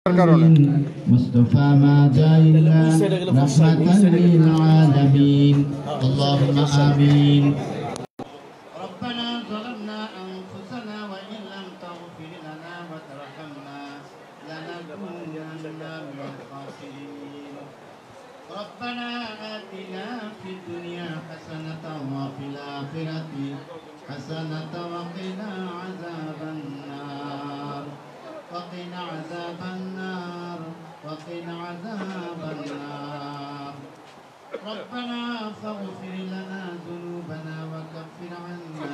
مصطفى ما جاء إلا رحمة للعالمين اللهم آمين ربنا ظلمنا أنفسنا وإن لم تغفر لنا وترحمنا لنكونن من الخاسرين ربنا آتنا في الدنيا حسنة وفي الآخرة حسنة وقنا عذاب النار وقنا عذاب النار وقنا عذاب النار ربنا فاغفر لنا ذنوبنا وكفر عنا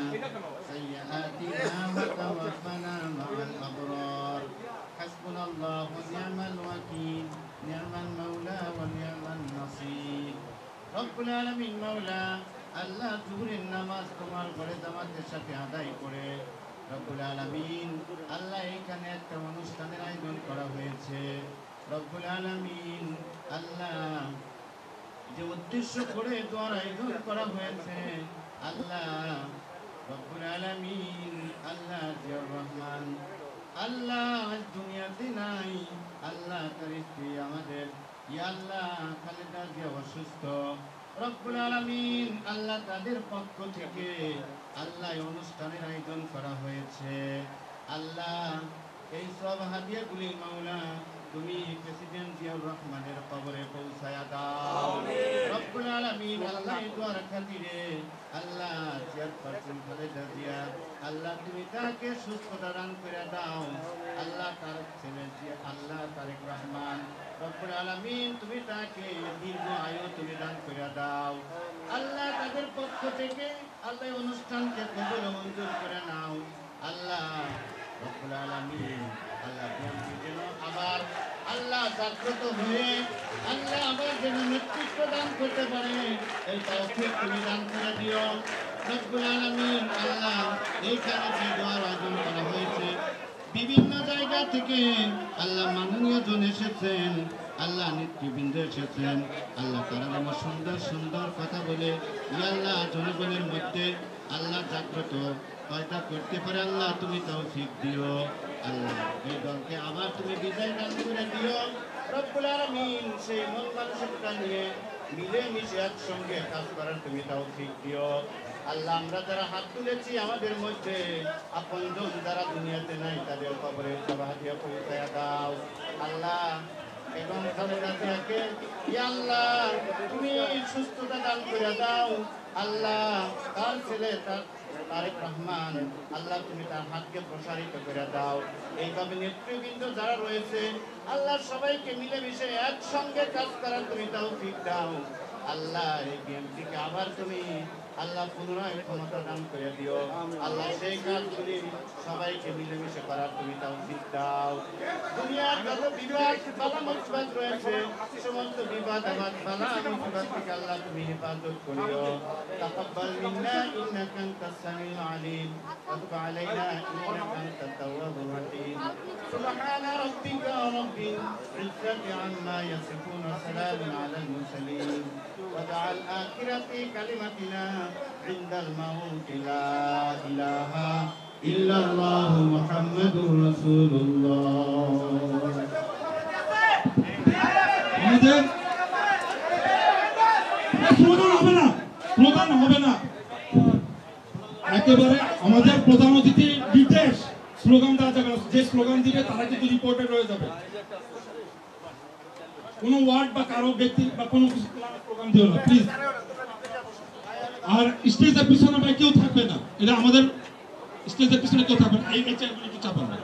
سيئاتنا وتوفنا مع الأبرار حسبنا الله ونعم الوكيل نعم المولى ونعم النصير رب العالمين مولا আল্লাহ জুহরের নামাজ তোমার ঘরে জামাতের সাথে আদায় করে রব্বুল আলামিন আল্লাহ এখানে একটা অনুষ্ঠানের আয়োজন করা হয়েছে রব্বুল আলামিন আল্লাহ যে উদ্দেশ্য করে দোয়ার আয়োজন করা হয়েছে আল্লাহ রব্বুল আলামিন আল্লাহ জিয়াউর রহমান আল্লাহ আজ দুনিয়াতে নাই আল্লাহ তার স্ত্রী আমাদের ইয়া আল্লাহ খালেদা জিয়া অসুস্থ রব্বুল আলামিন আল্লাহ তাদের পক্ষ থেকে আল্লাহ অনুষ্ঠানের আয়োজন করা হয়েছে আল্লাহ এই সব হাদিয়াগুলি মাওলা তুমি প্রেসিডেন্ট জিয়াউর রহমানের কবরে পৌঁছায়া দাও রব্বুল আলামিন আল্লাহ এই দোয়ার খাতিরে আল্লাহ চেয়ারপারসন খালেদা জিয়া আল্লাহ তুমি তাকে সুস্থতা দান করে দাও আল্লাহ তার ছেলে আল্লাহ তারেক রহমান রব্বুল আলামিন তুমি তাকে দীর্ঘ আয়ু তুমি দান করে দাও আল্লাহ তাদের পক্ষ থেকে আল্লাহ অনুষ্ঠানকে কবুল মঞ্জুর করে নাও আল্লাহ রব্বুল আলামিন আল্লাহ বিএনপি যেন আবার আল্লাহ জাগ্রত হয়ে আল্লাহ আবার যেন নেতৃত্ব দান করতে পারে এই তৌফিক তুমি দান করে দিও রব্বুল আলামিন আল্লাহ এইখানে যে দোয়ার আয়োজন করা হয়েছে বিভিন্ন জায়গা থেকে আল্লাহ মাননীয় জন এসেছেন আল্লাহ নেতৃবৃন্দ এসেছেন আল্লাহ তারা যেন সুন্দর সুন্দর কথা বলে আল্লাহ জনগণের মধ্যে আল্লাহ জাগ্রত পয়দা করতে পারে আল্লাহ তুমি তৌফিক দিও আল্লাহ এই দলকে আবার তুমি বিজয় দান করে দিও রব্বুল আলামিন সেই মন মানসিকতা নিয়ে মিলেমিশে একসঙ্গে কাজ করার তুমি তৌফিক দিও আল্লাহ আমরা যারা হাত তুলেছি আমাদের মধ্যে আপনজন যারা দুনিয়াতে নাই তাদের কবরে সবাহাদিয়া পৌঁছায়া দাও আল্লাহ এবং খালেদা জিয়াকে ইয়া আল্লাহ তুমি সুস্থতা দান করে দাও আল্লাহ তার ছেলে তারেক রহমান আল্লাহ তুমি তার হাতকে প্রসারিত করে দাও এইভাবে নেতৃবৃন্দ যারা রয়েছে আল্লাহ সবাইকে মিলেমিশে একসঙ্গে কাজ করার তুমি তৌফিক দাও আল্লাহ এই বিএনপিকে আবার তুমি আল্লাহ পুনরায় ক্ষমতা দান করে দিও আল্লাহ সেই কাজগুলি সবাইকে মিলেমিশে করার তুমি তৌফিক দাও দুনিয়ার যত বিবাদ বালা মুসিবত রয়েছে সমস্ত বিবাদ আবাদ বালা মুসিবত থেকে আল্লাহ তুমি হেফাজত করিও তাকাব্বাল মিন্না ইন্নাকা আনতাস সামিউল আলিম ওয়া তুব আলাইনা ইন্নাকা আনতাত তাওয়াবুর রহিম সুবহানা রাব্বিকা রাব্বিল ইজ্জাতি আম্মা ইয়াসিফুন ওয়া সালামুন আলাল মুরসালিন واجعل آخرة كلمتنا عند الموت لا إله إلا الله محمد رسول الله আমাদের স্লোগান হবে না একেবারে আমাদের প্রধান অতিথি নির্দেশ স্লোগান দেওয়া যাবে যে স্লোগান দিবে তারা কিন্তু রিপোর্টে রয়ে যাবে কোনো ওয়ার্ড বা কারো ব্যক্তি বা কোনো কিছু প্রোগ্রাম দিও না প্লিজ আর স্টেজের পিছনে ভাই কেউ থাকবে না এটা আমাদের স্টেজের পিছনে কেউ থাকবে না এই চেয়ারগুলো একটু চাপান না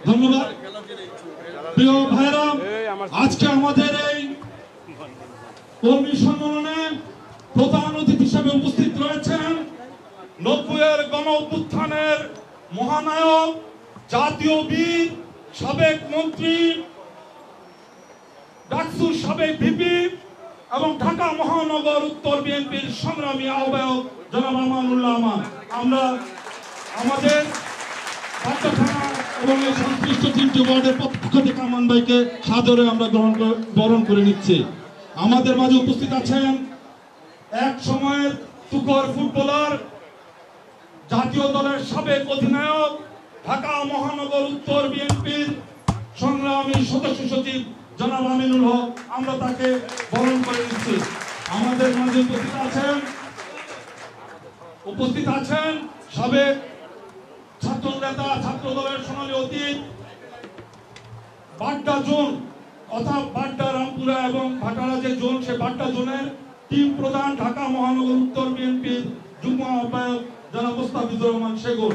ধন্যবাদ প্রিয় ভাইরা আজকে আমাদের এই কর্মী সম্মেলনে প্রধান অতিথি হিসেবে উপস্থিত রয়েছেন 90-এর গণ অভ্যুত্থানের মহানায়ক জাতীয় বীর সাবেক মন্ত্রী ডাকসুর সাবেক ভিপি এবং ঢাকা মহানগর উত্তর বিএনপির সংগ্রামী আহ্বায়ক জনাব আমানুল্লাহ আমান। আমরা আমাদের বাড্ডা থানা এবং এই সংশ্লিষ্ট 3টি ওয়ার্ডের পক্ষ থেকে আমান ভাইকে সাদরে আমরা বরণ করে নিচ্ছি। আমাদের মাঝে উপস্থিত আছেন এক সময়ের তুখোর ফুটবলার, জাতীয় দলের সাবেক অধিনায়ক, ঢাকা মহানগর উত্তর বিএনপির সংগ্রামী সদস্য সচিব জনাব আমিনুল হক, আমরা তাকে বরণ করে নিচ্ছি। আমাদের মাঝে উপস্থিত আছেন সাবেক ছাত্র নেতা, ছাত্র দলের সোনালী অতীত, বাড্ডা জোন অর্থাৎ বাড্ডা, রামপুরা এবং ভাটারা যে জোন, সে বাড্ডা জোনের টিম প্রধান, ঢাকা মহানগর উত্তর বিএনপির যুগ্ম আহ্বায়ক জনাব মোস্তাফিজুর রহমান সেগুন।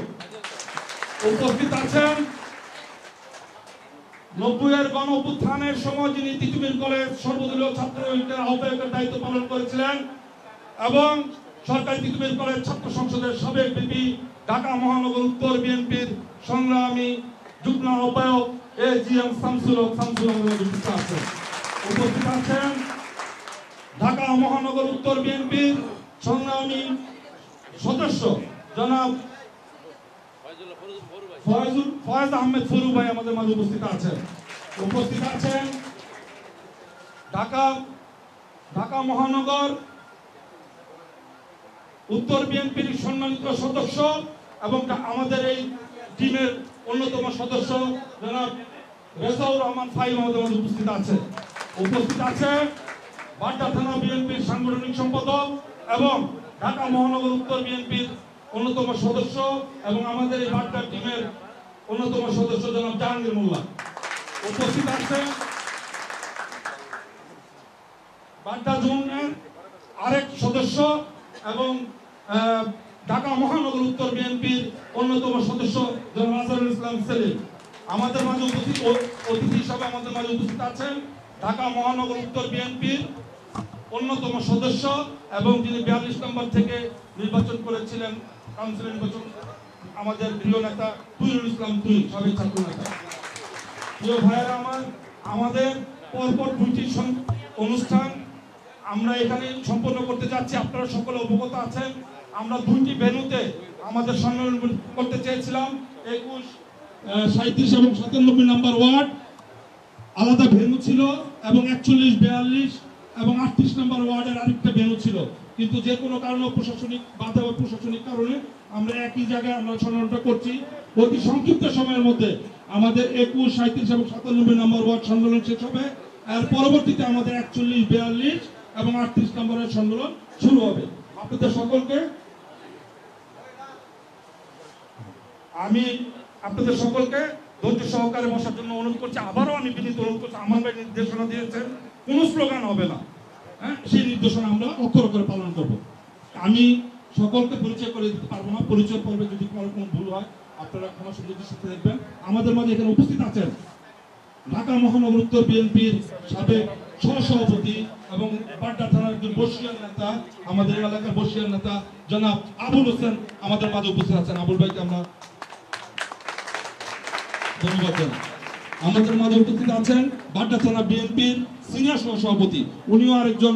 উপস্থিত আছেন 90-এর গণ অভ্যুত্থানের সময় যিনি তিতুমির কলেজ সর্বদলীয় ছাত্র ঐক্যের আহ্বায়কের দায়িত্ব পালন করেছিলেন এবং সরকারি তিতুমির কলেজ ছাত্র সংসদের সাবেক ভিপি, ঢাকা মহানগর উত্তর বিএনপির সংগ্রামী যুগ্ম আহ্বায়ক AGM শামসুল হক, উপস্থিত আছেন ঢাকা মহানগর উত্তর বিএনপির সংগ্রামী সদস্য জনাব ফয়েজ আহমেদ ফরু ভাই, আমাদের মাঝে উপস্থিত আছেন। উপস্থিত আছেন ঢাকা মহানগর উত্তর বিএনপির সম্মানিত সদস্য এবং আমাদের এই টিমের অন্যতম সদস্য জনাব রেজাউর রহমান ফাহিম, আমাদের মাঝে উপস্থিত আছে। উপস্থিত আছে বাড্ডা থানা বিএনপির সাংগঠনিক সম্পাদক এবং ঢাকা মহানগর উত্তর বিএনপির অন্যতম সদস্য এবং আমাদের এই বাড্ডা টিমের অন্যতম সদস্য জনাব জাহাঙ্গীর মোল্লা। উপস্থিত আছে বাড্ডা জোনের আরেক সদস্য এবং ঢাকা মহানগর উত্তর বিএনপির অন্যতম সদস্য জনাব আজহারুল ইসলাম সেলিম। আমাদের মাঝে উপস্থিত অতিথি হিসাবে আমাদের মাঝে উপস্থিত আছেন ঢাকা মহানগর উত্তর বিএনপির অন্যতম সদস্য এবং যিনি 42 নম্বর থেকে নির্বাচন করেছিলেন, কাউন্সিলর নির্বাচন, আমাদের প্রিয় নেতা তুহিনুল ইসলাম তুহিন, সাবেক ছাত্র নেতা। প্রিয় ভাইয়েরা আমার, আমাদের পরপর 2টি অনুষ্ঠান আমরা এখানে সম্পন্ন করতে যাচ্ছি। আপনারা সকলে অবগত আছেন আমরা 2টি ভেন্যুতে আমাদের সম্মেলন করতে চেয়েছিলাম। 21, 37 এবং 97 নম্বর ওয়ার্ড আলাদা ভেন্যু ছিল এবং 41, 42 এবং 38 নম্বর ওয়ার্ডের আরেকটা ভেন্যু ছিল, কিন্তু যে কোনো কারণে প্রশাসনিক বাধা ও প্রশাসনিক কারণে আমরা একই জায়গায় আমরা সম্মেলনটা করছি। অতি সংক্ষিপ্ত সময়ের মধ্যে আমাদের 21, 37 এবং 97 নম্বর ওয়ার্ড সম্মেলন শেষ হবে। এর পরবর্তীতে আমাদের 41, 42 এবং 38 নম্বরের সম্মেলন শুরু হবে। আপনাদের সকলকে ধৈর্য সহকারে বসার জন্য অনুরোধ করছি। আবারও আমি বিনীত অনুরোধ করছি, আমার ভাই নির্দেশনা দিয়েছেন কোনো স্লোগান হবে না, সেই নির্দেশনা আমরা অক্ষর অক্ষরে পালন করব। আমি সকলকে পরিচয় করে দিতে পারবো না, পরিচয় পর্বে যদি কোনো ভুল হয় আপনারা ক্ষমা সুন্দর সাথে দেখবেন। আমাদের মাঝে এখানে উপস্থিত আছেন ঢাকা মহানগর উত্তর বিএনপির সাবেক সহসভাপতি এবং বাড্ডা থানার একজন বর্ষিয়ান নেতা, আমাদের এলাকার বর্ষিয়ান নেতা জনাব আবুল হোসেন আমাদের মাঝে উপস্থিত আছেন। আবুল ভাইকে আমরা ধন্যবাদ জানাই। আমাদের মাঝে উপস্থিত আছেন বাড্ডা থানা বিএনপির সিনিয়র সহসভাপতি, উনিও আরেকজন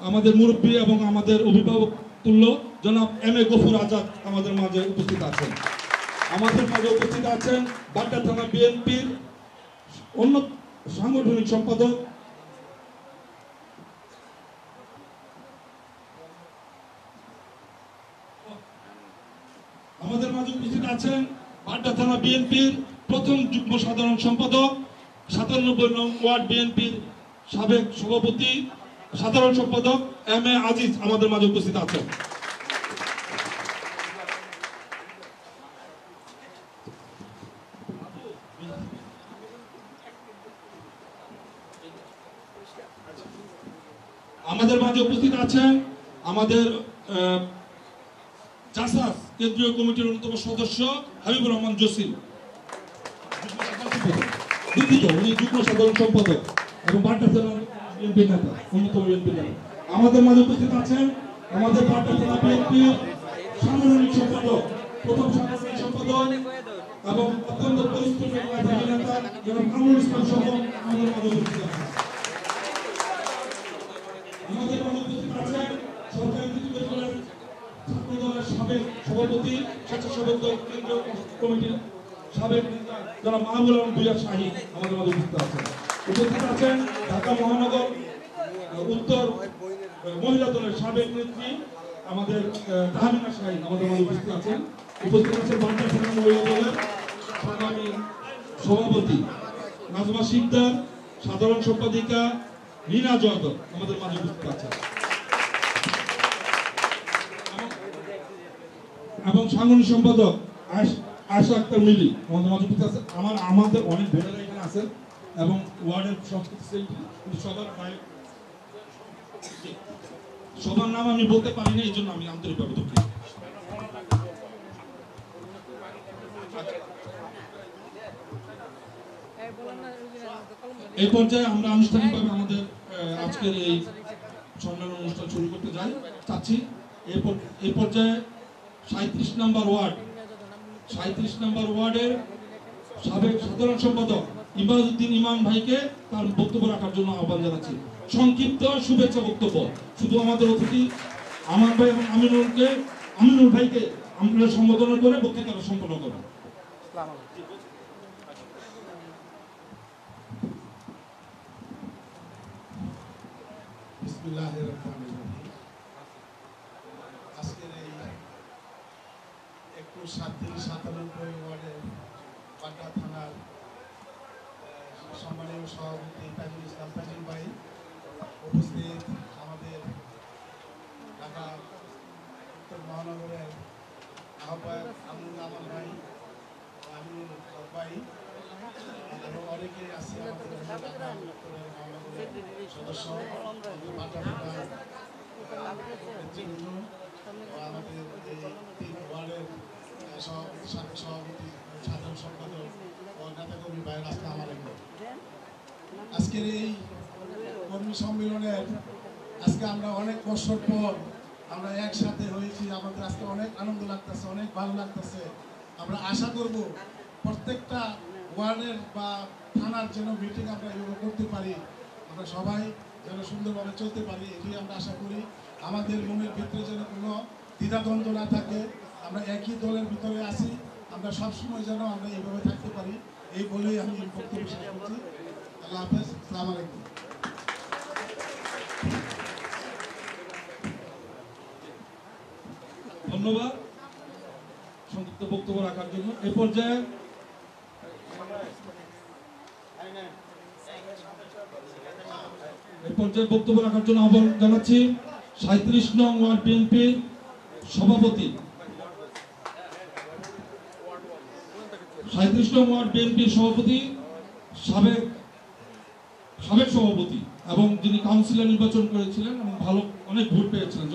আমাদের মুরব্বী এবং আমাদের অভিভাবক তুল্য জনাব MA গফুর আজাদ আমাদের মাঝে উপস্থিত আছেন। আমাদের মাঝে উপস্থিত আছেন বাড্ডা থানা বিএনপির অন্য সাংগঠনিক সম্পাদক আমাদের মাঝে উপস্থিত আছেন বাড্ডা থানা বিএনপির প্রথম যুগ্ম সাধারণ সম্পাদক, 97 নং ওয়ার্ড বিএনপির সাবেক সভাপতি সাধারণ সম্পাদক MA আজিজ আমাদের মাঝে উপস্থিত আছেন। আমাদের মাঝে উপস্থিত আছেন আমাদের জাসাস কেন্দ্রীয় কমিটির অন্যতম সদস্য হাবিবুর রহমান জসিম, উনি যুগ্ম সাধারণ সম্পাদক এবং বাড্ডা থানার বিএনপি নেতা, অন্যতম বিএনপি নেতা। আমাদের মাঝে উপস্থিত আছেন আমাদের বাড্ডা থানা বিএনপির সাংগঠনিক সম্পাদক, প্রথম সাংগঠনিক সম্পাদক এবং অত্যন্ত পরিচিত নেতা জনাব কামরুল ইসলাম সহ আমাদের মাঝে উপস্থিত আছেন। আমাদের মাঝে উপস্থিত আছেন সরকারি ছাত্র দলের সাবেক সভাপতি স্বেচ্ছাসেবক দল কেন্দ্রীয় কমিটির সাবেক নেতা যারা মাহবুব আলম ভূঁইয়া শাহী আমাদের মাঝে উপস্থিত আছেন। উপস্থিত আছেন ঢাকা মহানগর উত্তর মহিলা দলের সাবেক নেত্রী আমাদের তাহমিনা শাহী আমাদের মাঝে উপস্থিত আছেন। উপস্থিত আছেন বাংলা থানা মহিলা দলের সংগ্রামী সভাপতি নাজমা শিকদার, সাধারণ সম্পাদিকা রিনা জয়দল আমাদের মাঝে উপস্থিত আছেন এবং সাংগঠনিক সম্পাদক আয়েশা আক্তার মিলি আমাদের মাঝে উপস্থিত আছে। আমাদের অনেক বোনেরা এখানে আছেন এবং ওয়ার্ডের সংস্কৃতি শিল্পী, কিন্তু সবার নাম আমি বলতে পারি না, এই জন্য আমি আন্তরিকভাবে দুঃখিত। এই পর্যায়ে আমরা আনুষ্ঠানিকভাবে আমাদের আজকের এই সম্মেলন অনুষ্ঠান শুরু করতে চাচ্ছি। এই পর্যায়ে 37 নম্বর ওয়ার্ডের সাবেক সাধারণ সম্পাদক ইমাদউদ্দিন ইমাম ভাইকে তার বক্তব্য রাখার জন্য আহ্বান জানাচ্ছি। সংক্ষিপ্ত শুভেচ্ছা বক্তব্য শুধু আমাদের অতিথি আমান ভাই এবং আমিনুল ভাইকে আমরা সম্বোধনা করে বক্তৃতা সম্পন্ন করব। আজকের এই 21-37-97 ওয়ার্ডের পাটনা থানার সম্মানীয় সভাপতি তাজুল ইসলাম তাজিম ভাই, উপস্থিত আমাদের ঢাকা উত্তর মহানগরের আহ্বায়ক আমনুল আমান ভাই, আমিনুল ভাই এবং অনেকে আছে আমাদের ঢাকা উত্তরের মহানগরের সদস্য, পাটনা থানার নেতৃবৃন্দ, আমাদের এই 3 ওয়ার্ডের সভাপতি, সাবেক সভাপতি, সাধারণ সম্পাদক ও নেতাকর্মী ভাইয়ের আসসালামু আলাইকুম। আজকের এই কর্মী সম্মেলনের আজকে আমরা অনেক বছর পর আমরা একসাথে হয়েছি। আমাদের আজকে অনেক আনন্দ লাগতেছে, অনেক ভালো লাগতেছে। আমরা আশা করব প্রত্যেকটা ওয়ার্ডের বা থানার যেন মিটিং আমরা এভাবে করতে পারি, আমরা সবাই যেন সুন্দরভাবে চলতে পারি, এটাই আমরা আশা করি। আমাদের মনের ভিতরে যেন কোনো দ্বিধাদ্বন্দ্ব না থাকে, আমরা একই দলের ভিতরে আছি, আমরা সবসময় যেন আমরা এইভাবে থাকতে পারি, এই বলেই আমি বক্তব্য শেষ করছি। আল্লাহ হাফেজ, আসসালামু আলাইকুম। ধন্যবাদ সংক্ষিপ্ত বক্তব্য রাখার জন্য। এই পর্যায়ে বক্তব্য রাখার জন্য আহ্বান জানাচ্ছি 37 নং ওয়ার্ড বিএনপির সভাপতি, 37 নং ওয়ার্ড বিএনপির সভাপতি, সাবেক সভাপতি এবং যিনি কাউন্সিলর নির্বাচন করেছিলেন এবং ভালো অনেক ভোট পেয়েছিলেন,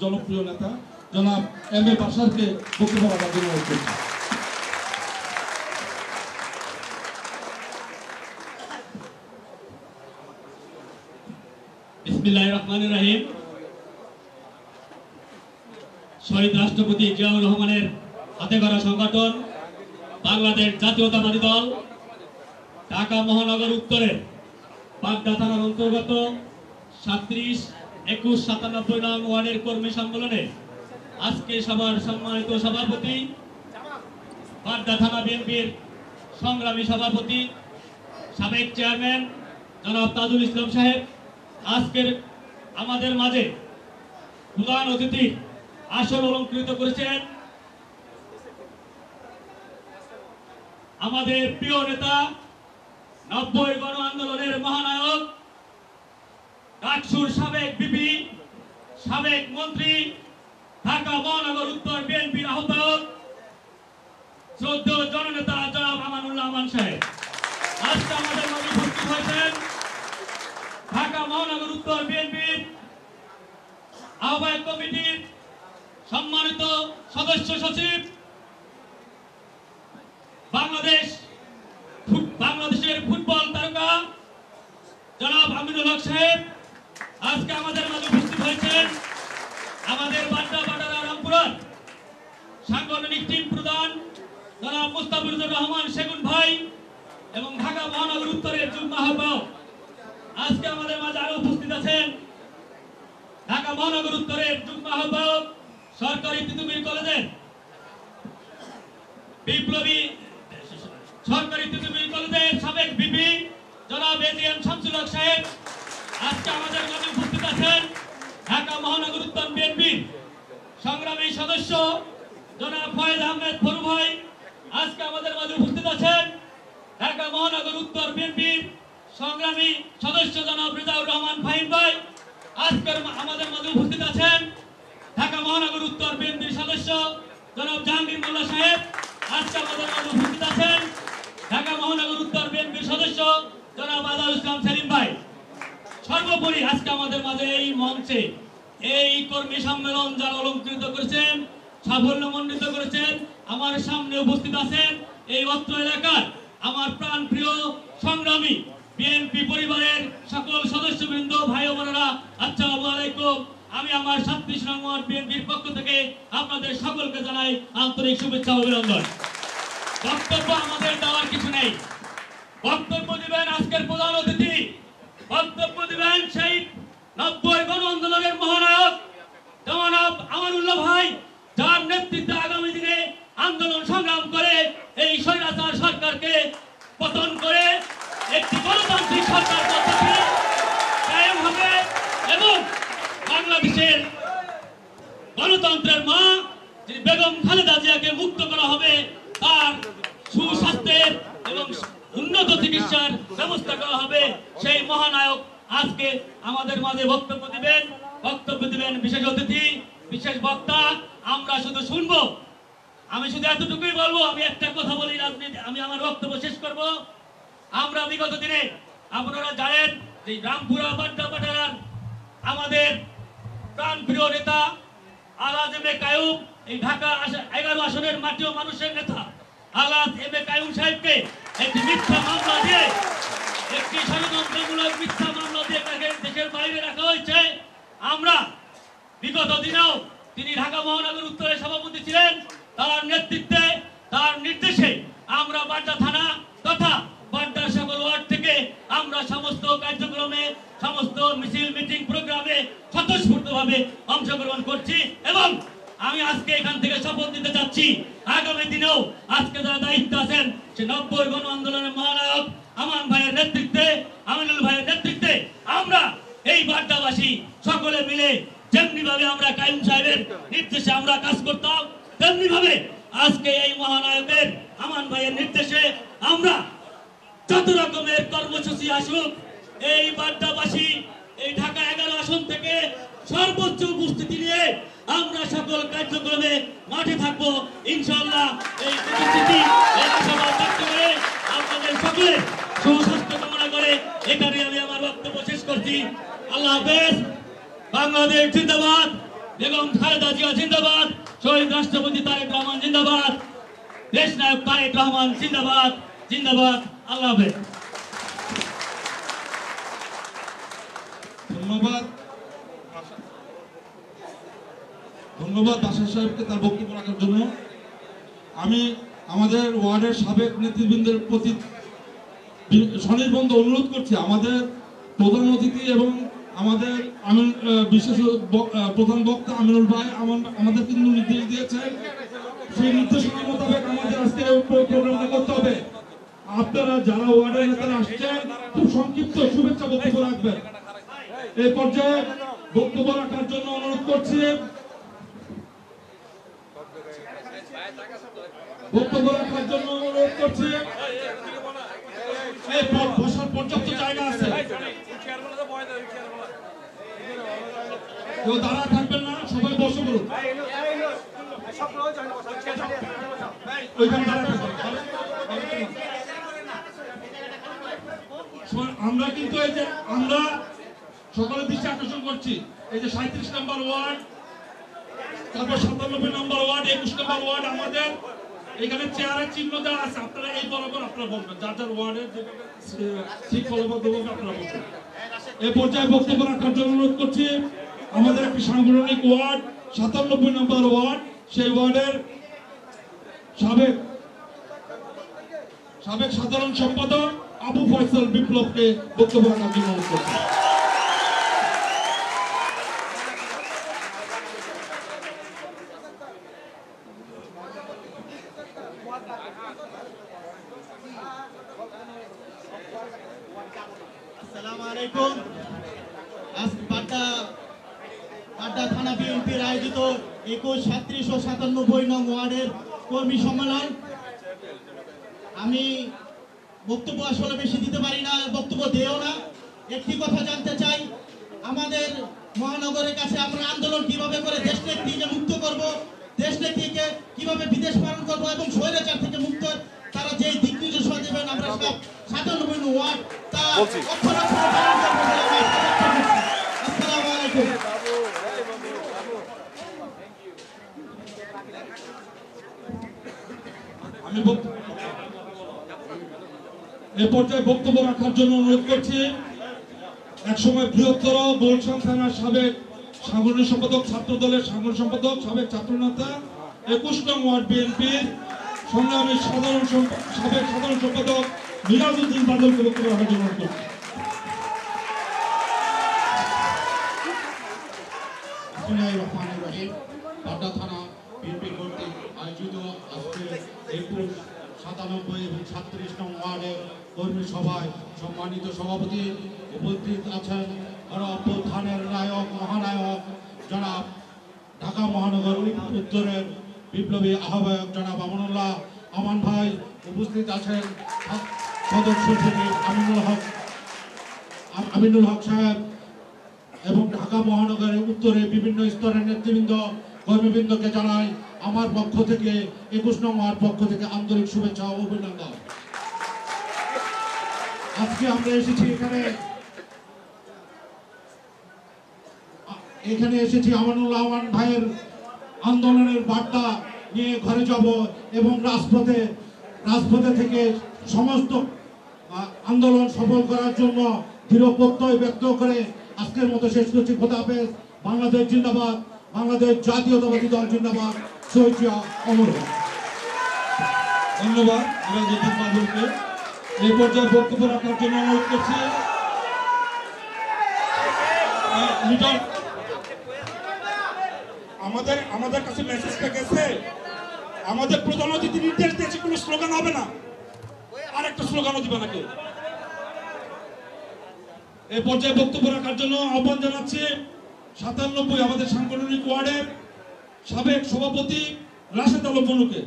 জনপ্রিয় নেতা জনাব এম এ বাশারকে বক্তব্য রাখার জন্য অনুরোধ করছি। বিসমিল্লাহির রহমানির রহিম। শহীদ রাষ্ট্রপতি জিয়াউর রহমানের হাতে গড়া সংগঠন বাংলাদেশ জাতীয়তাবাদী দল ঢাকা মহানগর উত্তরের পাটনা থানার অন্তর্গত 37, 21, 97 নং ওয়ার্ডের কর্মী সম্মেলনে আজকে সবার সম্মানিত সভাপতি, পাটনা থানা বিএনপির সংগ্রামী সভাপতি, সাবেক চেয়ারম্যান জনাব তাজুল ইসলাম সাহেব আজকের আমাদের মাঝে প্রধান অতিথি আসন অলঙ্কৃত করেছেন। আমাদের প্রিয় নেতা, 90 গণ আন্দোলনের মহানায়ক, ডাকসুর সাবেক বিপি, সাবেক মন্ত্রী, ঢাকা মহানগর উত্তর বিএনপির আহ্বায়ক, শ্রদ্ধেয় জননেতা জনাব আমানুল্লাহ আমান সাহেব আজকে আমাদের মাঝে উপস্থিত হয়েছেন। ঢাকা মহানগর উত্তর বিএনপির আহ্বায়ক কমিটির সম্মানিত সদস্য সচিব, বাংলাদেশের ফুটবল তারকা জনাব আমিনুল হক সাহেব আজকে আমাদের মাঝে উপস্থিত হয়েছেন। আমাদের বাড্ডা রামপুরার সাংগঠনিক টিম প্রধান জনাব মুস্তাফিজুর রহমান সেগুন ভাই এবং ঢাকা মহানগর উত্তরের যুগ্ম আহ্বায়ক আজকে আমাদের মাঝে আরো উপস্থিত আছেন। ঢাকা মহানগর উত্তরের যুগ্ম আহ্বায়ক সরকারি তিতুমির কলেজের জনাব ফয়েজ আহমেদ ফরু ভাই আজকে আমাদের মাঝে উপস্থিত আছেন। ঢাকা মহানগর উত্তর বিএনপির সংগ্রামী সদস্য জনাব রেজাউর রহমান ফাহিম ভাই আজকে আমাদের মাঝে উপস্থিত আছেন। ঢাকা মহানগর উত্তর বিএনপির সদস্য জনাব জাহাঙ্গীর মোল্লা সাহেব আজকে আমাদের মাঝে উপস্থিত আছেন। ঢাকা মহানগর উত্তর বিএনপির সদস্য জনাব আজহারুল ইসলাম সেলিম ভাই। সর্বোপরি আজকে আমাদের মাঝে এই মঞ্চে এই কর্মী সম্মেলন যারা অলঙ্কৃত করেছেন, সাফল্যমণ্ডিত করেছেন, আমার সামনে উপস্থিত আছেন এই অত্র এলাকার আমার প্রাণ প্রিয় সংগ্রামী বিএনপি পরিবারের সকল সদস্যবৃন্দ, ভাই ও বোনেরা, আসসালামু আলাইকুম। আমি আমার 37 নং ওয়ার্ড বিএনপির পক্ষ থেকে আপনাদের সকলকে জানাই আন্তরিক শুভেচ্ছা ও অভিনন্দন। বক্তব্য আমাদের দেওয়ার কিছু নেই। বক্তব্য দিবেন আজকের প্রধান অতিথি, বক্তব্য দিবেন সেই 90 গণ আন্দোলনের মহানায়ক জনাব আমানুল্লাহ ভাই, যার নেতৃত্বে আগামী দিনে আন্দোলন সংগ্রাম করে এই স্বৈরাচার সরকারকে পতন করে একটি গণতান্ত্রিক সরকার পদ্ধতি কায়েম হবে এবং বাংলাদেশের গণতন্ত্রের মা বেগম খালেদা জিয়াকে মুক্ত করা হবে, তার সুস্বাস্থ্যের এবং উন্নত চিকিৎসার ব্যবস্থা করা হবে। সেই মহানায়ক আজকে আমাদের মাঝে বক্তব্য দিবেন বিশেষ অতিথি, বিশেষ বক্তা। আমরা শুধু শুনবো। আমি শুধু এতটুকুই বলবো, আমি একটা কথা বলি, রাজনীতি আমি আমার বক্তব্য শেষ করব। আমরা বিগত দিনে আপনারা জানেন যে রামপুরা বাড্ডাপাড়ার আমাদের প্রাণপ্রিয় নেতা আলাজ এম এ কায়ুম, এই ঢাকা 11 আসনের মাটি ও মানুষের নেতা আলাজ এম এ কায়ুম সাহেবকে একটি মিথ্যা মামলা দিয়ে, একটি ষড়যন্ত্রমূলক মিথ্যা মামলা দিয়ে তাকে দেশের বাইরে রাখা হয়েছে। আমরা বিগত দিনেও তিনি ঢাকা মহানগর উত্তরের সভাপতি ছিলেন, তার নেতৃত্বে তার নির্দেশে আমরা বাড্ডা থানা তথা বাড্ডার সকল ওয়ার্ড থেকে আমরা সমস্ত কার্যক্রমে, সমস্ত মিছিল মিটিং প্রোগ্রামে স্বতঃস্ফূর্তভাবে অংশগ্রহণ করছি এবং আমি আজকে এখান থেকে শপথ নিতে যাচ্ছি আগামী দিনেও আজকে যারা দায়িত্ব আছেন সে 90 গণ আন্দোলনের মহানায়ক আমান ভাইয়ের নেতৃত্বে, আমিনুল ভাইয়ের নেতৃত্বে আমরা এই বাড্ডাবাসী সকলে মিলে যেমনি ভাবে আমরা কায়ুম সাহেবের নির্দেশে আমরা কাজ করতাম, তেমনি ভাবে আজকে এই মহানায়কের আমান ভাইয়ের নির্দেশে আমরা যত রকমের কর্মসূচি আসুক এই বাড্ডাবাসী এই ঢাকা 11 আসন থেকে সর্বোচ্চ উপস্থিতি নিয়ে আমরা সকল কার্যক্রমে মাঠে থাকবো ইনশাআল্লাহ। এই উপস্থিতি এই আশাবাদ ব্যক্ত করে আপনাদের সকলে সুস্বাস্থ্য কামনা করে এখানে আমি আমার বক্তব্য শেষ করছি। আল্লাহ হাফেজ। বাংলাদেশ জিন্দাবাদ, বেগম খালেদা জিয়া জিন্দাবাদ, শহীদ রাষ্ট্রপতি তারেক রহমান জিন্দাবাদ, দেশ নায়ক তারেক রহমান জিন্দাবাদ জিন্দাবাদ। আল্লাহ হাফেজ। ধন্যবাদ বাশার সাহেবকে তার বক্তব্য রাখার জন্য। আমি আমাদের ওয়ার্ডের সাবেক নেতৃবৃন্দের প্রতি সনির্বন্ধ অনুরোধ করছি, আমাদের প্রধান অতিথি এবং আমাদের বিশেষ প্রধান বক্তা আমিনুল ভাই আমাদের কিন্তু নির্দেশ দিয়েছেন, সেই নির্দেশনা মোতাবেক আমাদের আজকে প্রোগ্রামটা করতে হবে। আপনারা যারা ওয়ার্ডের নেতারা আসছেন খুব সংক্ষিপ্ত শুভেচ্ছা বক্তব্য রাখবেন। এই পর্যায়ে বক্তব্য রাখার জন্য অনুরোধ করছি, বসার পর্যাপ্ত জায়গা আছে, কেউ দাঁড়া থাকবেন না, সবাই বসে পড়ুন। আমরা কিন্তু এই যে আমরা সকলের দৃষ্টি আকর্ষণ করছি, এই যে 37 নম্বর ওয়ার্ড, তারপর 97 নম্বর ওয়ার্ড, 21 নম্বর ওয়ার্ড, আমাদের এখানে চেয়ারের চিহ্ন দেওয়া আছে। আপনারা এই বরাবর আপনারা বলবেন, যার যার ওয়ার্ডের ঠিক ফলবদ্ধভাবে আপনারা বলবেন। এই পর্যায়ে বক্তব্য রাখার জন্য অনুরোধ করছি আমাদের একটি সাংগঠনিক ওয়ার্ড 97 নম্বর ওয়ার্ড, সেই ওয়ার্ডের সাবেক সাধারণ সম্পাদক আবু ফয়সাল বিপ্লবকে বক্তব্য রাখার জন্য অনুরোধ করছি। আসসালামু আলাইকুম। আজ বাড্ডা থানা বিএনপির আয়োজিত 21, 37 ও 97 নং ওয়ার্ডের কর্মী সম্মেলন। আমি বক্তব্য আসলে বেশি দিতে পারি না, বক্তব্য দেও না। একটি কথা জানতে চাই, আমাদের মহানগরের কাছে আমরা আন্দোলন কিভাবে করে দেশনেত্রীকে মুক্ত করব, দেশনেত্রীকে কিভাবে বিদেশ পালন করব এবং স্বৈরাচার থেকে মুক্ত তারা যে দিক নির্দেশনা দেবেন আমরা সব 97 নং ওয়ার্ড তা অক্ষরে অক্ষরে পালন করব বলে আমি আশা ব্যক্ত করছি। আসসালামু আলাইকুম। আমি এই পর্যায়ে বক্তব্য রাখার জন্য অনুরোধ করছি একসময় বৃহত্তর গুলশান থানার সাবেক সাংগঠনিক সম্পাদক, ছাত্র দলের সাংগঠনিক সম্পাদক, সাবেক ছাত্রনেতা, 21 নং ওয়ার্ড বিএনপির সংগ্রামী সাবেক সাধারণ সম্পাদক মিরাজউদ্দিন বাদলকে বক্তব্য রাখার জন্য অনুরোধ করছি। পাড্ডা থানা বিএনপি কর্তৃক আয়োজিত আজকে 21, 97 এবং 36 নং ওয়ার্ডের কর্মী সভায় সম্মানিত সভাপতি উপস্থিত আছেন অভ্যুত্থানের নায়ক মহানায়ক জনাব ঢাকা মহানগর উত্তরের বিপ্লবী আহ্বায়ক জনাব আমানুল্লাহ আমান ভাই, উপস্থিত আছেন সদস্য সচিব আমিনুল হক সাহেব এবং ঢাকা মহানগরের উত্তরে বিভিন্ন স্তরের নেতৃবৃন্দ কর্মীবৃন্দকে জানাই আমার পক্ষ থেকে 21 নং ওয়ার্ড পক্ষ থেকে আন্তরিক শুভেচ্ছা ও অভিনন্দন। আজকে আমরা এসেছি এখানে এসেছি আমানুল্লাহ আমান ভাইয়ের আন্দোলনের বার্তা নিয়ে ঘরে যাব এবং রাজপথে থেকে সমস্ত আন্দোলন সফল করার জন্য দৃঢ় প্রত্যয় ব্যক্ত করে আজকের মতো শেষ করছি। খোদা হাফেজ। বাংলাদেশ জিন্দাবাদ, বাংলাদেশ জাতীয়তাবাদী দল জিন্দাবাদ, শহীদ জিয়া অমর হোক। ধন্যবাদ মিরাজউদ্দিন বাদলকে। এই পর্যায়ে বক্তব্য রাখার জন্য অনুরোধ করছি লিটন। আমাদের কাছে মেসেজটা গেছে, আমাদের প্রধান অতিথি নির্দেশ দিয়েছে কোনো স্লোগান হবে না, আরেকটা স্লোগানও দিবে নাকি। এই পর্যায়ে বক্তব্য রাখার জন্য আহ্বান জানাচ্ছি 97 আমাদের সাংগঠনিক ওয়ার্ডের সাবেক সভাপতি রাশেদ আলম মনুকে।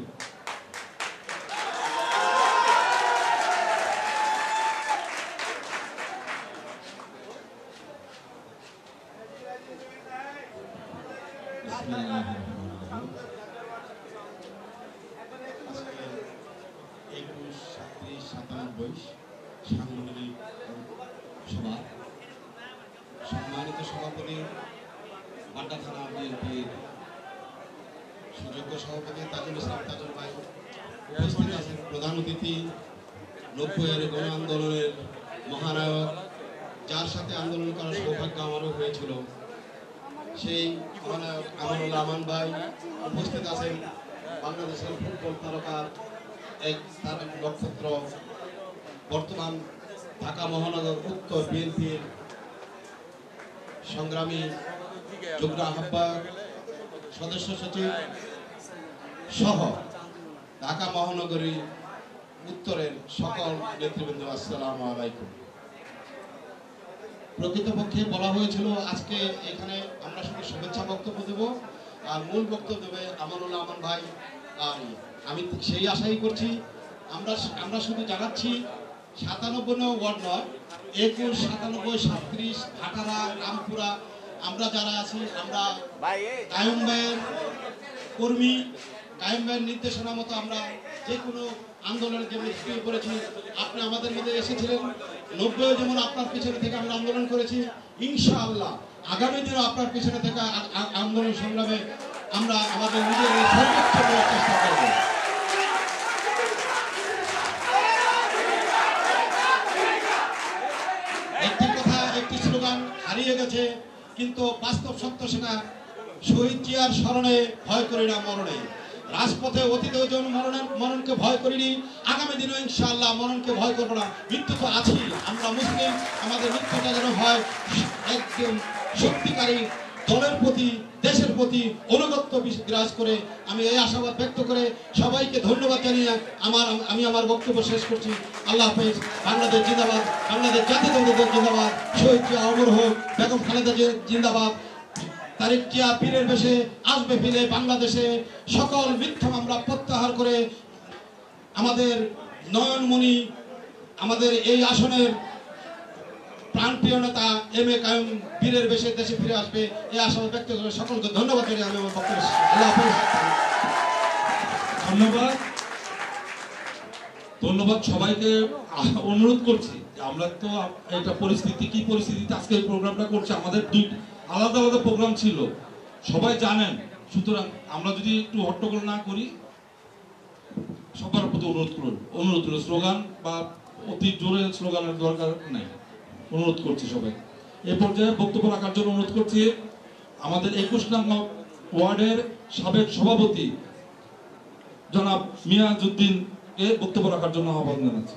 সাংগঠনিক সভা সম্মানিত সভাপতি পাড্ডা থানা বিএনপির সুযোগ্য সভাপতি তাজুল ইসলাম তাজুল ভাই, উপস্থিত আছেন প্রধান অতিথি 90-এর গণ আন্দোলনের মহানায়ক, যার সাথে আন্দোলন করার সৌভাগ্য আমারও হয়েছিল, সেই মহানায়ক আমানুল্লাহ আমান ভাই, উপস্থিত আছেন বাংলাদেশের ফুটবল তারকার এক নক্ষত্র, বর্তমান ঢাকা মহানগর উত্তর বিএনপির সংগ্রামী যুগ্ম আহ্বায়ক, সদস্য সচিব সহ ঢাকা মহানগরী উত্তরের সকল নেতৃবৃন্দ, আসসালামু আলাইকুম। প্রকৃতপক্ষে বলা হয়েছিল আজকে এখানে আমরা শুধু শুভেচ্ছা বক্তব্য দেব আর মূল বক্তব্য দেবে আমানুল্লাহ আমান ভাই, আর আমি সেই আশাই করছি। আমরা শুধু জানাচ্ছি 97 নং ওয়ার্ড নয়, 21, 97, 37, ভাটারা, রামপুরা, আমরা যারা আছি আমরা কায়েম ভাইয়ের কর্মী, কায়েম ভাইয়ের নির্দেশনা মতো আমরা যে কোনো আন্দোলনে যেমন ঝুঁকিয়ে পড়েছি। আপনি আমাদের মধ্যে এসেছিলেন 90 যেমন আপনার পিছনে থেকে আমরা আন্দোলন করেছি, ইনশাআল্লাহ আগামী দিনে আপনার পিছনে থেকে আন্দোলন সংগ্রামে আমরা আমাদের নিজের সর্বোচ্চ করার চেষ্টা করব। একটি কথা, একটি স্লোগান হারিয়ে গেছে, কিন্তু বাস্তব সত্য সেটা, শহীদ জিয়ার স্মরণে ভয় করি না মরণে। রাজপথে অতীতেও যেমন মরণকে ভয় করিনি, আগামী দিনে ইনশাআল্লাহ মরণকে ভয় করবো না। মৃত্যু তো আছি, আমরা মুসলিম, আমাদের মৃত্যুটা যেন হয় একদম সত্যিকারী দলের প্রতি, দেশের প্রতি অনুগত্য বিরাজ করে। আমি এই আশাবাদ ব্যক্ত করে সবাইকে ধন্যবাদ জানিয়ে আমি আমার বক্তব্য শেষ করছি। আল্লাহ হাফেজ। বাংলাদেশ জিন্দাবাদ, বাংলাদেশ জাতীয়তাবাদী দল জিন্দাবাদ, শহীদ জিয়া অমর হোক, বেগম খালেদা জিন্দাবাদ, তারেক জিয়া পীরের বেশে আসবে ফিরে বাংলাদেশে। সকল মিথ্যা মামলা প্রত্যাহার করে আমাদের নয়নমণি আমাদের এই আসনের প্রাণপ্রিয় নেতা এম.এ. কাইয়ুম বীরের বেশে দেশে ফিরে আসবে এই আশা ব্যক্ত করে সকলকে ধন্যবাদ জানিয়ে আমি আমার বক্তব্য আল্লাহ হাফেজ। ধন্যবাদ ধন্যবাদ সবাইকে। অনুরোধ করছি, আমরা তো এটা পরিস্থিতি কি পরিস্থিতিতে আজকে এই প্রোগ্রামটা করছি, আমাদের দুই আলাদা আলাদা প্রোগ্রাম ছিল সবাই জানেন। সুতরাং আমরা যদি একটু হট্টগোল না করি, সবার প্রতি অনুরোধ করুন স্লোগান বা অতি জোরে স্লোগানের দরকার নেই, অনুরোধ করছি সবাই। এ পর্যায়ে বক্তব্য রাখার জন্য অনুরোধ করছি আমাদের 21 নং ওয়ার্ডের সাবেক সভাপতি জনাব মিয়াজউদ্দিনকে বক্তব্য রাখার জন্য আহ্বান জানাচ্ছি।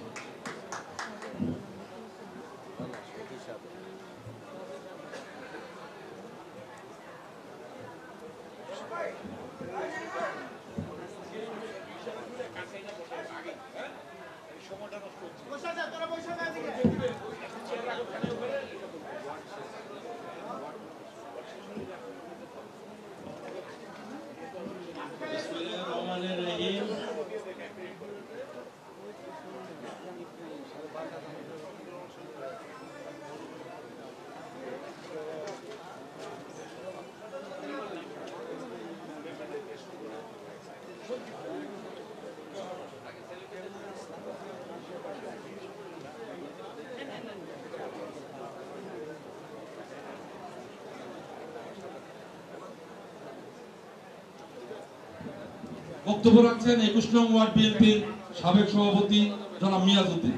বক্তব্য রাখছেন 21 নং ওয়ার্ড বিএনপির সাবেক সভাপতি জনাব মিয়াজউদ্দিন।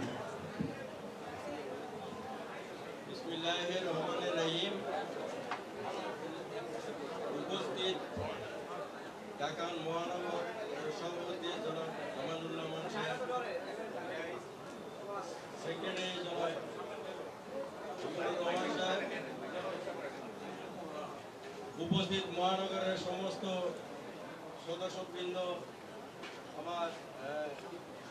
বিসমিল্লাহির রহমানির রহিম। উপস্থিত ঢাকা মহানগর সভাপতি জনাব আমানুল্লাহ মান সাহেব, সেক্রেটারি জনাব উপস্থিত মহানগরের সমস্ত সদস্যবৃন্দ, আমার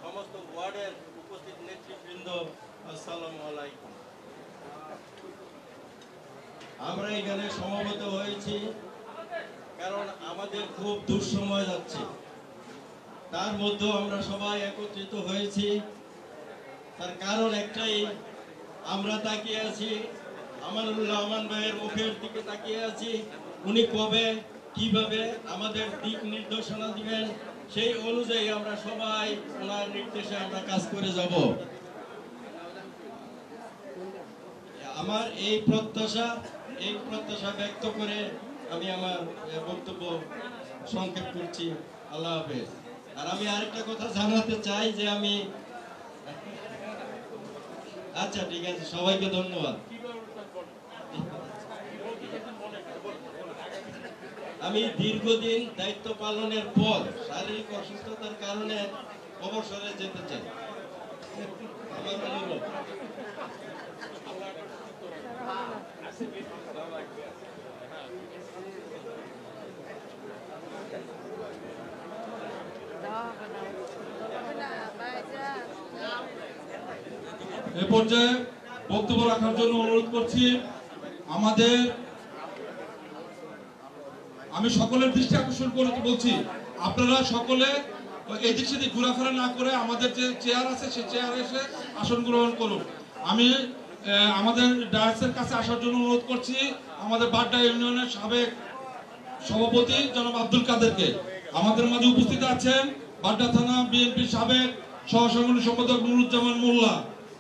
সমস্ত ওয়ার্ডের উপস্থিত নেতৃবৃন্দ, আসসালামু আলাইকুম। আমরা এখানে সমবেত হয়েছি কারণ আমাদের খুব দুঃসময় যাচ্ছে, তার মধ্যে আমরা সবাই একত্রিত হয়েছি। তার কারণ একটাই, আমরা তাকিয়ে আছি আমানুল্লাহ আমান ভাইয়ের মুখের দিকে তাকিয়ে আছি, উনি কবে কিভাবে আমাদের দিক নির্দেশনা দিবেন, সেই অনুযায়ী আমরা সবাই ওনার নির্দেশে আমরা কাজ করে যাব। আমার এই প্রত্যাশা ব্যক্ত করে আমি আমার বক্তব্য সংক্ষেপ করছি। আল্লাহ হাফেজ। আর আমি আরেকটা কথা জানাতে চাই যে আচ্ছা ঠিক আছে, সবাইকে ধন্যবাদ। আমি দীর্ঘদিন দায়িত্ব পালনের পর শারীরিক অসুস্থতার কারণে অবসরে যেতে চাই। আমার অনুরোধ। এ পর্যায়ে বক্তব্য রাখার জন্য অনুরোধ করছি আমি সকলের দৃষ্টি আকর্ষণ করতে বলছি, আপনারা সকলে এদিক সেদিক ঘোরাফেরা না করে আমাদের যে চেয়ার আছে সেই চেয়ারে এসে আসন গ্রহণ করুন। আমি আমাদের ডায়াসের কাছে আসার জন্য অনুরোধ করছি আমাদের বাড্ডা ইউনিয়নের সাবেক সভাপতি জনাব আব্দুল কাদেরকে। আমাদের মাঝে উপস্থিত আছেন বাড্ডা থানা বিএনপির সাবেক সহসংগঠন সম্পাদক নুরুজ্জামান মোল্লা,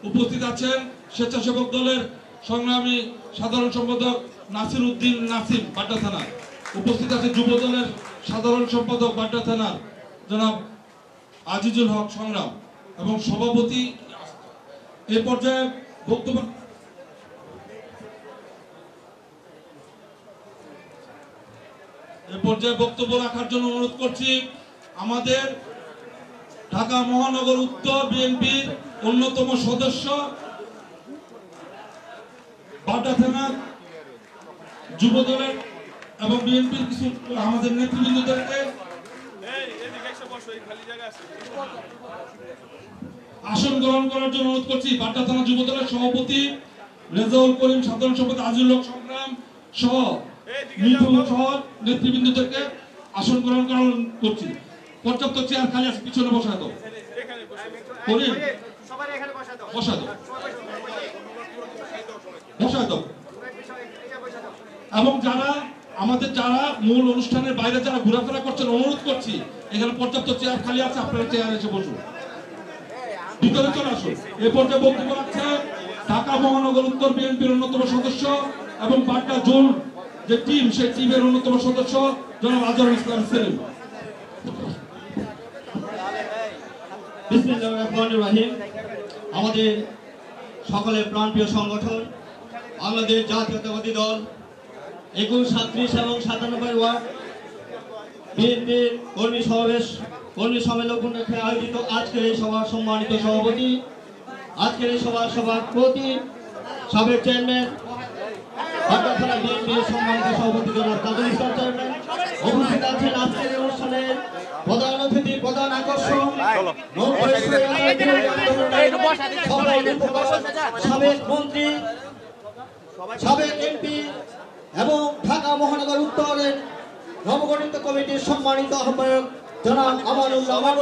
উপস্থিত আছেন স্বেচ্ছাসেবক দলের সংগ্রামী সাধারণ সম্পাদক নাসির উদ্দিন নাসিম বাড্ডা থানা, উপস্থিত আছে যুব দলের সাধারণ সম্পাদক বাড্ডা থানার জনাব আজিজুল হক সংগ্রাম এবং সভাপতি। এ পর্যায়ে বক্তব্য রাখার জন্য অনুরোধ করছি আমাদের ঢাকা মহানগর উত্তর বিএনপির অন্যতম সদস্য বাড্ডা থানার যুব দলের এবং বিএনপির কিছু আমাদের নেতৃবৃন্দদেরকে আসন গ্রহণ করার জন্য অনুরোধ করছি। বাড্ডা থানা যুব দলের সভাপতি রেজাউল করিম, সাধারণ সম্পাদক আজিজুল হক সংগ্রাম সহ মিঠু সহ নেতৃবৃন্দদেরকে আসন গ্রহণ করছি। পর্যাপ্ত চেয়ার খালি আছে, পিছনে বসায় দাও, বসায় দাও, বসায় দাও। এবং যারা মূল অনুষ্ঠানের বাইরে যারা ঘোরাফেরা করছেন, অনুরোধ করছি এখানে পর্যাপ্ত চেয়ার খালি আছে, আপনারা চেয়ার এসে বসুন, ভিতরে চলে আসুন। এ পর্যায়ে বক্তব্য রাখছে ঢাকা মহানগর উত্তর বিএনপির অন্যতম সদস্য এবং বাড্ডা জোন যে টিম, সেই টিমের অন্যতম সদস্য জনাব আজহারুল ইসলাম সেলিম। বিসমিল্লাহির রহমানির রহিম। আমাদের সকলের প্রাণপ্রিয় সংগঠন বাংলাদেশ জাতীয়তাবাদী দল 21, 37 এবং 97 ওয়ার্ড বিএনপির কর্মী সম্মেলন উপলক্ষে আয়োজিত আজকের এই সভার সম্মানিত সভাপতি, আজকের এই সভাপতি সাবেক চেয়ারম্যান বাড্ডা থানা বিএনপির সম্মানিত সভাপতি জনাব তাজুল ইসলাম চেয়ারম্যান, উপস্থিত আছেন আজকের অনুষ্ঠানের প্রধান অতিথি, প্রধান আকর্ষণ সাবেক মন্ত্রী, সাবেক এমপি এবং ঢাকা মহানগর উত্তরের নবগঠিত কমিটির সম্মানিত আহ্বায়ক জনাব আমানুল্লাহ ভাই,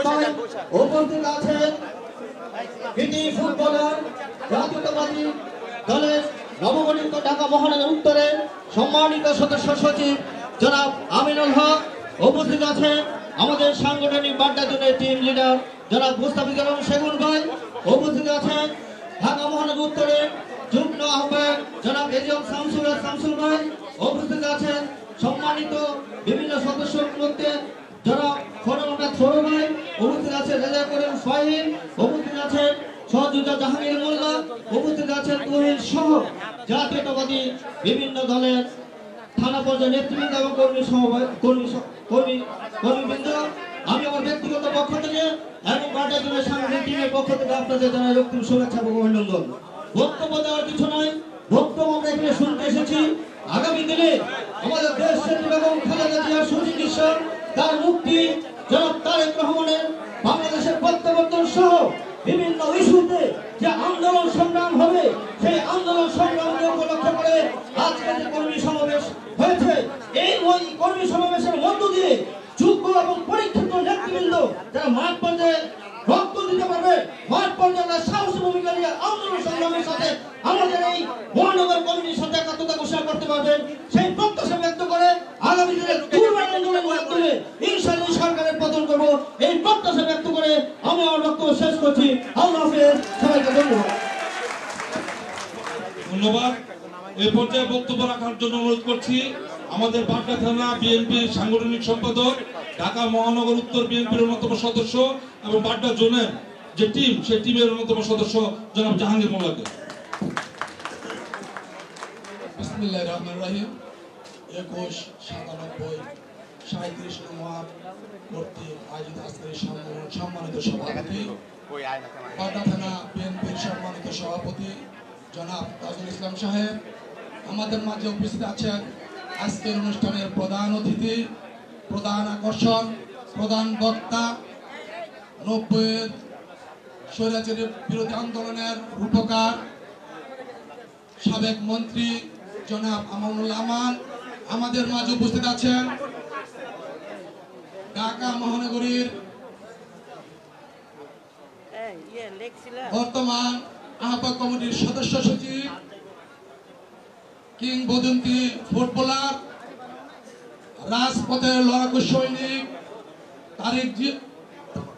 উপস্থিত আছেন কৃতি ফুটবলার জাতীয়তাবাদী দলের নবগঠিত ঢাকা মহানগর উত্তরের সম্মানিত সদস্য সচিব জনাব আমিনুল হক, উপস্থিত আছেন আমাদের সাংগঠনিক বাড্ডা জোনের টিম লিডার জনাব মুস্তাফিজুর রহমান সেগুন ভাই, উপস্থিত আছেন ঢাকা মহানগর উত্তরের যুগ্ম আহ্বায়ক জনাব এজিএম শামসুল ভাই, উপস্থিত আছেন সম্মানিত বিভিন্ন সদস্যের মধ্যে জনাব ফরম ভাই, উপস্থিত আছেন রেজা করিম ফাহিম, উপস্থিত আছেন সহযোগিতা জাহাঙ্গীর মোল্লা, উপস্থিত আছেন তুহিন সহ জাতীয়তাবাদী বিভিন্ন দলের থানা পর্যায়ে নেতৃবৃন্দ এবং কর্মীবৃন্দ। আমি আমার ব্যক্তিগত পক্ষ থেকে এবং বাড্ডা জেলার সাংগঠনিক টিমের পক্ষ থেকে আপনাদের জানাই রক্তিম শুভেচ্ছা এবং অভিনন্দন। বক্তব্য দেওয়ার কিছু নয়, বক্তব্য আমরা এখানে শুনতে এসেছি আগামী দিনে আমাদের দেশ নেত্রী এবং খালেদা জিয়ার সুচিকিৎসা, তার মুক্তি, জনাব তারেক রহমানের বাংলাদেশের প্রত্যাবর্তন সহ বিভিন্ন ইস্যুতে যে আন্দোলন সংগ্রাম হবে, সেই আন্দোলন সংগ্রামকে উপলক্ষ করে আজকে যে কর্মী সমাবেশ হয়েছে, এই কর্মী সমাবেশের মধ্য দিয়ে যোগ্য এবং পরীক্ষিত নেতৃবৃন্দ যারা মাঠ পর্যায়ে রক্ত দিতে পারবে, মাঠ পর্যায়ে সাহসী ভূমিকা নিয়ে আন্দোলন সংগ্রামের সাথে আমাদের এই মহানগর কমিটির সাথে একাত্মতা ঘোষণা করতে পারবেন, সেই প্রত্যাশা ব্যক্ত করে আগামী দিনে দুর্বার আন্দোলনের মাধ্যমে ইনশাআল্লাহ সরকারের পতন করব, এই প্রত্যাশা ব্যক্ত করে আমি আমার বক্তব্য শেষ করছি। আল্লাহ হাফেজ, সবাইকে ধন্যবাদ। ধন্যবাদ। এই পর্যায়ে বক্তব্য রাখার জন্য অনুরোধ করছি আমাদের বাড্ডা থানা বিএনপির সাংগঠনিক সম্পাদক, ঢাকা মহানগর উত্তর বিএনপির অন্যতম সদস্য এবং বাড্ডা জোনের যে টিম, সেই টিমের অন্যতম সদস্য জনাব জাহাঙ্গীর মোল্লাকে। বিসমিল্লাহির রহমানির রহিম। 21, 97, 37 নং ওয়ার্ড কর্তৃক আয়োজিত আজকের সম্মানিত সভাপতি, বাড্ডা থানা বিএনপির সম্মানিত সভাপতি জনাব তাজুল ইসলাম সাহেব, আমাদের মাঝে উপস্থিত আছেন আজকের অনুষ্ঠানের প্রধান অতিথি, প্রধান আকর্ষণ, প্রধান বক্তা, 90-এর স্বৈরাচারী বিরোধী আন্দোলনের রূপকার সাবেক মন্ত্রী জনাব আমানুল্লাহ আমান, আমাদের মাঝে উপস্থিত আছেন ঢাকা মহানগরীর বর্তমান আহ্বায়ক কমিটির সদস্য সচিব, কিংবদন্তি ফুটবলার, রাজপথের লড়াকু সৈনিক তারেক জিয়া,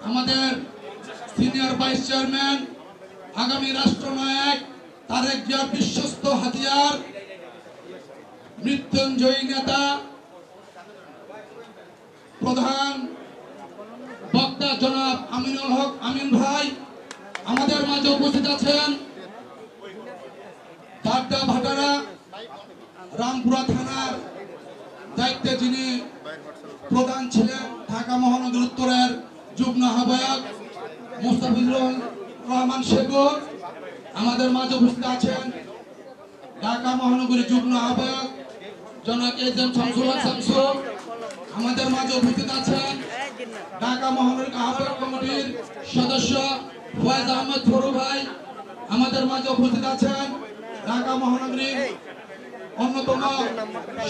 আমাদের সিনিয়র ভাইস চেয়ারম্যান, আগামী রাষ্ট্রনায়ক তারেক জিয়ার বিশ্বস্ত হাতিয়ার, মৃত্যুঞ্জয়ী নেতা, প্রধান বক্তা জনাব আমিনুল হক আমিন ভাই, আমাদের মাঝে উপস্থিত আছেন বাড্ডা ভাটারা রামপুরা থানার দায়িত্বে যিনি প্রধান ছিলেন ঢাকা মহানগর উত্তরের যুগ্ম আহ্বায়ক মুস্তাফিজুর রহমান সেগুন, আমাদের মাঝে উপস্থিত আছেন ঢাকা মহানগরী যুগ্ম আহ্বায়ক জনাব এজিএম শামসু, আমাদের মাঝে উপস্থিত আছেন ঢাকা মহানগরী আহ্বায়ক কমিটির সদস্য ফয়েজ আহমেদ ফরু ভাই, আমাদের মাঝে উপস্থিত আছেন ঢাকা মহানগরীর অন্যতম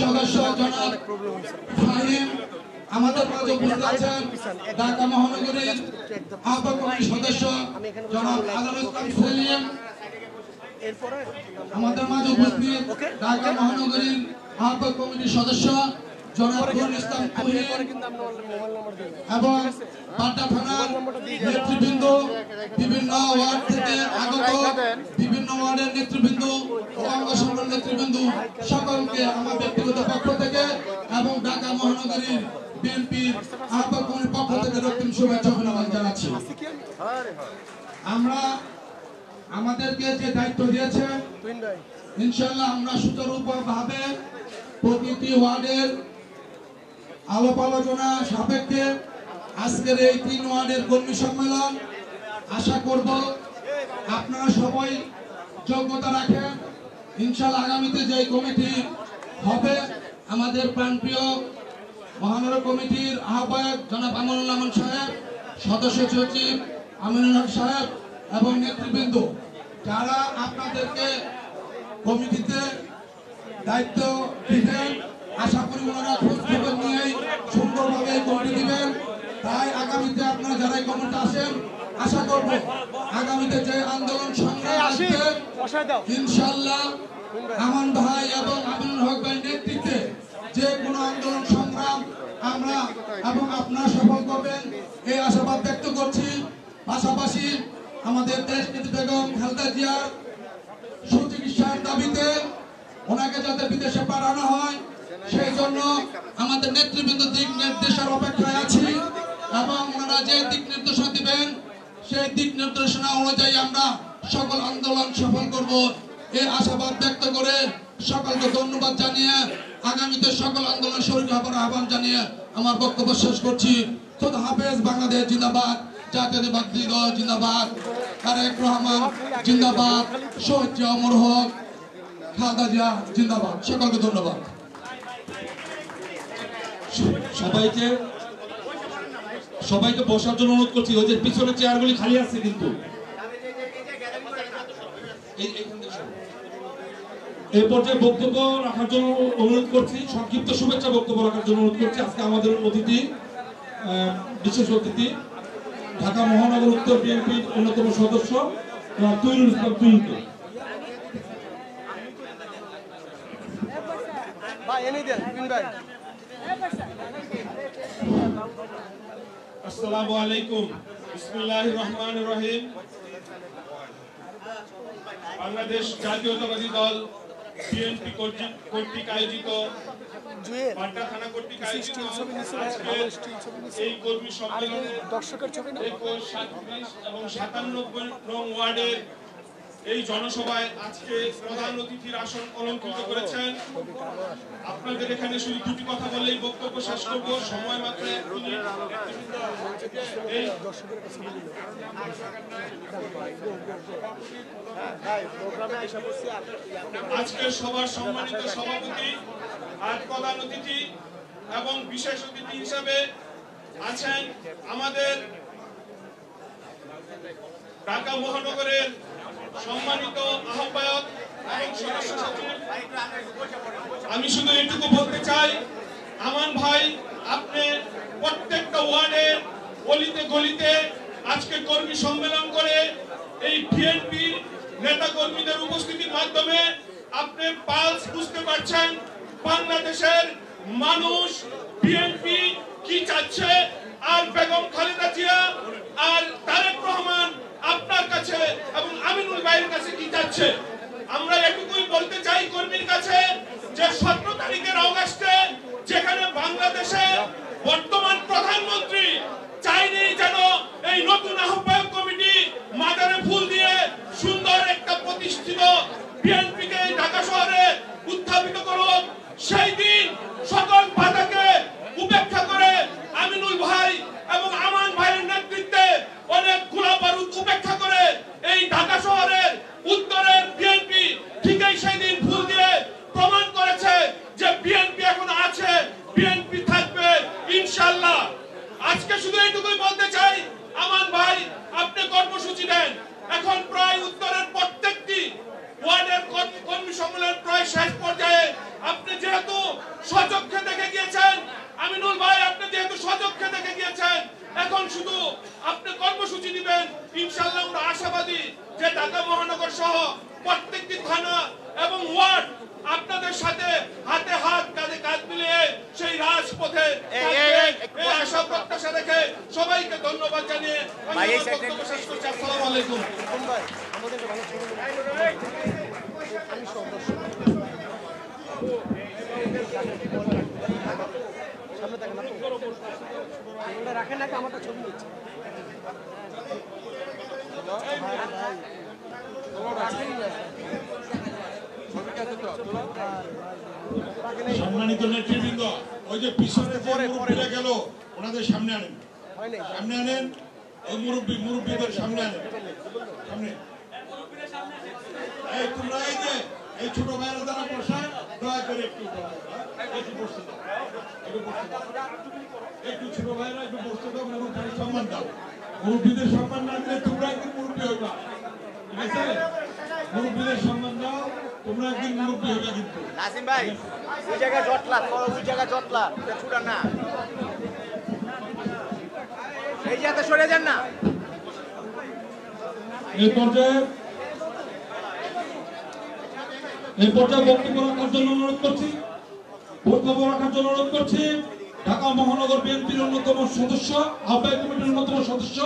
সদস্য জনাব ফাহিম আমাদের মাঝে উপস্থিত আছেন। ঢাকা মহানগরীর আহ্বায়ক কমিটির সদস্য জনাব আজহারুল ইসলাম সেলিম আমাদের মাঝে উপস্থিত। ঢাকা মহানগরীর আহ্বায়ক কমিটির সদস্য জনাব নুরুল ইসলাম তুহিন এবং বাড্ডা থানার নেতৃবৃন্দ, বিভিন্ন ওয়ার্ড থেকে আগত বিভিন্ন ওয়ার্ডের নেতৃবৃন্দ ও অঙ্গ সংগঠনের নেতৃবৃন্দ সকলকে আমার ব্যক্তিগত পক্ষ থেকে এবং ঢাকা মহানগরীর বিএনপির আহ্বায়ক কমিটির পক্ষ থেকে রক্তিম শুভেচ্ছা অভিনন্দন জানাচ্ছি। আমরা আমাদেরকে যে দায়িত্ব দিয়েছে ইনশাআল্লাহ আমরা সুচারুভাবে প্রতিটি ওয়ার্ডের আলাপ আলোচনা সাপেক্ষে আজকের এই 3 ওয়ার্ডের কর্মী সম্মেলন আশা করব আপনারা সবাই যোগ্যতা রাখেন। ইনশাআল্লাহ আগামীতে যে কমিটি হবে আমাদের প্রাণপ্রিয় মহানগর কমিটির আহ্বায়ক জনাব আমানুল আমান সাহেব, সদস্য সচিব আমিনুল হক সাহেব এবং নেতৃবৃন্দ যারা আপনাদেরকে কমিটিতে দায়িত্ব দিবেন, আশা করি ওনারা খোঁজ খবর নিয়েই সুন্দরভাবে কমিটি দিবেন। তাই আগামীতে আপনারা যারা কমিটি আসেন আশা করব আগামীতে যে আন্দোলন সংগ্রাম আসবে ইনশাআল্লাহ আমান ভাই এবং আমিনুল হক ভাই নেতৃত্বে যে কোনো আন্দোলন সংগ্রাম আমরা এবং আপনারা সফল করবেন এই আশাবাদ ব্যক্ত করছি। পাশাপাশি আমাদের দেশনেত্রী বেগম খালেদা জিয়ার সুচিকিৎসার দাবিতে ওনাকে যাতে বিদেশে পাঠানো হয় সেই জন্য আমাদের নেতৃবৃন্দ দিক নির্দেশের অপেক্ষায় আছি এবং ওনারা যে দিক নির্দেশনা দিবেন সেই দিক নির্দেশনা অনুযায়ী আমরা সকল আন্দোলন সফল করব এই আশাবাদ ব্যক্ত করে সকলকে ধন্যবাদ জানিয়ে আগামীতে সকল আন্দোলন শরীর হবার আহ্বান জানিয়ে আমার বক্তব্য শেষ করছি। খোদা হাফেজ। বাংলাদেশ জিন্দাবাদ, জাতীয়তাবাদী দল জিন্দাবাদ, তারেক রহমান জিন্দাবাদ, শহীদ জিয়া অমর হোক, খালেদা জিয়া জিন্দাবাদ। সকলকে ধন্যবাদ। সবাইকে বসার জন্য অনুরোধ করছি। ওই যে পিছনে চেয়ারগুলি খালি আছে কিন্তু এই পর্যায়ে বক্তব্য রাখার জন্য অনুরোধ করছি, সংক্ষিপ্ত শুভেচ্ছা বক্তব্য রাখার জন্য অনুরোধ করছি আজকে আমাদের অতিথি, বিশেষ অতিথি ঢাকা মহানগর উত্তর বিএনপির অন্যতম সদস্য তুহিনুল ইসলাম তুহিনকে। আসসালামু আলাইকুম। বিসমিল্লাহির রহমানির রহিম। বাংলাদেশ জাতীয়তাবাদী দল বিএনপি কর্তৃক আয়োজিত বাড্ডা থানা কর্তৃক আয়োজিত এই কর্মী সম্মেলনে 21, 27 এবং 97 নং ওয়ার্ডের এই জনসভায় আজকে প্রধান অতিথির আসন অলঙ্কৃত করেছেন। আপনাদের এখানে শুধু দুটি কথা বলেই বক্তব্য শেষ করব, সময় মাত্র 1 মিনিট। আজকের সভার সম্মানিত সভাপতি আর প্রধান অতিথি এবং বিশেষ অতিথি হিসেবে আছেন আমাদের ঢাকা মহানগরের সম্মানিত আহ্বায়ক এবং সদস্য সচিব। আমি শুধু এটুকু বলতে চাই, আমান ভাই আপনি প্রত্যেকটা ওয়ার্ডে গলিতে গলিতে আজকে কর্মী সম্মেলন করে এই বিএনপি নেতা কর্মীদের উপস্থিতির মাধ্যমে আপনি পালস বুঝতে পারছেন বাংলাদেশের মানুষ বিএনপি কি চাচ্ছে আর বেগম খালেদা জিয়া আর তারেক রহমান আপনার কাছে এবং আমিনুল ভাইয়ের কাছে কি চাচ্ছে। আমরা এটুকুই বলতে চাই কর্মীর কাছে যে 17 তারিখের অগাস্টে যেখানে বাংলাদেশে বর্তমান প্রধানমন্ত্রী চাইনি যেন এই নতুন আহ্বায়ক কমিটি মাজারে ফুল দিয়ে সুন্দর একটা প্রতিষ্ঠিত বিএনপিকে ঢাকা শহরে উত্থাপিত করুক, সেই দিন সকল বাধাকে উপেক্ষা করে আমিনুল ভাই এবং আমান ভাইয়ের নেতৃত্বে অনেক গোলা বারুদ উপেক্ষা করে এই ঢাকা শহরের উত্তরের বিএনপি ঠিকই সেই দিন ফুল দিয়ে প্রমাণ করেছে শুধু আপনি কর্মসূচি দিবেন, ইনশাআল্লাহ আমরা আশাবাদী যে ঢাকা মহানগর সহ প্রত্যেকটি থানা এবং ওয়ার্ড আপনাদের সাথে হাতে হাত কাঁধে কাঁধ মিলিয়ে সেই রাজপথে এই আশা প্রত্যাশা রেখে সবাইকে ধন্যবাদ জানিয়ে আমি আমার বক্তব্য শেষ করছি। আসসালামু আলাইকুম। রাখেন নাকি আমারটা ছবি নিচ্ছে সম্মানিত নেতৃবৃন্দ, ওই যে পিছনে যে মুরব্বীরা গেল ওনাদের সামনে আনেন, সামনে আনেন, ওই মুরব্বীদের সামনে আনেন, সামনে। এই তোমরা এই যে এই ছোট ভাইরা যারা বসে দয়া করে একটু বসতে দাও, একটু ছোট ভাইরা একটু বসতে দাও এবং সম্মান দাও। মুরব্বীদের সম্মান না দিলে তোমরা একদিন মুরব্বী হইবা, ঠিক আছে? মুরব্বীদের সম্মান দাও, তোমরা একদিন মুরব্বী হইবা। কিন্তু নাসিম ভাই ওই জায়গায় জটলা, ওই জায়গায় জটলা, ছুটা না, এই জায়গাতে সরে যান না। এই পর্যায়ে বক্তব্য রাখার জন্য অনুরোধ করছি ঢাকা মহানগর বিএনপির অন্যতম সদস্য, আহ্বায়ক কমিটির অন্যতম সদস্য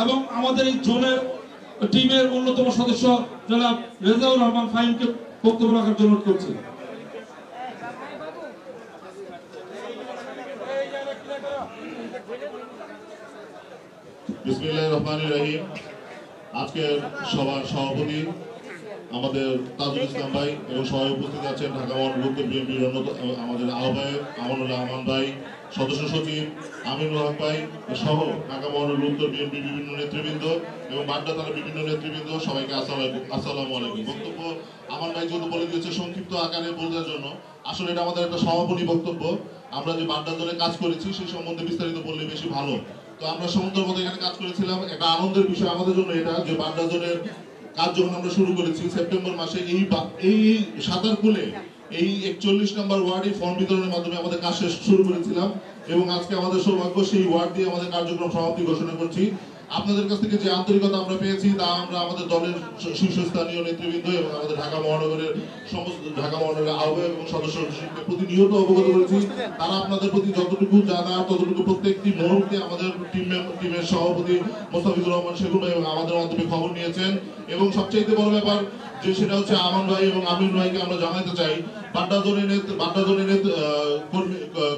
এবং আমাদের এই জোনের টিমের অন্যতম সদস্য জনাব রেজাউর রহমান ফাহিমকে বক্তব্য রাখার জন্য অনুরোধ করছি। বিসমিল্লাহির রহমানির রহিম। আজকের সভার সভাপতি আমাদের তাজুল ইসলাম ভাই এবং সবাই উপস্থিত আছেন ঢাকা মহানগর বিএনপির আমাদের আহ্বায়ক আমানুল্লাহ আমান ভাই, সদস্য সচিব আমিনুল হক ভাই সহ ঢাকা মহানগর উত্তর বিএনপির বিভিন্ন নেতৃবৃন্দ এবং বাড্ডা থানার বিভিন্ন নেতৃবৃন্দ, সবাইকে আসসালামু আলাইকুম। বক্তব্য আমান ভাই যেহেতু বলে দিয়েছে সংক্ষিপ্ত আকারে বলার জন্য, আসলে এটা আমাদের একটা সমাপনী বক্তব্য। আমরা যে বাড্ডা দলে কাজ করেছি সেই সম্বন্ধে বিস্তারিত বললে বেশি ভালো। তো আমরা সমুদ্রের মধ্যে এখানে কাজ করেছিলাম, একটা আনন্দের বিষয় আমাদের জন্য এটা যে বাড্ডা দলের কাজ যখন আমরা শুরু করেছি সেপ্টেম্বর মাসে এই সাঁতারকুলে এই 41 নম্বর ওয়ার্ডে ফর্ম বিতরণের মাধ্যমে আমাদের কাজ শুরু করেছিলাম এবং আজকে আমাদের সৌভাগ্য সেই ওয়ার্ড দিয়ে আমাদের কার্যক্রম সমাপ্তি ঘোষণা করছি। আপনাদের কাছ থেকে যে আন্তরিকতা আমরা পেয়েছি তা আমরা আমাদের দলের শীর্ষস্থানীয় নেতৃবৃন্দ এবং আমাদের ঢাকা মহানগরের আহ্বায়ক এবং সদস্যকে প্রতিনিয়ত অবগত করেছি। তারা আপনাদের প্রতি যতটুকু জানা ততটুকু প্রত্যেকটি মুহূর্তে আমাদের টিমের সভাপতি মোস্তাফিজুর রহমান সেগুন ভাই এবং আমাদের মাধ্যমে খবর নিয়েছেন। এবং সবচেয়ে বড় ব্যাপার যে সেটা হচ্ছে আমান ভাই এবং আমিন ভাইকে আমরা জানাতে চাই, বাড্ডা জোনের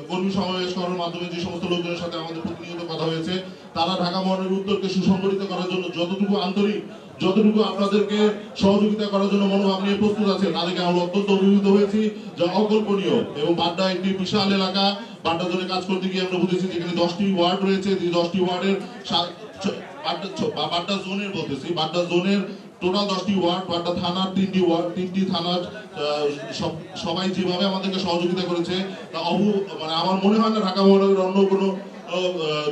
কর্মী সমাবেশ করার মাধ্যমে যে সমস্ত লোকজনের সাথে আমাদের প্রতিনিয়ত কথা হয়েছে, তারা ঢাকা মহানগর উত্তরকে সুসংগঠিত করার জন্য যতটুকু আন্তরিক, যতটুকু আপনাদেরকে সহযোগিতা করার জন্য মনোভাব নিয়ে প্রস্তুত আছে, তাদেরকে আমরা অত্যন্ত অভিভূত হয়েছি, যা অকল্পনীয়। এবং বাড্ডা একটি বিশাল এলাকা, বাড্ডা জোনে কাজ করতে গিয়ে আমরা বুঝেছি যেখানে 10টি ওয়ার্ড রয়েছে, 10টি ওয়ার্ডের বাড্ডা জোনের বলতেছি, বাড্ডা জোনের টোটাল 10টি ওয়ার্ড, বাড্ডা থানার 3টি ওয়ার্ড, 3টি থানার সবাই যেভাবে আমাদেরকে সহযোগিতা করেছে তা মানে আমার মনে হয় না ঢাকা মহানগরের অন্য কোনো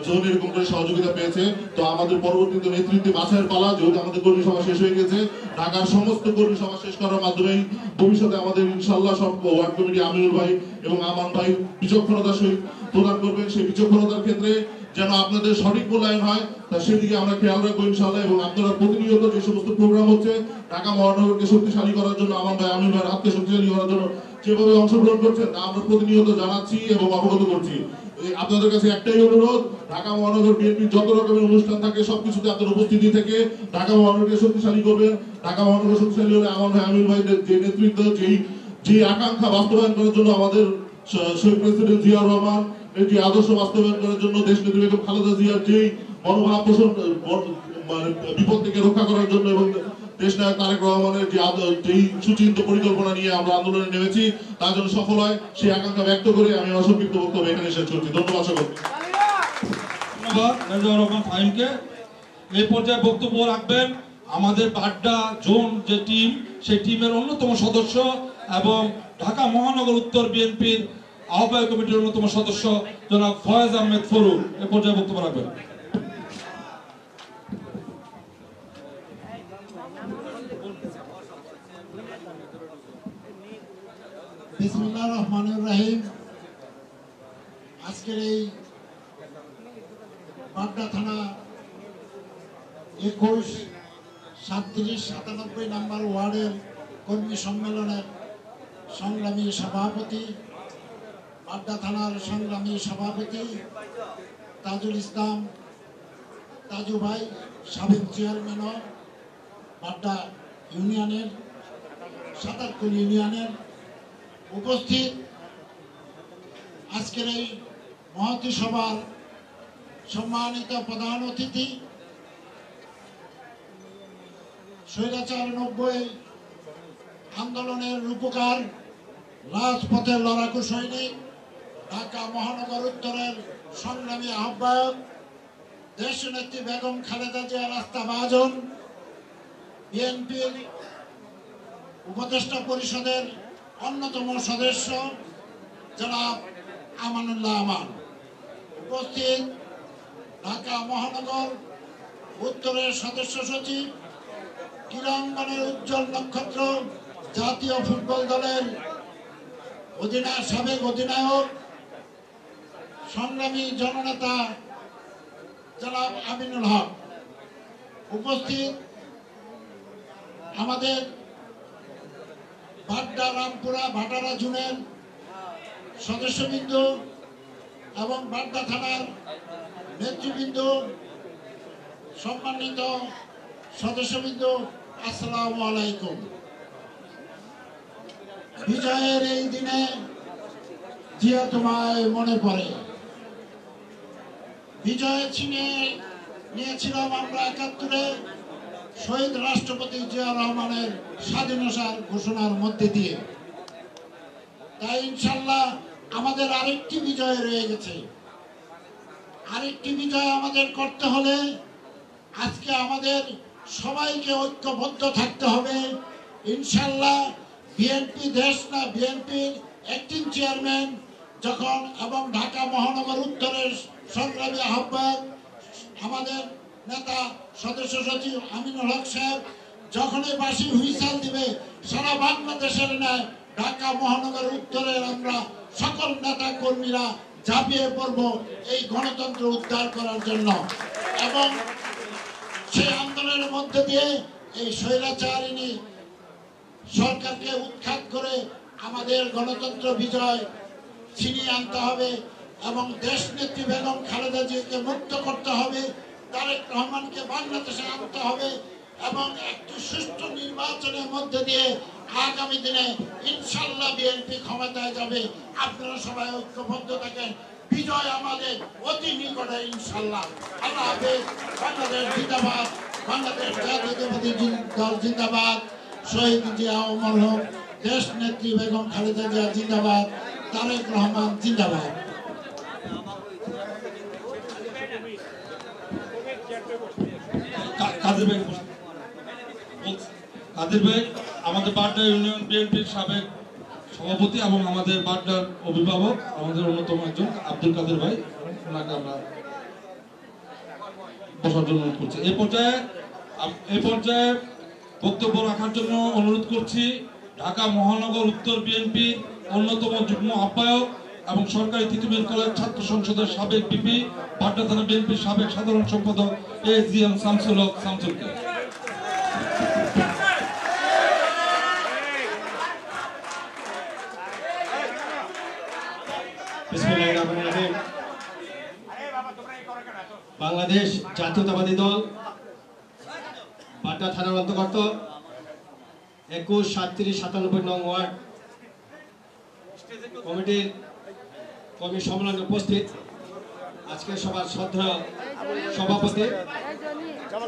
জোন এরকম করে সহযোগিতা পেয়েছে। তো আমাদের পরবর্তীতে নেতৃত্বে বাছাইয়ের পালা, যেহেতু আমাদের কর্মী সভা শেষ হয়ে গেছে, ঢাকার সমস্ত কর্মী সভা শেষ করার মাধ্যমেই ভবিষ্যতে আমাদের ইনশাআল্লাহ সব ওয়ার্ড কমিটি আমিনুল ভাই এবং আমান ভাই বিচক্ষণতার সহিত প্রদান করবেন। সেই বিচক্ষণতার ক্ষেত্রে যেন আপনাদের সঠিক মূল্যায়ন হয় তা সেদিকে আমরা খেয়াল রাখবো ইনশাআল্লাহ। এবং আপনারা প্রতিনিয়ত যে সমস্ত প্রোগ্রাম হচ্ছে ঢাকা মহানগরকে শক্তিশালী করার জন্য, আমান ভাই আমিন ভাইয়ের হাতকে শক্তিশালী করার জন্য যেভাবে অংশগ্রহণ করছেন তা আমরা প্রতিনিয়ত জানাচ্ছি এবং অবগত করছি। আপনাদের কাছে একটাই অনুরোধ, ঢাকা মহানগর বিএনপির যত রকমের অনুষ্ঠান থাকে সবকিছুতে আপনার উপস্থিতি থেকে ঢাকা মহানগরকে শক্তিশালী করবেন। ঢাকা মহানগর শক্তিশালী হলে আমান ভাই আমিন ভাইদের যে নেতৃত্ব, যে আকাঙ্ক্ষা বাস্তবায়ন করার জন্য আমাদের শহীদ প্রেসিডেন্ট জিয়াউর রহমান এটি আদর্শ বাস্তবায়ন করার জন্য দেশ নেত্রী বেগম খালেদা জিয়ার যেই মনোভাব পোষণ, মানে বিপদ থেকে রক্ষা করার জন্য এবং দেশ নায়ক তারেক রহমানের যেই সুচিন্তিত পরিকল্পনা নিয়ে আমরা আন্দোলনে নেমেছি তার জন্য সফল হয় সেই আকাঙ্ক্ষা ব্যক্ত করে আমি আমার সংক্ষিপ্ত বক্তব্য এখানে শেষ করছি। ধন্যবাদ সকলকে। ধন্যবাদ রেজাউর রহমান ফাহিমকে। এই পর্যায়ে বক্তব্য রাখবেন আমাদের বাড্ডা জোন যে টিম, সেই টিমের অন্যতম সদস্য এবং ঢাকা মহানগর উত্তর বিএনপির আহ্বায়ক কমিটির অন্যতম সদস্য জনাব ফয়েজ আহমেদ ফরুক এ পর্যায়ে বক্তব্য রাখবেন। বিসমিল্লাহির রহমানির রহিম। আজকের এই বাড্ডা থানা 21, 37, 97 নম্বর ওয়ার্ডের কর্মী সম্মেলনের সংগ্রামী সভাপতি, বাড্ডা থানার সংগ্রামী সভাপতি তাজুল ইসলাম তাজু ভাই, সাবেক চেয়ারম্যানও বাড্ডা ইউনিয়নের, সাতারকুল ইউনিয়নের, উপস্থিত আজকের এই মহতী সভার সম্মানিত প্রধান অতিথি, স্বৈরাচার 90 আন্দোলনের রূপকার, রাজপথের লড়াকু সৈনিক, ঢাকা মহানগর উত্তরের সংগ্রামী আহ্বায়ক, দেশনেত্রী বেগম খালেদা জিয়া রাস্তাভাজন, বিএনপির উপদেষ্টা পরিষদের অন্যতম সদস্য জনাব আমানুল্লাহ আমান, উপস্থিত ঢাকা মহানগর উত্তরের সদস্য সচিব, ক্রীড়াঙ্গনের উজ্জ্বল নক্ষত্র, জাতীয় ফুটবল দলের সাবেক অধিনায়ক, সংগ্রামী জননেতা জনাব আমিনুল হক, উপস্থিত আমাদের বাড্ডা রামপুরা ভাটারা জোনের সদস্যবৃন্দ এবং বাড্ডা থানার নেতৃবৃন্দ, সম্মানিত সদস্যবৃন্দ, আসসালামু আলাইকুম। বিজয়ের এই দিনে জিয়া তোমায় মনে পড়ে, বিজয় ছিনে নিয়েছিলাম আমরা 71-এ শহীদ রাষ্ট্রপতি জিয়া রহমানের স্বাধীনতার ঘোষণার মধ্যে দিয়ে। তাই ইনশাল্লাহ আমাদের আরেকটি বিজয় রয়ে গেছে। আরেকটি বিজয় আমাদের করতে হলে আজকে আমাদের সবাইকে ঐক্যবদ্ধ থাকতে হবে ইনশাল্লাহ। বিএনপি দেশ না, বিএনপির অ্যাক্টিং চেয়ারম্যান যখন এবং ঢাকা মহানগর উত্তরের সংগ্রামী আহ্বায়ক আমাদের নেতা সদস্য সচিব আমিনুল হক সাহেব যখনই বাঁশি হুইসেল দিবে, সারা বাংলাদেশের ন্যায় ঢাকা মহানগর উত্তরের আমরা সকল নেতা কর্মীরা ঝাঁপিয়ে পড়ব এই গণতন্ত্র উদ্ধার করার জন্য। এবং সেই আন্দোলনের মধ্যে দিয়ে এই স্বৈরাচারিণী সরকারকে উৎখাত করে আমাদের গণতন্ত্র বিজয় ছিনিয়ে আনতে হবে এবং দেশ নেত্রী বেগম খালেদা জিয়াকে মুক্ত করতে হবে, তারেক রহমানকে বাংলাদেশে আনতে হবে এবং একটি সুষ্ঠু নির্বাচনের মধ্যে দিয়ে আগামী দিনে ইনশাল্লাহ বিএনপি ক্ষমতায় যাবে। আপনারা সবাই ঐক্যবদ্ধ থাকেন, বিজয় আমাদের অতি নিকটে ইনশাল্লাহ। আল্লাহ হাফেজ। বাংলাদেশ জিন্দাবাদ, বাংলাদেশ জাতীয়তাবাদী দল জিন্দাবাদ, শহীদ জিয়া অমর হোক, দেশ নেত্রী বেগম খালেদা জিয়া জিন্দাবাদ, তারেক রহমান জিন্দাবাদ। কাদের ভাই আমাদের বাড্ডা ইউনিয়ন বিএনপির সাবেক সভাপতি এবং আমাদের বাড্ডার অভিভাবক, আমাদের অন্যতম একজন আব্দুল কাদের ভাই, ওনাকে আমরা বসার জন্য অনুরোধ করছি। এই পর্যায়ে বক্তব্য রাখার জন্য অনুরোধ করছি ঢাকা মহানগর উত্তর বিএনপির অন্যতম যুগ্ম আহ্বায়ক এবং সরকারি তৃতীয় কলেজ ছাত্র সংসদের সাবেক পিপি, বাড্ডা থানা বিএনপির সাবেক সাধারণ সম্পাদক এজিএম শামসুল হক শামসুলকে। বাংলাদেশ জাতীয়তাবাদী দল বাড্ডা থানার অন্তর্গত 21, 37, 97 নং ওয়ার্ড কমিটির কর্মী সম্মেলনে উপস্থিত আজকের সভার শ্রদ্ধেয় সভাপতি,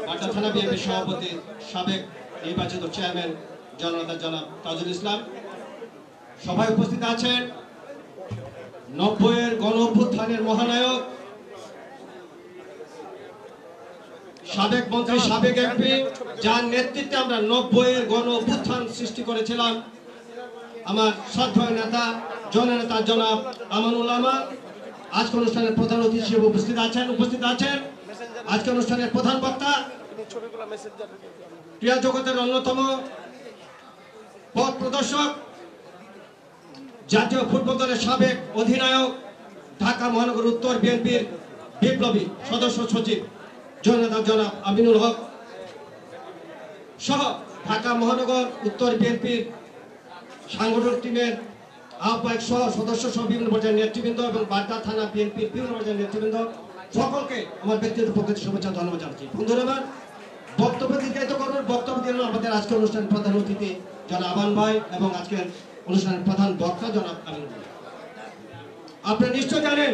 বাড্ডা থানা বিএনপির সভাপতি, সাবেক নির্বাচিত চেয়ারম্যান জননেতা জনাব তাজুল ইসলাম, সভায় উপস্থিত আছেন 90-এর গণ অভ্যুত্থানের মহানায়ক, সাবেক মন্ত্রী, সাবেক এমপি, যার নেতৃত্বে আমরা 90-এর গণ অভ্যুত্থান সৃষ্টি করেছিলাম, আমার শ্রদ্ধেয় নেতা জননেতা জনাব আমানুল আমান। আজকে অনুষ্ঠানের প্রধান অতিথি হিসেবে উপস্থিত আছেন আজকে অনুষ্ঠানের প্রধান বক্তা, ক্রীড়া জগতের অন্যতম পথ প্রদর্শক, জাতীয় ফুটবল দলের সাবেক অধিনায়ক, ঢাকা মহানগর উত্তর বিএনপির বিপ্লবী সদস্য সচিব জননেতা জনাব আমিনুল হক সহ ঢাকা মহানগর উত্তর বিএনপির সাংগঠনিক টিমের আহ্বায়ক সহ সদস্য সহ বিভিন্ন পর্যায়ের নেতৃবৃন্দ এবং বাড্ডা থানা বিএনপির বিভিন্ন পর্যায়ের নেতৃবৃন্দ সকলকে আমার ব্যক্তিগত পক্ষ থেকে শুভেচ্ছা ধন্যবাদ জানাচ্ছি। বন্ধুরা আমার বক্তব্য দীর্ঘায়িত করবেন, বক্তব্য দিলেন আমাদের আজকের অনুষ্ঠানের প্রধান অতিথি জনাব আমান ভাই এবং আজকের অনুষ্ঠানের প্রধান বক্তা জনাব আমিনুল ভাই। আপনারা নিশ্চয় জানেন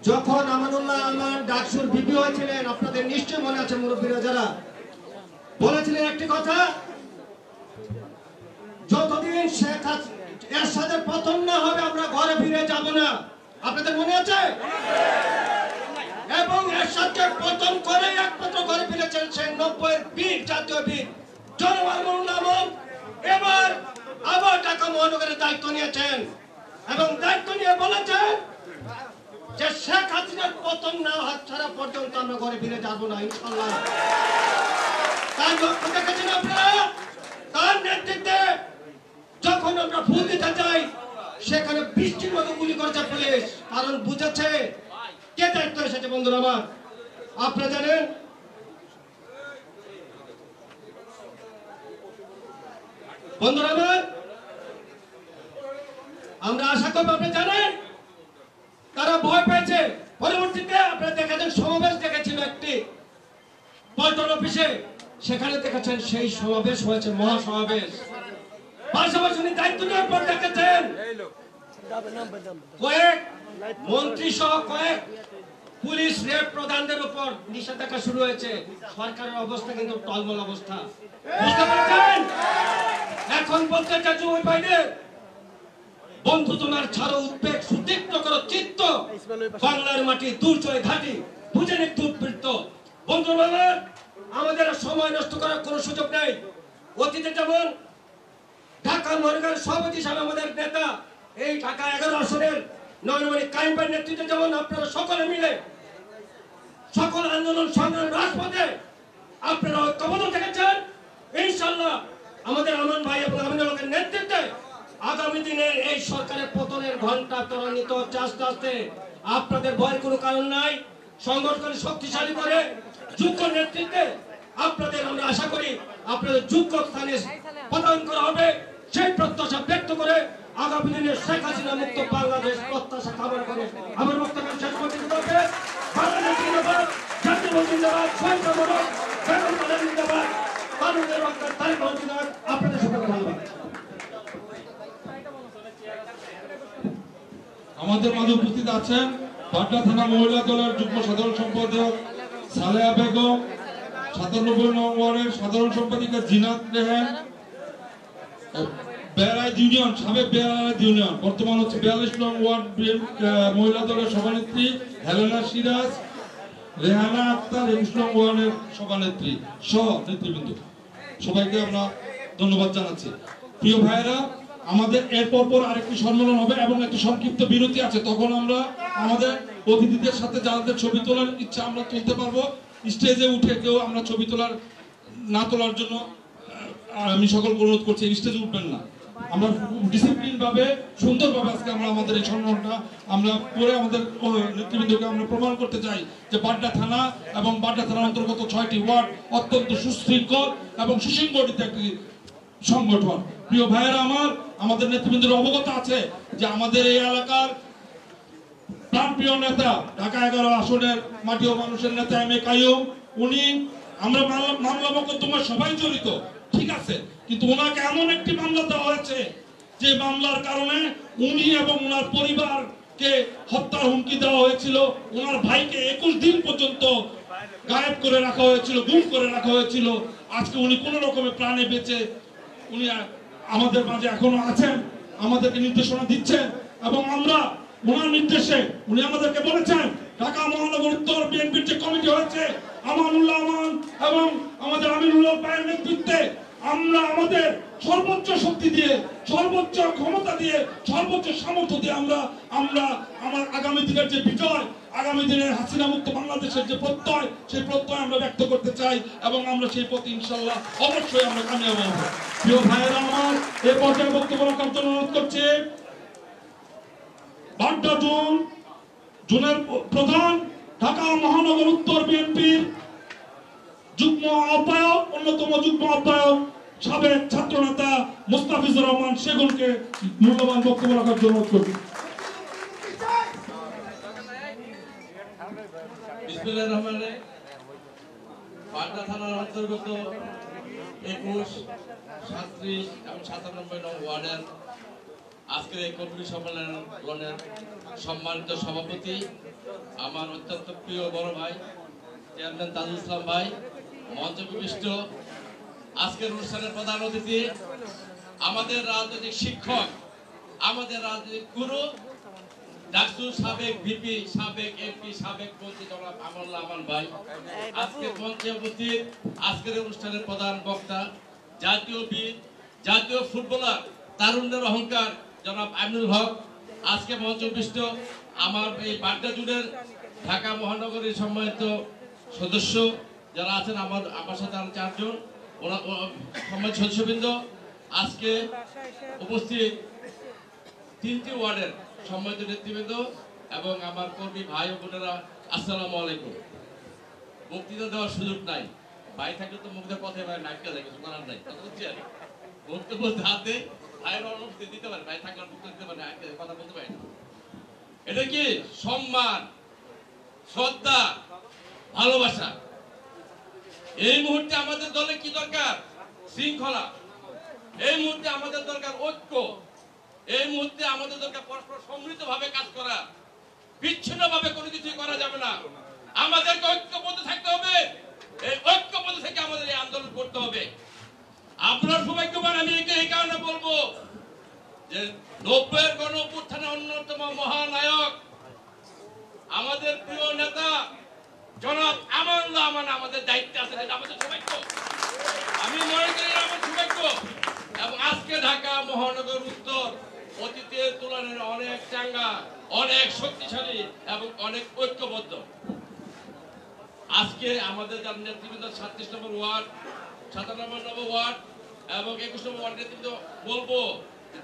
যখন আমানুল্লাহ আমান ডাকসুর ভিপি হয়েছিলেন, আপনাদের নিশ্চয় মনে আছে মুরব্বীরা যারা বলেছিলেন একটি কথা, যতদিন শেখ এরশাদের পতন না হবে আমরা ঘরে ফিরে যাব না। আপনাদের মনে আছে? এবং এরশাদকে পতন করে একমাত্র ঘরে ফিরেছেন সেই 90-এর বীর, জাতীয় বীর জনাব আমানুল্লাহ আমান। এবার আবার ঢাকা মহানগরের দায়িত্ব নিয়েছেন এবং দায়িত্ব নিয়ে বলেছেন যে শেখ হাসিনার পতন না ছাড়া পর্যন্ত আমরা ঘরে ফিরে যাব না ইনশাআল্লাহ। তার লক্ষ্য দেখেছেন আপনারা, তার নেতৃত্বে যখন আমরা ভুল দিতে যাই সেখানে বৃষ্টির মতো গুলি করেছে পুলিশ, কারণ বুঝেছে কে দায়িত্ব এসেছে। বন্ধুরা আমার, আপনারা জানেন বন্ধুরা আমার, আমরা আশা করব আপনি জানেন তারা ভয় পেয়েছে। পরবর্তীতে আপনারা দেখেছেন সমাবেশ দেখেছিল একটি পল্টন অফিসে, সেখানে দেখেছেন সেই সমাবেশ হয়েছে মহাসমাবেশ। পাশাপাশি দায়িত্ব নেওয়ার পর দেখেছেন কয়েক মন্ত্রী সহ কয়েক পুলিশ রেড প্রধানদের উপর নিষেধাজ্ঞা শুরু হয়েছে। সরকারের অবস্থা কিন্তু টলমল অবস্থা, বুঝতে পারছেন? এখন বলতে চাচ্ছি ওই বাইরে বন্ধু তোমার ছাড়ো উদ্বেগ সুতীক্ষ্ণ করো চিত্ত, বাংলার মাটি দুর্জয় ঘাটি বুঝেন একটু উদ্বৃত্ত। বন্ধু বাবা, আমাদের সময় নষ্ট করার কোনো সুযোগ নেই। অতীতে যেমন ঢাকা মহানগরের সভাপতি হিসাবে আমাদের নেতা এই ঢাকা 11 আসনের নয়নমণি কাইম ভাইয়ের নেতৃত্বে যেমন আপনারা সকলে মিলে সকল আন্দোলন সংগ্রামের রাজপথে আপনারা ঐক্যবদ্ধ থেকেছেন, ইনশাআল্লাহ আমাদের আমান ভাই এবং আমিনুল হকের নেতৃত্বে আগামী দিনে এই সরকারের পতনের ঘন্টা ত্বরান্বিত হচ্ছে আস্তে আস্তে। আপনাদের ভয়ের কোনো কারণ নাই। সংগঠন শক্তিশালী করে যোগ্য নেতৃত্বে আপনাদের আমরা আশা করি আপনাদের যোগ্য স্থানে পদায়ন করা হবে, সেই প্রত্যাশা ব্যক্ত করে আগামী দিনে শেখ হাসিনা মুক্ত বাংলাদেশ প্রত্যাশা কামনা করে আমার বক্তব্য শেষ করতে হবে। বাংলাদেশ জিন্দাবাদ, জাতীয় জিন্দাবাদ, শহীদ জিন্দাবাদ, বেগম খালেদা জিন্দাবাদ, কানুনের রক্ষার তারিখ জিন্দাবাদ। আপনাদের সকলকে ধন্যবাদ। আমাদের মাঝে উপস্থিত আছেন বাড্ডা থানা মহিলা দলের যুগ্ম সাধারণ সম্পাদক সালেহা বেগম, 97 নং ওয়ার্ডের সাধারণ সম্পাদিকা জিনাত রেহান, বেড়াইদ ইউনিয়ন সাবেক বেড়াইদ ইউনিয়ন বর্তমান হচ্ছে 42 নং ওয়ার্ড মহিলা দলের সভানেত্রী হেলেনা সিরাজ, রেহানা আক্তার 21 নং ওয়ার্ডের সভানেত্রী সহ নেতৃবৃন্দ, সবাইকে আমরা ধন্যবাদ জানাচ্ছি। প্রিয় ভাইয়েরা, আমাদের এরপর পর আরেকটি সম্মেলন হবে এবং একটি সংক্ষিপ্ত বিরতি আছে, তখন আমরা আমাদের অতিথিদের সাথে যাদের ছবি তোলার ইচ্ছা আমরা তুলতে পারবো। স্টেজে উঠে কেউ আমরা ছবি তোলার জন্য আমি সকলকে অনুরোধ করছি, স্টেজে উঠবেন না। আমরা ডিসিপ্লিন ভাবে সুন্দরভাবে আজকে আমরা আমাদের এই সম্মেলনটা আমরা করে আমাদের নেতৃবৃন্দকে আমরা প্রমাণ করতে চাই যে বাড্ডা থানা এবং বাড্ডা থানার অন্তর্গত 6টি ওয়ার্ড অত্যন্ত সুশৃঙ্খল এবং সুসংগঠিত একটি সংগঠন। প্রিয় ভাইয়েরা আমার, আমাদের নেতৃবৃন্দের অবগত আছে যে আমাদের এই এলাকার প্রাণপ্রিয় নেতা ঢাকা 11 আসনের মাটি ও মানুষের নেতা এম এ কাইয়ুম, উনি আমরা মামলা মোকদ্দমায় সবাই জড়িত, ঠিক আছে, কিন্তু ওনাকে এমন একটি মামলা দেওয়া হয়েছে যে মামলার কারণে উনি এবং ওনার পরিবারকে হত্যার হুমকি দেওয়া হয়েছিল। ওনার ভাইকে 21 দিন পর্যন্ত গায়েব করে রাখা হয়েছিল, গুম করে রাখা হয়েছিল। আজকে উনি কোন রকমে প্রাণে বেঁচে উনি আমাদের মাঝে এখনো আছেন, আমাদেরকে নির্দেশনা দিচ্ছেন এবং আমরা ওনার নির্দেশে উনি আমাদেরকে বলেছেন ঢাকা মহানগর উত্তর বিএনপির যে কমিটি হয়েছে আমানুল্লাহ আমান এবং আমাদের আমিনুল হক ভাইয়ের নেতৃত্বে আমরা আমাদের সর্বোচ্চ শক্তি দিয়ে, সর্বোচ্চ ক্ষমতা দিয়ে, সর্বোচ্চ সামর্থ্য দিয়ে আমরা আমার আগামী দিনের যে বিজয়, আগামী দিনের হাসিনা মুক্ত বাংলাদেশের যে প্রত্যয়, সেই প্রত্যয় আমরা ব্যক্ত করতে চাই এবং আমরা সেই পথে ইনশাআল্লাহ অবশ্যই আমরা কামিয়াব হব। প্রিয় ভাইয়েরা আমার, এই পর্যায়ে বক্তব্য রাখার জন্য অনুরোধ করছি বাড্ডা জোনের প্রধান ঢাকা মহানগর উত্তর বিএনপির যুগ্ম আহ্বায়ক, অন্যতম যুগ্ম আহ্বায়ক সাবেক ছাত্রনেতা মুস্তাফিজুর রহমান সেগুনকে মূল্যবান বক্তব্য রাখার জন্য অনুরোধ করব। বিসমিল্লাহির রহমানির রহিম। পাল্টা থানার অন্তর্গত 21, 37 এবং 97 নং ওয়ার্ডের আজকের এই কর্মী সম্মেলনের সম্মানিত সভাপতি, আমার অত্যন্ত প্রিয় বড় ভাই চেয়ারম্যান তাজুল ইসলাম ভাই, মঞ্চবিষ্ট আজকের অনুষ্ঠানের প্রধান অতিথি, আমাদের রাজনৈতিক শিক্ষক, আমাদের রাজনৈতিক গুরু, ডাকসুর সাবেক ভিপি, সাবেক এমপি, সাবেক মন্ত্রী জনাব আমানুল্লাহ আমান ভাই, আজকের মঞ্চে উপস্থিত আজকের অনুষ্ঠানের প্রধান বক্তা, জাতীয় বীর, জাতীয় ফুটবলার, তারুণ্যের অহংকার জনাব আমিনুল হক, আজকে মঞ্চবিষ্ট আমার এই বাড্ডা জুড়ের ঢাকা মহানগরীর সম্মানিত সদস্য যারা আছেন, আমার সাথে আরো 4 জন সম্মানিত সদস্যবৃন্দ, আজকে উপস্থিত 3টি ওয়ার্ডের সম্মানিত নেতৃবৃন্দ এবং আমার কর্মী ভাই ও বোনেরা, আসসালামু আলাইকুম। বক্তৃতা দেওয়ার সুযোগ নাই, ভাই থাকলে তো মুখের পথে ভাই নাটকা যায়, কিছু করার নাই, কথা বুঝছি আর বক্তব্য হাতে ভাইয়ের অনুমতি দিতে পারে, ভাই থাকলে বক্তব্য দিতে পারে, কথা বলতে পারে না। এটা কি সম্মান, শ্রদ্ধা, ভালোবাসা। এই মুহূর্তে আমাদের দলে কি দরকার? শৃঙ্খলা। এই মুহূর্তে আমাদের দরকার ঐক্য। এই মুহূর্তে আমাদের দরকার পরস্পর সম্মিলিতভাবে কাজ করা। বিচ্ছিন্নভাবে কোনো কিছু করা যাবে না, আমাদেরকে ঐক্যবদ্ধ থাকতে হবে। এই ঐক্যবদ্ধ থেকে আমাদের এই আন্দোলন করতে হবে। আপনার সৌভাগ্যবান, আমি এই কারণে বলবো যে 90-এর গণ অভ্যুত্থানের অন্যতম মহানায়ক আমাদের প্রিয় নেতা জনাব আমানুল্লাহ আমান আমাদের দায়িত্বে আছে, আমাদের সৌভাগ্য। আমি মনে করি আমার সৌভাগ্য। এবং আজকে ঢাকা মহানগর উত্তর অতীতের তুলনায় অনেক চাঙ্গা, অনেক শক্তিশালী এবং অনেক ঐক্যবদ্ধ। আজকে আমাদের যার নেতৃবৃন্দ 36 নম্বর ওয়ার্ড, 57 নম্বর ওয়ার্ড এবং 21 নম্বর ওয়ার্ড নেতৃবৃন্দ বলবো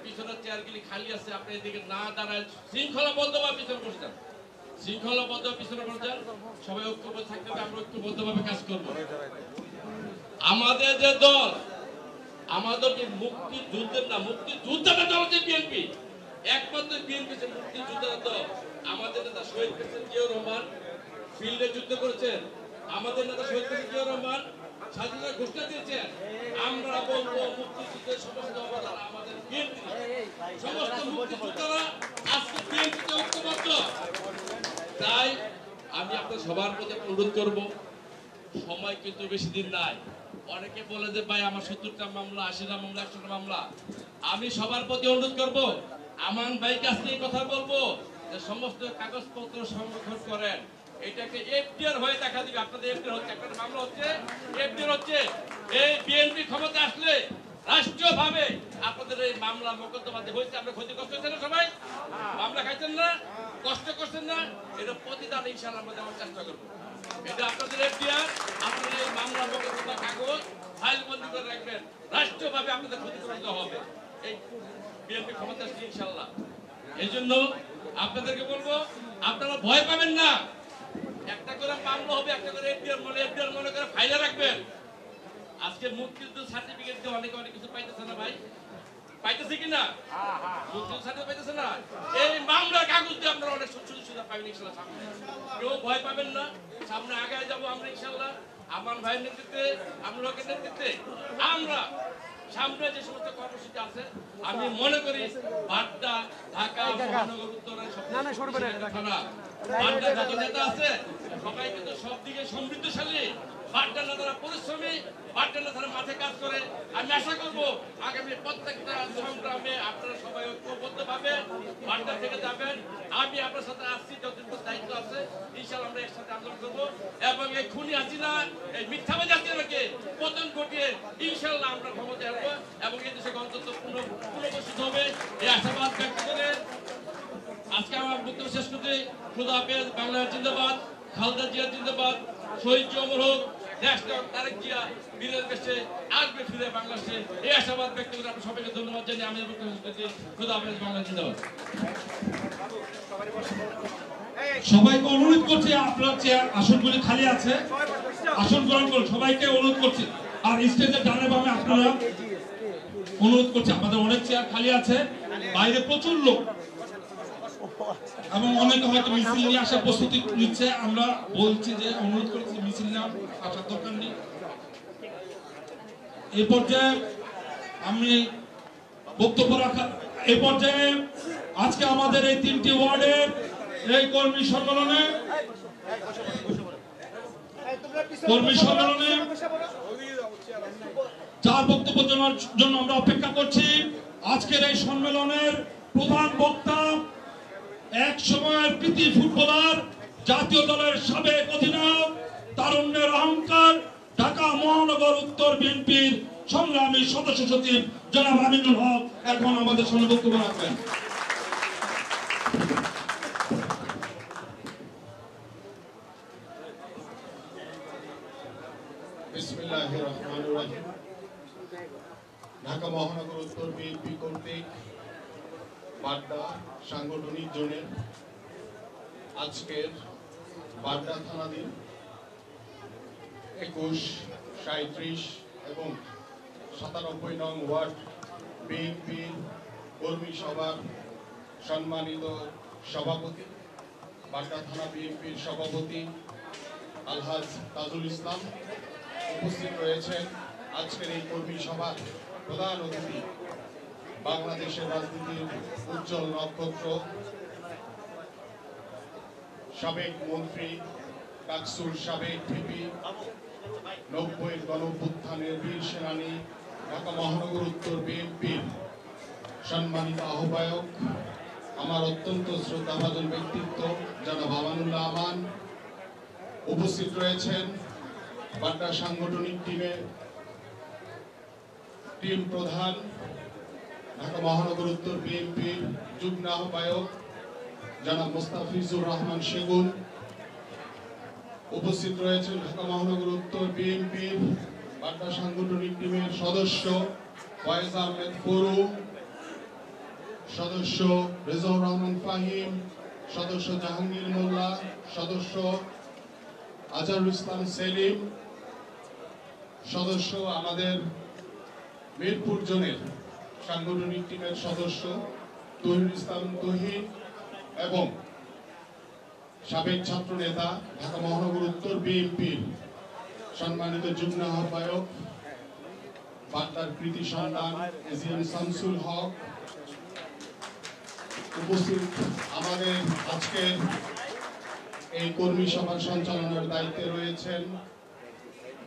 পিছনের চেয়ারগুলি খালি আছে, আপনি এদিকে না দাঁড়ায় শৃঙ্খলাবদ্ধভাবে পিছনে বসে যান, শৃঙ্খলাবদ্ধ পিছনে বসে যান। সবাই ঐক্যবদ্ধ থাকতে হবে, আমরা ঐক্যবদ্ধভাবে কাজ করবো। আমাদের যে দল, আমাদের মুক্তি যুদ্ধের না, মুক্তি যোদ্ধাটা দল হচ্ছে বিএনপি, একমাত্র বিএনপি মুক্তি যোদ্ধার দল। আমাদের নেতা শহীদ প্রেসিডেন্ট জিয়াউর রহমান ফিল্ডে যুদ্ধ করেছেন, আমাদের নেতা শহীদ প্রেসিডেন্ট জিয়াউর রহমান স্বাধীনতা ঘোষণা দিয়েছেন। আমরা বলবো মুক্তিযুদ্ধের সমস্ত অবদান আমাদের বিএনপি, সমস্ত মুক্তিযোদ্ধারা আজকে বিএনপিতে ঐক্যবদ্ধ। তাই আমি আপনার সবার প্রতি অনুরোধ করব, সময় কিন্তু বেশি দিন নাই। অনেকে বলে যে ভাই আমার 70টা মামলা, 80টা মামলা, 100টা মামলা। আমি সবার প্রতি অনুরোধ করব, আমান ভাইকে আজকে এই কথা বলবো যে সমস্ত কাগজপত্র সংরক্ষণ করেন, এটাকে এফডিআর হয়ে দেখা দিবে। আপনাদের এফডিআর হচ্ছে, একটা মামলা হচ্ছে, এফডিআর হচ্ছে। এই বিএনপি ক্ষমতা আসলে রাষ্ট্রীয়ভাবে আপনাদের এই মামলা মোকদ্দমা হয়েছে, আমরা ক্ষতিগ্রস্ত হয়েছেন না, সবাই মামলা খাইছেন না, কষ্ট করছেন না, এটা প্রতিদান ইনশাআল্লাহ আমরা দেওয়ার চেষ্টা করবো। এটা আপনাদের এফডিআর, আপনাদের এই মামলা মোকদ্দমা কাগজ ফাইলবন্দি করে রাখবেন, রাষ্ট্রীয়ভাবে আপনাদের ক্ষতিগ্রস্ত হবে এই বিএনপি ক্ষমতা আসলে ইনশাআল্লাহ। এই জন্য আপনাদেরকে বলবো, আপনারা ভয় পাবেন না। একটা করে মামলা হবে, একটা করে এফডিআর মনে করে ফাইলে রাখবেন। আজকে মুক্তিযুদ্ধ সার্টিফিকেট দিয়ে অনেকে অনেক কিছু পাইতেছে না ভাই, পাইতেছে কিনা? মুক্তিযুদ্ধ সার্টিফিকেট পাইতেছে না, এই মামলার কাগজ দিয়ে আপনারা অনেক সুযোগ সুবিধা পাবেন ইনশাআল্লাহ। সামনে কেউ ভয় পাবেন না, সামনে আগায় যাবো আমরা ইনশাআল্লাহ। আমার ভাইয়ের নেতৃত্বে, আমরা লোকের নেতৃত্বে আমরা সামনে যে সমস্ত কর্মসূচি আছে, আমি মনে করি বাড্ডা, ঢাকা মহানগর উত্তরের থানা বাড্ডা যত নেতা আছে সবাই কিন্তু সব দিকে সমৃদ্ধশালী। বাড্ডা নেতারা পরিশ্রমী, বাড্ডা নেতারা মাঠে কাজ করে। আমি আশা করবো আগামী প্রত্যেকটা সংগ্রামে আপনারা সবাই ঐক্যবদ্ধভাবে বাড্ডা থেকে যাবেন। আমি আপনার সাথে আসছি, যতটুকু দায়িত্ব আছে ইনশাআল্লাহ আমরা একসাথে আন্দোলন করবো এবং এই খুনি হাসিনা, এই মিথ্যাবাদী হাসিনাকে পতন ঘটিয়ে ইনশাআল্লাহ আমরা ক্ষমতায় আসবো এবং এই দেশে গণতন্ত্র পুনর্বাসিত হবে, এই আশাবাদ ব্যক্ত করে আজকে আমার বক্তব্য শেষ করতে। খুদা হাফেজ, বাংলাদেশ জিন্দাবাদ, খালেদা জিয়া জিন্দাবাদ, শহীদ অমর হোক, দেশটা তারেক জিয়া বীরের দেশে আসবে ফিরে বাংলাদেশে, এই আশাবাদ ব্যক্ত করে আপনি সবাইকে ধন্যবাদ জানিয়ে আমি বক্তব্য শেষ করছি। খুদা হাফেজ, বাংলাদেশ জিন্দাবাদ। সবাইকে অনুরোধ করছি, আপনার চেয়ার আসনগুলি খালি আছে, আসন গ্রহণ করুন। সবাইকে অনুরোধ করছি। আর স্টেজের ডানে বামে আপনারা অনুরোধ করছি, আমাদের অনেক চেয়ার খালি আছে, বাইরে প্রচুর লোক এবং অনেকে হয়তো মিছিল নিয়ে আসার প্রস্তুতি নিচ্ছে। আমরা বলছি যে অনুরোধ করছি মিছিল নিয়ে আসার দরকার নেই। এই পর্যায়ে আমি বক্তব্য রাখা, এই পর্যায়ে আজকে আমাদের এই 3টি ওয়ার্ডের এই কর্মী সম্মেলনে যার বক্তব্য দেওয়ার জন্য আমরা অপেক্ষা করছি। আজকের এই সম্মেলনের প্রধান বক্তা এক সময়ের কৃতি ফুটবলার, জাতীয় দলের সাবেক অধিনায়ক, তারুণ্যের অহংকার, ঢাকা মহানগর উত্তর বিএনপির সংগ্রামী সদস্য সচিব জনাব আমিনুল হক এখন আমাদের সামনে বক্তব্য রাখবেন। বিসমিল্লাহির রহমানির রহিম। ঢাকা মহানগর উত্তর বিএনপি কর্তৃক বাড্ডা সাংগঠনিক জোনের আজকের বাড্ডা থানাধীন 21, 37 এবং 97 নং ওয়ার্ড বিএনপির কর্মী সভার সম্মানিত সভাপতি, বাড্ডা থানা বিএনপির সভাপতি আলহাজ তাজুল ইসলাম, উপস্থিত রয়েছেন আজকের এই কর্মী সভার প্রধান অতিথি, বাংলাদেশের রাজনীতির উজ্জ্বল নক্ষত্র, সাবেক মন্ত্রী, ডাকসুর সাবেক ভিপি, 90-এর গণঅভ্যুত্থানের বীর সেনানী, ঢাকা মহানগর উত্তর বিএনপির সম্মানিত আহ্বায়ক, আমার অত্যন্ত শ্রদ্ধাভাজন ব্যক্তিত্ব জনাব আমানুল্লাহ আমান, উপস্থিত রয়েছেন বাড্ডা সাংগঠনিক টিম প্রধান, ঢাকা মহানগর উত্তর বিএনপির যুগ্ম আহ্বায়ক জনাব মোস্তাফিজুর রহমান সেগুন, উপস্থিত রয়েছেন ঢাকা মহানগর উত্তর বিএনপির বাড্ডা সাংগঠনিক টিমের সদস্য ফয়েজ আহমেদ ফরু, সদস্য রেজাউর রহমান ফাহিম, সদস্য জাহাঙ্গীর মোল্লা, সদস্য আজহারুল ইসলাম সেলিম, সদস্য আমাদের মিরপুর জোনের সাংগঠনিক টিমের সদস্য তহিরুল ইসলাম তহিদ এবং সাবেক ছাত্র নেতা ঢাকা মহানগর উত্তর বিএনপির সম্মানিত যুগ্ম আহ্বায়ক বাড্ডার কৃতি সন্তান এজিএম শামসুল হক, উপস্থিত আমাদের আজকের এই কর্মী সভা সঞ্চালনার দায়িত্বে রয়েছেন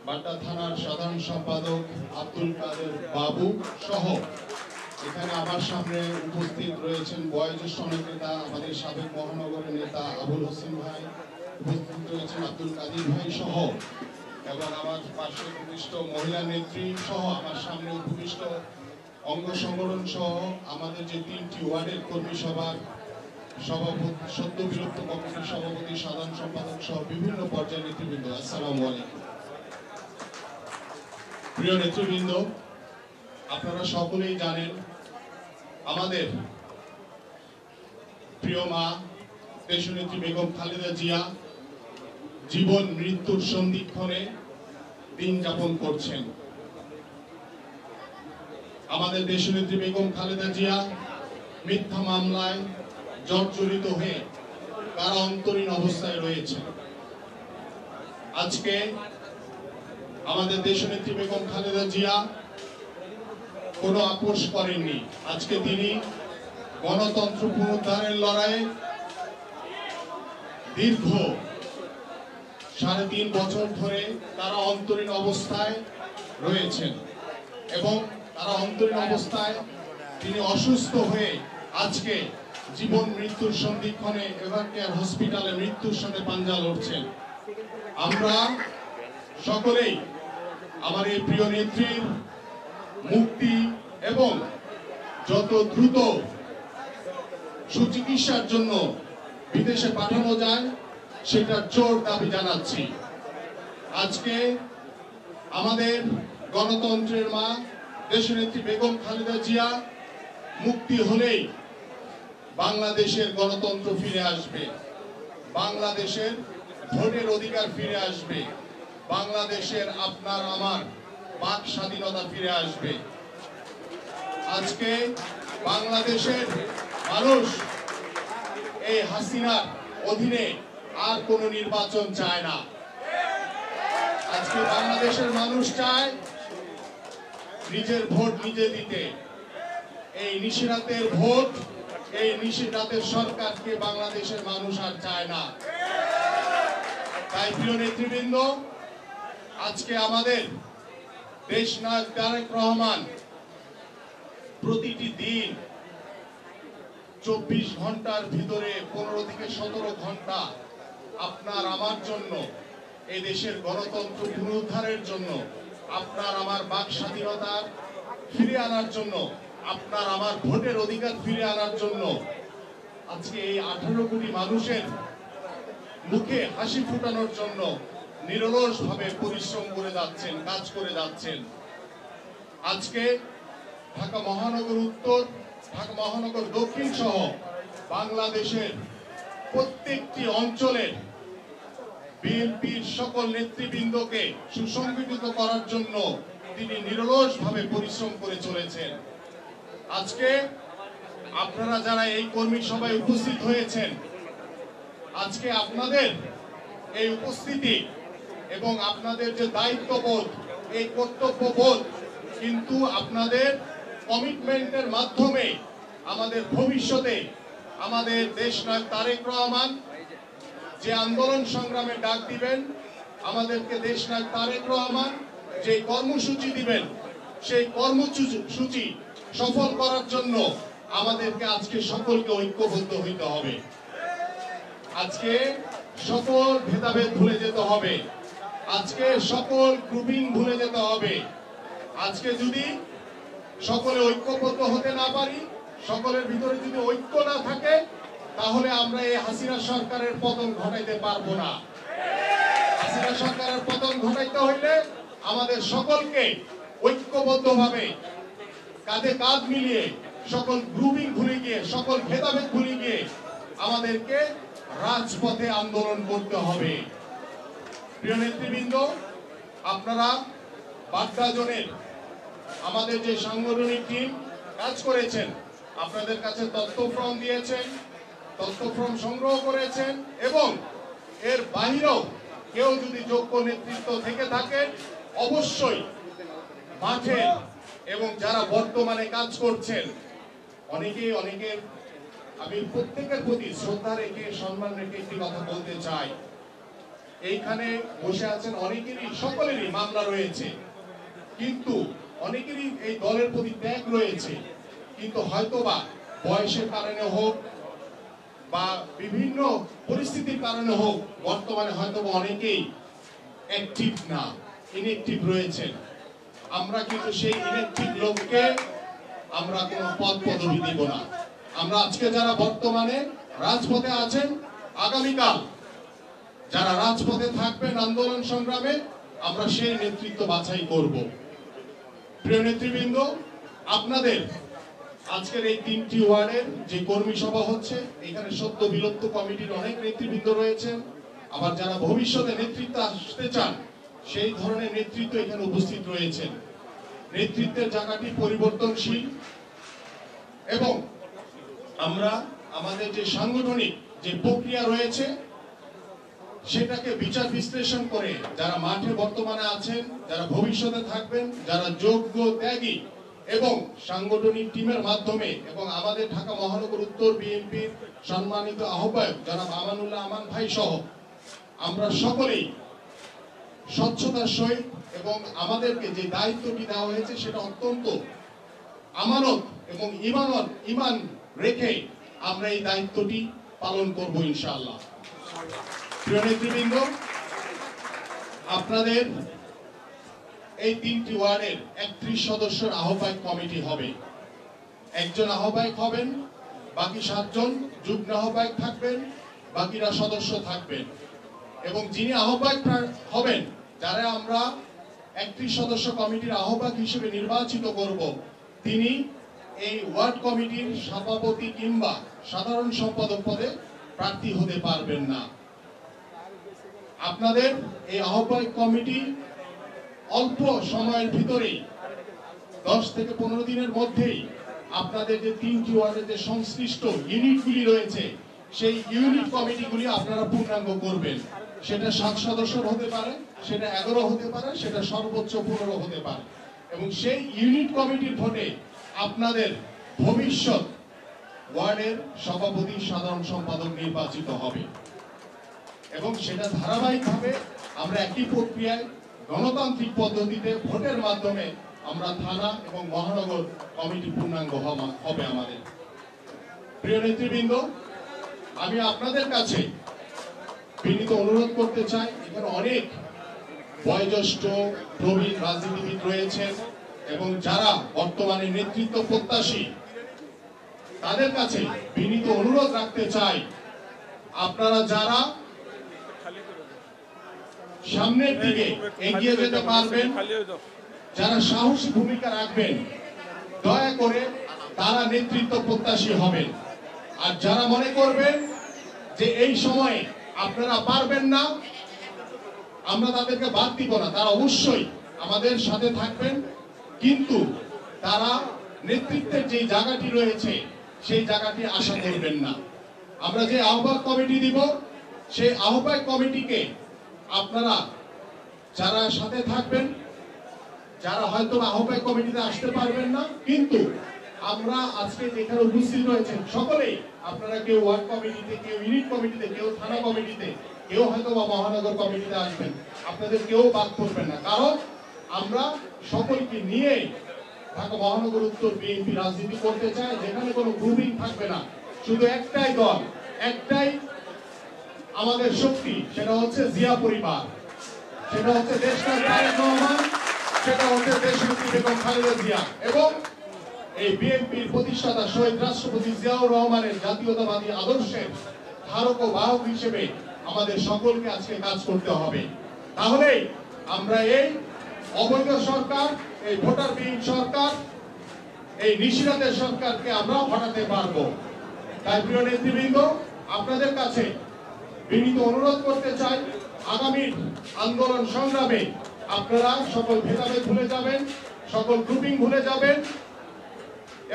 বাড্ডা থানার সাধারণ সম্পাদক আব্দুল কাদের বাবু সহ এখানে আমার সামনে উপস্থিত রয়েছেন বয়োজ্যেষ্ঠ অনেক নেতা, আমাদের সাবেক মহানগরের নেতা আবুল হোসেন ভাই, উপস্থিত রয়েছেন আব্দুল কাদির ভাই সহ এবং আমার পার্শ্ব উপবিষ্ট মহিলা নেত্রী সহ আমার সামনে উপবিষ্ট অঙ্গ সংগঠন সহ আমাদের যে 3টি ওয়ার্ডের কর্মী সভার সভাপতি, সদ্য বিরক্ত কমিটির সভাপতি, সাধারণ সম্পাদক সহ বিভিন্ন পর্যায়ের নেতৃবৃন্দ, আসসালামু আলাইকুম। প্রিয় নেতৃবৃন্দ, আপনারা সকলেই জানেন আমাদের প্রিয় মা দেশনেত্রী বেগম খালেদা জিয়া জীবন মৃত্যুর সন্ধিক্ষণে দিন যাপন করছেন। আমাদের দেশনেত্রী বেগম খালেদা জিয়া মিথ্যা মামলায় জর্জরিত হয়ে কারা অন্তরীণ অবস্থায় রয়েছে। আজকে আমাদের দেশনেত্রী বেগম খালেদা জিয়া কোনো আপোষ করেননি। আজকে তিনি গণতন্ত্র পুনরুদ্ধারের লড়াইয়ে দীর্ঘ 3.5 বছর ধরে তারা অন্তরীণ অবস্থায় রয়েছেন এবং তারা অন্তরীণ অবস্থায় তিনি অসুস্থ হয়ে আজকে জীবন মৃত্যুর সন্ধিক্ষণে এভারকেয়ার হসপিটালে মৃত্যুর সাথে পাঞ্জা লড়ছেন। আমরা সকলেই আমার এই প্রিয় নেত্রীর মুক্তি এবং যত দ্রুত সুচিকিৎসার জন্য বিদেশে পাঠানো যায় সেটার জোর দাবি জানাচ্ছি। আজকে আমাদের গণতন্ত্রের মা দেশনেত্রী বেগম খালেদা জিয়া মুক্তি হলেই বাংলাদেশের গণতন্ত্র ফিরে আসবে, বাংলাদেশের ভোটের অধিকার ফিরে আসবে, বাংলাদেশের আপনার আমার বাক স্বাধীনতা ফিরে আসবে। আজকে বাংলাদেশের মানুষ এই হাসিনার অধীনে আর কোনো নির্বাচন চায় না। আজকে বাংলাদেশের মানুষ চায় নিজের ভোট নিজে দিতে। এই নিশিরাতের ভোট, এই নিশিরাতের সরকারকে বাংলাদেশের মানুষ আর চায় না। তাই প্রিয় নেতৃবৃন্দ, আজকে আমাদের দেশ নায়ক তারেক রহমান প্রতিটি দিন 24 ঘন্টার ভিতরে 15 থেকে 17 ঘন্টা আপনার আমার জন্য, এই দেশের গণতন্ত্র পুনরুদ্ধারের জন্য, আপনার আমার বাক স্বাধীনতা ফিরে আনার জন্য, আপনার আমার ভোটের অধিকার ফিরে আনার জন্য আজকে এই 18 কোটি মানুষের মুখে হাসি ফোটানোর জন্য নিরলসভাবে পরিশ্রম করে যাচ্ছেন, কাজ করে যাচ্ছেন। আজকে ঢাকা মহানগর উত্তর, ঢাকা মহানগর দক্ষিণ সহ বাংলাদেশের প্রত্যেকটি অঞ্চলের বিএনপির সকল নেতৃবৃন্দকে সুসংগঠিত করার জন্য তিনি নিরলসভাবে পরিশ্রম করে চলেছেন। আজকে আপনারা যারা এই কর্মী সভায় উপস্থিত হয়েছেন, আজকে আপনাদের এই উপস্থিতি এবং আপনাদের যে দায়িত্ববোধ, এই কর্তব্যবোধ কিন্তু আপনাদের কমিটমেন্টের মাধ্যমে আমাদের ভবিষ্যতে আমাদের দেশ নায়ক তারেক রহমান যে আন্দোলন সংগ্রামে ডাক দিবেন, আমাদেরকে দেশ নায়ক তারেক রহমান যে কর্মসূচি দিবেন, সেই কর্মসূচি সফল করার জন্য আমাদেরকে আজকে সকলকে ঐক্যবদ্ধ হইতে হবে। আজকে সকল ভেদাভেদ ভুলে যেতে হবে, আজকে সকল গ্রুপিং ভুলে যেতে হবে। আজকে যদি সকলে ঐক্যবদ্ধ হতে না পারি, সকলের ভিতরে যদি ঐক্য না থাকে, তাহলে আমরা এই হাসিনা সরকারের পতন ঘটাইতে পারবো না। হাসিনা সরকারের পতন ঘটাইতে হইলে আমাদের সকলকে ঐক্যবদ্ধভাবে কাঁধে কাঁধ মিলিয়ে, সকল গ্রুপিং ভুলে গিয়ে, সকল ভেদাভেদ ভুলে গিয়ে আমাদেরকে রাজপথে আন্দোলন করতে হবে। প্রিয় নেতৃবৃন্দ, আপনারা বাড্ডা জোনের আমাদের যে সাংগঠনিক টিম কাজ করেছেন, আপনাদের কাছে তথ্য ফর্ম দিয়েছেন, তথ্য ফর্ম সংগ্রহ করেছেন, এবং এর বাইরেও কেউ যদি যোগ্য নেতৃত্ব থেকে থাকেন, অবশ্যই মাঠে এবং যারা বর্তমানে কাজ করছেন, অনেকের আমি প্রত্যেকের প্রতি শ্রদ্ধা রেখে, সম্মান রেখে একটি কথা বলতে চাই। এইখানে বসে আছেন অনেকেরই, সকলেরই মামলা রয়েছে, কিন্তু অনেকেরই এই দলের প্রতি ত্যাগ রয়েছে, কিন্তু হয়তোবা বয়সের কারণে হোক বা বিভিন্ন পরিস্থিতির কারণে হোক, বর্তমানে হয়তোবা অনেকেই অ্যাক্টিভ না, ইনঅ্যাক্টিভ রয়েছেন। আমরা কিন্তু সেই ইনঅ্যাক্টিভ লোককে আমরা কোনো পদ পদবি দিব না। আমরা আজকে যারা বর্তমানে রাজপথে আছেন, আগামীকাল যারা রাজপথে থাকবেন আন্দোলন সংগ্রামে, আমরা সেই নেতৃত্ব বাছাই করব। প্রিয় নেতৃবৃন্দ, আপনাদের আজকের এই 3টি ওয়ার্ডের যে কর্মী সভা হচ্ছে, এখানে সদ্য বিলুপ্ত কমিটির অনেক নেতৃবৃন্দ রয়েছেন, আবার যারা ভবিষ্যতে নেতৃত্ব আসতে চান সেই ধরনের নেতৃত্ব এখানে উপস্থিত রয়েছেন। নেতৃত্বের জায়গাটি পরিবর্তনশীল এবং আমরা আমাদের যে সাংগঠনিক যে প্রক্রিয়া রয়েছে সেটাকে বিচার বিশ্লেষণ করে যারা মাঠে বর্তমানে আছেন, যারা ভবিষ্যতে থাকবেন, যারা যোগ্য, ত্যাগী এবং সাংগঠনিক টিমের মাধ্যমে, এবং আমাদের ঢাকা মহানগর উত্তর বিএনপির সম্মানিত আহ্বায়ক জনাব আমানুল্লাহ আমান ভাই সহ আমরা সকলেই স্বচ্ছতার সহিত এবং আমাদেরকে যে দায়িত্বটি দেওয়া হয়েছে সেটা অত্যন্ত আমানত এবং ইমান রেখে আমরা এই দায়িত্বটি পালন করব ইনশাআল্লাহ। প্রিয় নেতৃবৃন্দ, আপনাদের এই 3টি ওয়ার্ডের 31 সদস্যের আহ্বায়ক কমিটি হবে। একজন আহ্বায়ক হবেন, বাকি 7 জন যুগ্ম আহ্বায়ক থাকবেন, বাকিরা সদস্য থাকবেন। এবং যিনি আহ্বায়ক হবেন, যারা আমরা 31 সদস্য কমিটির আহ্বায়ক হিসেবে নির্বাচিত করব, তিনি এই ওয়ার্ড কমিটির সভাপতি কিংবা সাধারণ সম্পাদক পদে প্রার্থী হতে পারবেন না। আপনাদের এই আহ্বায়ক কমিটি অল্প সময়ের ভিতরেই 10 থেকে 15 দিনের মধ্যেই আপনাদের যে 3টি ওয়ার্ডের যে সংশ্লিষ্ট ইউনিটগুলি রয়েছে সেই ইউনিট কমিটিগুলি আপনারা পূর্ণাঙ্গ করবেন। সেটা 7 সদস্যের হতে পারে, সেটা 11 হতে পারে, সেটা সর্বোচ্চ 15 হতে পারে। এবং সেই ইউনিট কমিটির ভোটে আপনাদের ভবিষ্যৎ ওয়ার্ডের সভাপতি, সাধারণ সম্পাদক নির্বাচিত হবে এবং সেটা ধারাবাহিকভাবে আমরা একই প্রক্রিয়ায় গণতান্ত্রিক পদ্ধতিতে ভোটের মাধ্যমে আমরা থানা এবং মহানগর কমিটি পূর্ণাঙ্গ হবে আমাদের। প্রিয় নেতৃবৃন্দ, আমি আপনাদের কাছে বিনীত অনুরোধ করতে চাই, এখানে অনেক বয়োজ্যেষ্ঠ প্রবীণ রাজনীতিবিদ রয়েছেন এবং যারা বর্তমানে নেতৃত্ব প্রত্যাশী, তাদের কাছে বিনীত অনুরোধ রাখতে চাই, আপনারা যারা সামনের দিকে এগিয়ে যেতে পারবেন, যারা সাহসী ভূমিকা রাখবেন, দয়া করে তারা নেতৃত্ব প্রত্যাশী হবেন। আর যারা মনে করবেন যে এই সময়ে আপনারা পারবেন না, আমরা তাদেরকে বাদ দিব না, তারা অবশ্যই আমাদের সাথে থাকবেন, কিন্তু তারা নেতৃত্বের যে জায়গাটি রয়েছে সেই জায়গাটি আশা করবেন না। আমরা যে আহ্বায়ক কমিটি দিব, সেই আহ্বায়ক কমিটিকে আপনারা যারা সাথে থাকবেন, যারা হয়তো আহ্বায়ক কমিটিতে আসতে পারবেন না, কিন্তু আমরা আজকে যেখানে উপস্থিত রয়েছেন সকলেই, আপনারা কেউ ওয়ার্ড কমিটিতে, কেউ ইউনিট কমিটিতে, কেউ থানা কমিটিতে, কেউ হয়তো বা মহানগর কমিটিতে আসবেন, আপনাদের কেউ বাদ করবেন না। কারণ আমরা সকলকে নিয়ে ঢাকা মহানগর উত্তর বিএনপি রাজনীতি করতে চাই, যেখানে কোনো গ্রুপিং থাকবে না, শুধু একটাই দল, একটাই আমাদের শক্তি, সেটা হচ্ছে জিয়া পরিবার, সেটা হচ্ছে দেশনায়ক তারেক রহমান, সেটা হচ্ছে দেশনেত্রী বেগম খালেদা জিয়া এবং এই বিএনপির প্রতিষ্ঠাতা শহীদ রাষ্ট্রপতি জিয়াউর রহমানের জাতীয়তাবাদী আদর্শের ধারক ও বাহক হিসেবে আমাদের সকলকে আজকে কাজ করতে হবে। তাহলেই আমরা এই অবৈধ সরকার, এই ভোটারবিহীন সরকার, এই নিশিরাতের সরকারকে আমরা হটাতে পারবো। তাই প্রিয় নেতৃবৃন্দ, আপনাদের কাছে বিনীত অনুরোধ করতে চাই, আগামী আন্দোলন সংগ্রামে আপনারা সকল ভেদাভেদ ভুলে যাবেন, সকল গ্রুপিং ভুলে যাবেন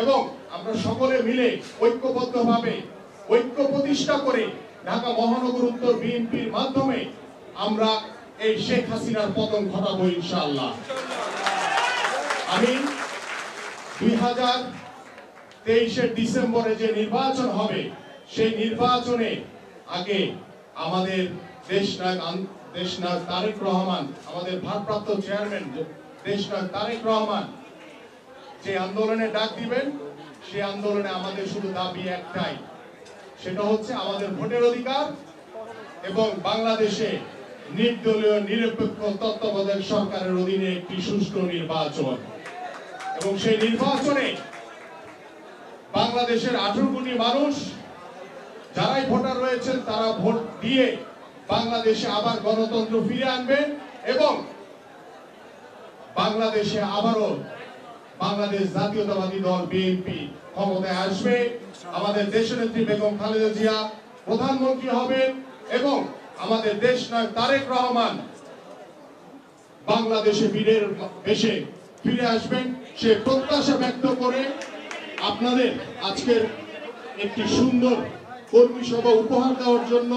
এবং আমরা সকলে মিলে ঐক্যবদ্ধভাবে ঐক্য প্রতিষ্ঠা করে ঢাকা মহানগর উত্তর বিএনপির মাধ্যমে আমরা এই শেখ হাসিনার পতন ঘটাবো ইনশাআল্লাহ। আমি 2023 ডিসেম্বরে যে নির্বাচন হবে, সেই নির্বাচনে আগে আমাদের দেশনায়ক তারেক রহমান, আমাদের ভারপ্রাপ্ত চেয়ারম্যান দেশনায়ক তারেক রহমান যে আন্দোলনে ডাক দিবেন, সেই আন্দোলনে আমাদের শুধু দাবি একটাই, সেটা হচ্ছে আমাদের ভোটের অধিকার এবং বাংলাদেশে নির্দলীয় নিরপেক্ষ তত্ত্বাবধায়ক সরকারের অধীনে একটি সুষ্ঠু নির্বাচন এবং সেই নির্বাচনে বাংলাদেশের 18 কোটি মানুষ যারাই ভোটার রয়েছেন তারা ভোট দিয়ে বাংলাদেশে আবার গণতন্ত্র ফিরে আনবেন এবং বাংলাদেশে আবারও বাংলাদেশ জাতীয়তাবাদী দল বিএনপি ক্ষমতায় আসবে, আমাদের দেশনেত্রী বেগম খালেদা জিয়া প্রধানমন্ত্রী হবেন এবং আমাদের দেশনায়ক তারেক রহমান বাংলাদেশে বীরের বেশে ফিরে আসবেন, সে প্রত্যাশা ব্যক্ত করে আপনাদের আজকের একটি সুন্দর কর্মী সভা উপহার দেওয়ার জন্য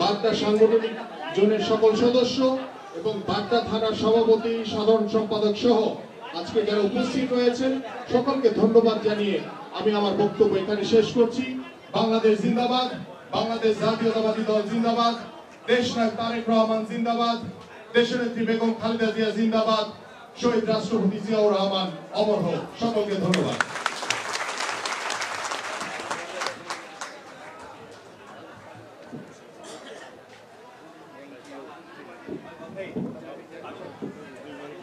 বাড্ডা সাংগঠনিক জোনের সকল সদস্য এবং বাড্ডা থানার সভাপতি, সাধারণ সম্পাদক সহ আজকে যারা উপস্থিত রয়েছেন সকলকে ধন্যবাদ জানিয়ে আমি আমার বক্তব্য এখানে শেষ করছি। বাংলাদেশ জিন্দাবাদ, বাংলাদেশ জাতীয়তাবাদী দল জিন্দাবাদ, দেশনায়ক তারেক রহমান জিন্দাবাদ, দেশনেত্রী বেগম খালেদা জিয়া জিন্দাবাদ, শহীদ রাষ্ট্রপতি জিয়াউর রহমান অমর হোক। সকলকে ধন্যবাদ।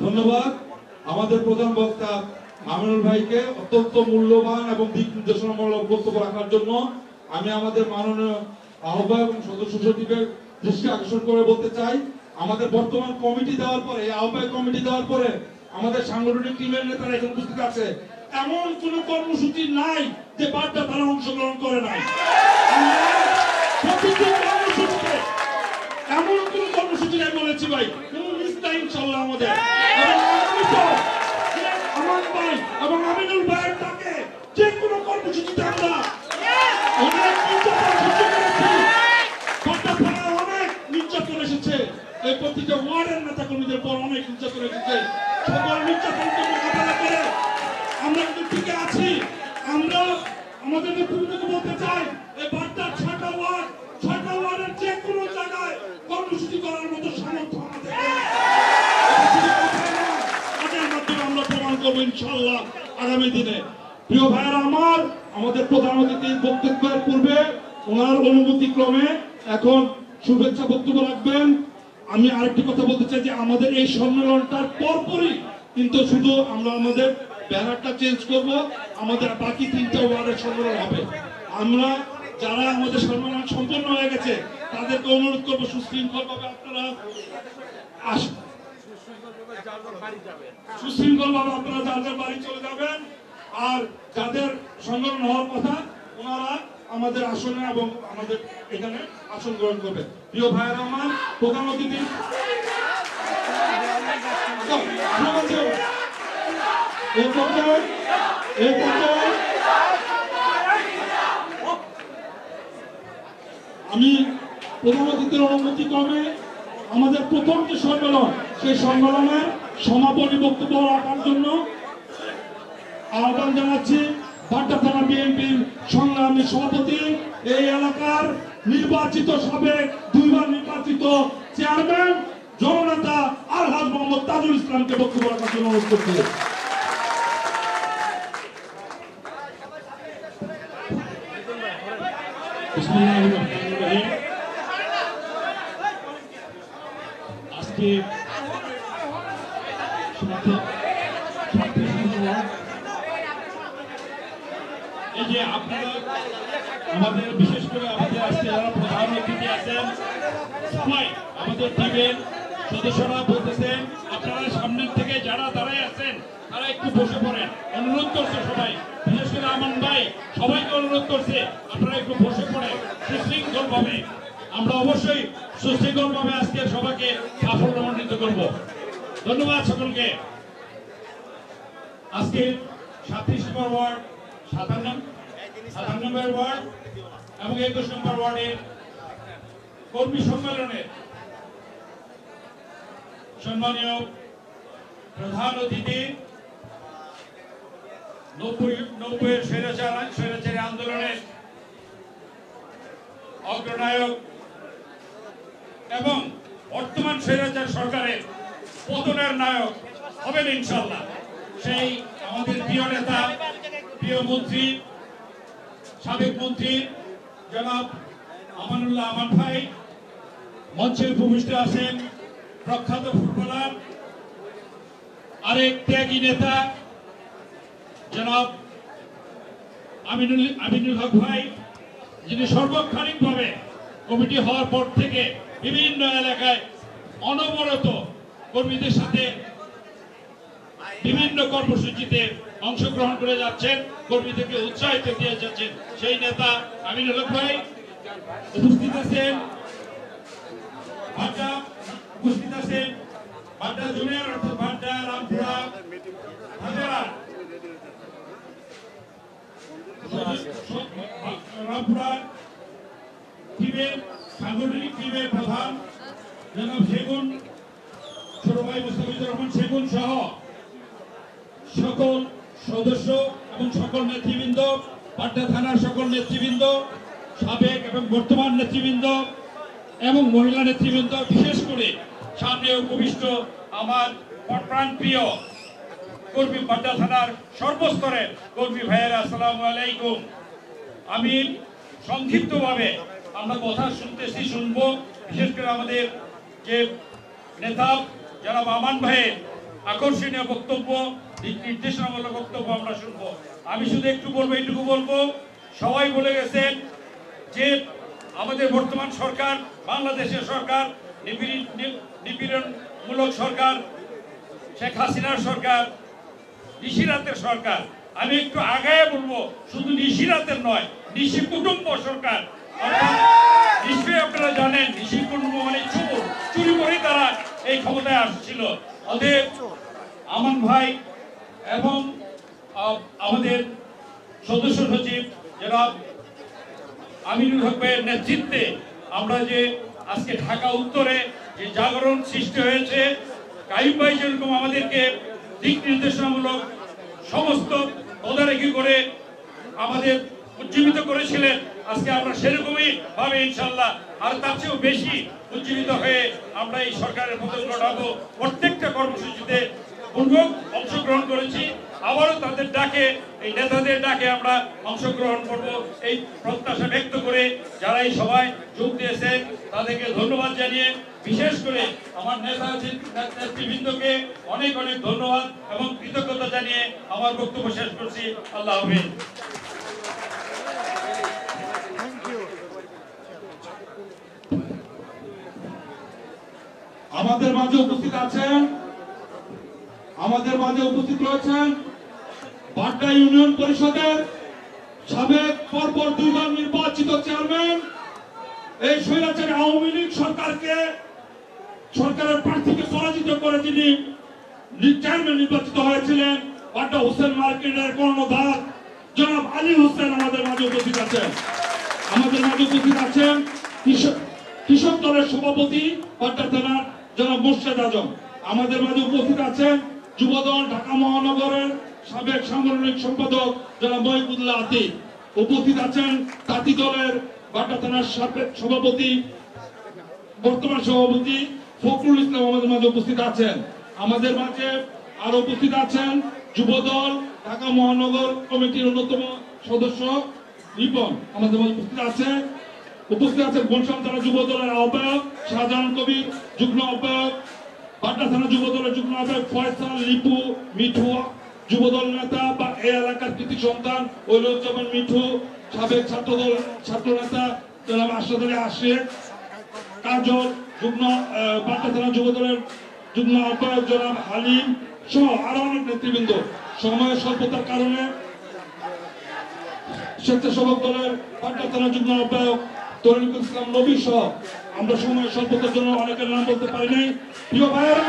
ধন্যবাদ আমাদের প্রধান বক্তা আমিনুল ভাইকে অত্যন্ত মূল্যবান এবং দিক নির্দেশনামূলক বক্তব্য রাখার জন্য। আমি আমাদের মাননীয় আহ্বায়ক এবং সদস্য সচিবের দৃষ্টি আকর্ষণ করে বলতে চাই, আমাদের বর্তমান কমিটি দেওয়ার পরে, আহ্বায়ক কমিটি দেওয়ার পরে আমাদের সাংগঠনিক টিমের নেতারা এখানে উপস্থিত আছে, এমন কোন কর্মসূচি নাই যে বাড্ডা থানা অংশগ্রহণ করে নাই। প্রতিটি কর্মসূচিতে এমন কোন কর্মসূচি নাই বলেছি ভাই, কোন লিস্টটা ইনশাআল্লাহ আমাদের আমার ভাই এবং আমিনুল ভাইয়ের তাকে যে কোনো কর্মসূচিতে আমরা অনেক নির্যাতন সহ্য করেছি। বাড্ডা থানায় অনেক নির্যাতন এসেছে, এই প্রতিটা ওয়ার্ডের নেতা কর্মীদের পর অনেক নির্যাতন এসেছে। সকল নির্যাতনকে মোকাবেলা করে আমরা কিন্তু টিকে আছি। আমরা আমাদের নেতৃত্বকে বলতে চাই, এই বাড্ডার 6টা ওয়ার্ডের যে কোনো জায়গায় কর্মসূচি করার মতো সামর্থ্য আমাদের মাধ্যমে আমরা প্রমাণ করবো ইনশাআল্লাহ আগামী দিনে। প্রিয় ভাইয়েরা আমার, আমাদের প্রধান অতিথির বক্তব্যের পূর্বে ওনার অনুমতি ক্রমে এখন শুভেচ্ছা বক্তব্য রাখবেন। আমি আরেকটি কথা বলতে চাই যে আমাদের এই সম্মেলনটার পরপরই কিন্তু শুধু আমরা আমাদের ব্যানারটা চেঞ্জ করব, আমাদের বাকি 3টা ওয়ার্ডের সম্মেলন হবে। আমরা যারা আমাদের সম্মেলন সম্পন্ন হয়ে গেছে তাদেরকে অনুরোধ করবো সুশৃঙ্খলভাবে আপনারা যার যার বাড়ি চলে যাবেন। আর যাদের সম্মেলন হওয়ার কথা ওনারা আমাদের আসনে এবং আমাদের এখানে আসন গ্রহণ করবে। প্রিয় ভাইয়েরা আমার, প্রধান অতিথি আমি প্রধান অতিথির অনুমতি ক্রমে আমাদের প্রথম যে সম্মেলন, সেই সম্মেলনের সমাপনী বক্তব্য রাখার জন্য আহ্বান জানাচ্ছি বাড্ডা থানা বিএনপির সংগ্রামী সভাপতি, এই এলাকার নির্বাচিত সাবেক 2বার নির্বাচিত চেয়ারম্যান জননেতা আলহাজ মোহাম্মদ তাজুল ইসলামকে বক্তব্য রাখার জন্য অনুরোধ করছি। আজকে এই যে আপনারা আমাদের বিশেষ করে আমাদের আজকে যারা প্রধান অতিথি আছেন সবাই আমাদের টিমের সদস্যরা বলতেছেন আপনারা সামনের থেকে যারা দাঁড়ায় আছেন তারা একটু বসে পড়েন, অনুরোধ করছে সবাই, বিশেষ করে আমান ভাই সবাইকে অনুরোধ করছে আপনারা একটু বসে পড়েন সুশৃঙ্খল ভাবে। আমরা অবশ্যই সুশৃঙ্খল ভাবে আজকে সবাইকে সাফল্যমণ্ডিত করব। ধন্যবাদ সকলকে। আজকে 37 নম্বর ওয়ার্ড, 57 নম্বর ওয়ার্ড এবং 21 নম্বর ওয়ার্ডের কর্মী সম্মেলনে সম্মানীয় প্রধান অতিথি 90-এর স্বৈরাচারী আন্দোলনের অগ্রনায়ক এবং বর্তমান স্বৈরাচার সরকারের পতনের নায়ক হবেন ইনশাআল্লাহ সেই আমাদের প্রিয় নেতা, প্রিয় মন্ত্রী, সাবেক মন্ত্রী জনাব আমানুল্লাহ আমান ভাই মঞ্চে উপবিষ্ট আছেন। প্রখ্যাত ফুটবলার, আরেক ত্যাগী নেতা জনাব আমিনুল হক ভাই, যিনি সর্বক্ষণিকভাবে কমিটি হওয়ার পর থেকে বিভিন্ন এলাকায় অনবরত কর্মীদের সাথে বিভিন্ন কর্মসূচিতে অংশগ্রহণ করে যাচ্ছেন, কর্মীদেরকে উৎসাহিত দিয়ে যাচ্ছেন সেই নেতা আমিনুল হক ভাই উপস্থিত আছেন। বাড্ডা জুনিয়র অর্থাৎ বাড্ডা, রামপুরা, রামপুরা টিমের সাংগঠনিক টিমের প্রধান জনাব সেগুন, ছোট ভাই মুস্তাফিজুর রহমান সেগুন সহ সকল সদস্য এবং সকল নেতৃবৃন্দ, বাড্ডা থানার সকল নেতৃবৃন্দ, সাবেক এবং বর্তমান নেতৃবৃন্দ এবং মহিলা নেতৃবৃন্দ, বিশেষ করে সামনে উপবিষ্ট আমার প্রাণ প্রিয় কর্মী, বাড্ডা থানার সর্বস্তরের কর্মী ভাইয়েরা, আসসালামু আলাইকুম। আমি সংক্ষিপ্তভাবে আমরা কথা শুনবো, বিশেষ করে আমাদের যে নেতা জনাব আমান ভাইয়ের আকর্ষণীয় বক্তব্য, দিক নির্দেশনামূলক বক্তব্য আমরা শুনবো। আমি শুধু এইটুকু বলবো, সবাই বলে গেছেন যে আমাদের বর্তমান সরকার, বাংলাদেশের সরকার নিপীড়নমূলক সরকার, শেখ হাসিনার সরকার, নিশিরাতের সরকার। আমি একটু আগায় বলবো, শুধু নিশিরাতের নয়, নিশি কুটুম্ব সরকার, অর্থাৎ নিশ্চয়ই আপনারা জানেন নিশিকুণ্ড মানে চোর, চুরি করে তারা এই ক্ষমতায় আসছিল। অতএব আমান ভাই এবং আমাদের সদস্য সচিব জনাব আমিনুল হকের নেতৃত্বে আমরা যে আজকে ঢাকা উত্তরে যে জাগরণ সৃষ্টি হয়েছে, কাইম ভাই যেরকম আমাদেরকে দিক নির্দেশনামূলক সমস্ত তদারকি করে আমাদের উজ্জীবিত করেছিলেন, আজকে আমরা সেরকমই ভাবে ইনশাল্লাহ আর তার চেয়েও বেশি উজ্জীবিত হয়ে আমরা এই সরকারের পতন ঘটাবো। প্রত্যেকটা কর্মসূচিতে পূর্বক অংশগ্রহণ করেছি, আবারও তাদের ডাকে, এই নেতাদের ডাকে আমরা অংশগ্রহণ করব এই প্রত্যাশা ব্যক্ত করে যারা এই সভায় যোগ দিয়েছেন তাদেরকে ধন্যবাদ জানিয়ে, বিশেষ করে আমার নেতৃবৃন্দকে অনেক অনেক ধন্যবাদ এবং কৃতজ্ঞতা জানিয়ে আমার বক্তব্য শেষ করছি। আল্লাহ হাফেজ। আমাদের মাঝে উপস্থিত রয়েছেন বাড্ডা ইউনিয়ন পরিষদের সাবেক পরপর 2 বার নির্বাচিত চেয়ারম্যান, এই স্বৈরাচারী আওয়ামী লীগ সরকারের প্রার্থীকে পরাজিত করে যিনি চেয়ারম্যান নির্বাচিত হয়েছিলেন, বাড্ডা হোসেন মার্কেটের কর্ণধার জনাব আলী হোসেন আমাদের মাঝে উপস্থিত আছেন। কৃষক দলের সভাপতি বাড্ডা থানার জনাব মোর্শেদ আজম। আমাদের মাঝে উপস্থিত আছেন যুবদল ঢাকা মহানগরের সাবেক সাংগঠনিক সম্পাদক জনাব মহিবুল্লাহ আতিক। উপস্থিত আছেন তাঁতি দলের বাড্ডা থানার সাবেক সভাপতি, বর্তমান সভাপতি ফখরুল ইসলাম আমাদের মাঝে উপস্থিত আছেন। আমাদের মাঝে আরো উপস্থিত আছেন যুবদল ঢাকা মহানগর কমিটির অন্যতম সদস্য রিপন আমাদের মাঝে উপস্থিত আছেন গুলশান থানা যুব দলের আহ্বায়ক শাহজাহান কবির, যুগ্ম আহ্বায়ক বাড্ডা থানা যুব দলের যুগ্ম আহ্বায়ক ফয়সাল, লিপু, মিঠু, যুবদল নেতা বা এই এলাকার কৃতি সন্তান ঐলুজ্জামান মিঠু, সাবেক ছাত্র নেতা জনাব আশরাফ আলী আশিক, কাজল, যুগ্ম বাড্ডা থানা যুব দলের যুগ্ম আহ্বায়ক জনাব হালিম সহ আরো অনেক নেতৃবৃন্দ। সময়ের স্বল্পতার কারণে স্বেচ্ছাসেবক দলের বাড্ডা থানা যুগ্ম আহ্বায়ক তরিকুল ইসলাম নবী সহ আমরা সময়ের স্বল্পতার জন্য অনেকের নাম বলতে পারি নাই। প্রিয় ভাইয়ের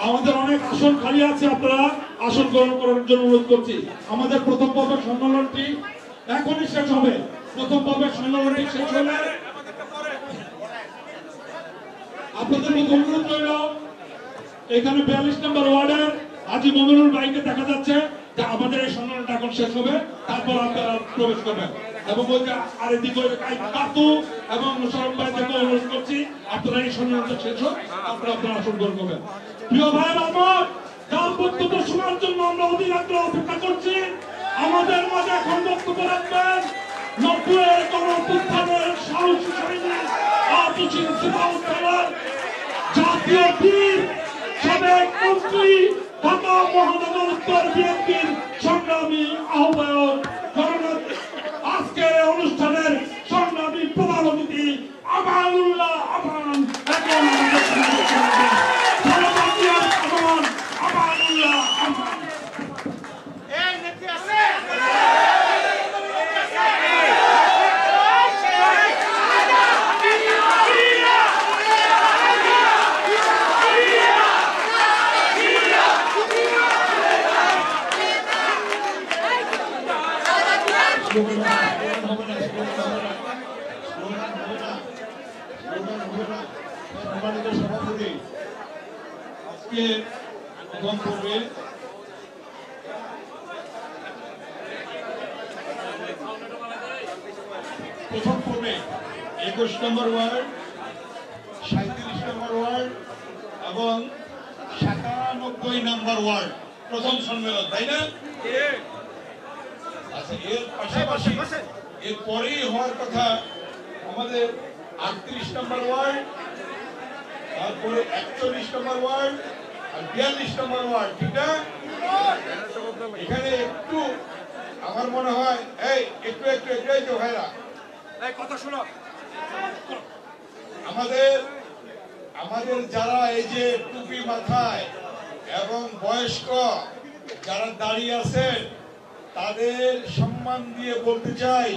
আমাদের অনেক আসন খালি আছে, আপনারা আসন গ্রহণ করার জন্য অনুরোধ করছি। আমাদের প্রথম পর্বের সম্মেলনটি এখনই শেষ হবে। প্রথম পর্বের সম্মেলনটি শেষ হলে আপনাদের মধ্যে অনুরোধ রইল, এখানে 42 নম্বর ওয়ার্ডের হাজী মমিনুল ভাইকে দেখা যাচ্ছে যে আমাদের এই সম্মেলনটা এখন শেষ হবে, তারপর আপনারা প্রবেশ করবেন। এবং ওই যে আরেকদিকে কাতু এবং মুশারফ ভাইকে অনুরোধ করছি আপনারা এই সম্মেলনটা শেষ হোক, আপনারা আসন গ্রহণ করবেন। প্রিয় ভাইয়ের আমার যার বক্তব্য শোনার জন্য আমরা অধীর আগ্রহে অপেক্ষা করছি, আমাদের মাঝে এখন বক্তব্য রাখবেন 90-এর গণঅভ্যুত্থানের সাহসী সৈনিক আতিশীল সিপাহীর জাতীয় বীর সাবেক মন্ত্রী ঢাকা মহানগর উত্তর বিএনপির সংগ্রামী আহ্বায়ক আজকের অনুষ্ঠানের সংগ্রামী প্রধান অতিথি আমানুল্লাহ আমান এখন আমানুল্লাহ আমান। সম্মানিত সভাপতি, আজকে প্রথম পর্বে প্রথম পর্বে 21 নম্বর ওয়ার্ড, 37 নম্বর ওয়ার্ড এবং 97 নম্বর ওয়ার্ড প্রথম সম্মেলন, তাই না? আচ্ছা, এর পাশাপাশি এর পরেই হওয়ার কথা আমাদের 38 নম্বর ওয়ার্ড, তারপরে 41 নম্বর ওয়ার্ড আর 42 নম্বর ওয়ার্ড, ঠিক না? এখানে একটু আমার মনে হয় একটু ভাইরা কথা শোনো, আমাদের যারা এই যে টুপি মাথায় এবং বয়স্ক যারা দাঁড়িয়ে আছেন তাদের সম্মান দিয়ে বলতে চাই,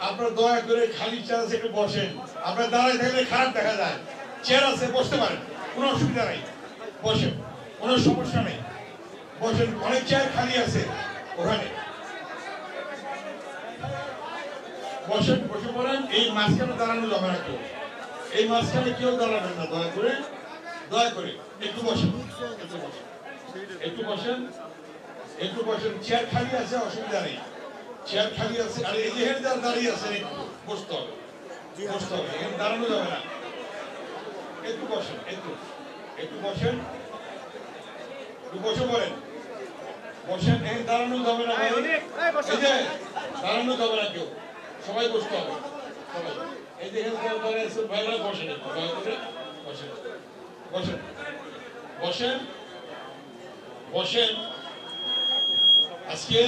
আপনারা দয়া করে খালি চেয়ার আছে একটু বসেন। আপনারা দাঁড়ায় থাকলে খারাপ দেখা যায়। চেয়ার আছে, বসতে পারেন, কোনো অসুবিধা নাই, বসেন, কোনো সমস্যা নেই, বসেন। অনেক চেয়ার খালি আছে ওখানে, বসেন, বসে পড়েন। এই মাঝখানে দাঁড়ানো যাবে না কেউ, এই মাঝখানে কেউ দাঁড়াবেন না, দয়া করে, দয়া করে একটু বসেন, একটু বসেন, একটু বসেন, একটু বসেন। চেয়ার খালি আছে, অসুবিধা নেই, চেয়ার খালি আছে। আর এই যে যারা দাঁড়িয়ে আছেন একটু বসতে হবে, বসতে হবে, এখানে দাঁড়ানো যাবে না। একটু বসেন, একটু একটু বসেন, একটু বসে পড়েন, বসেন। এখানে দাঁড়ানো যাবে না, এই যে দাঁড়ানো যাবে না কেউ, সবাই বসতে হবে, সবাই। এই যে এখানে দাঁড়িয়ে আছেন ভাইরা, বসেন, একটু দয়া করে বসেন, বসেন, বসেন, বসেন। আজকে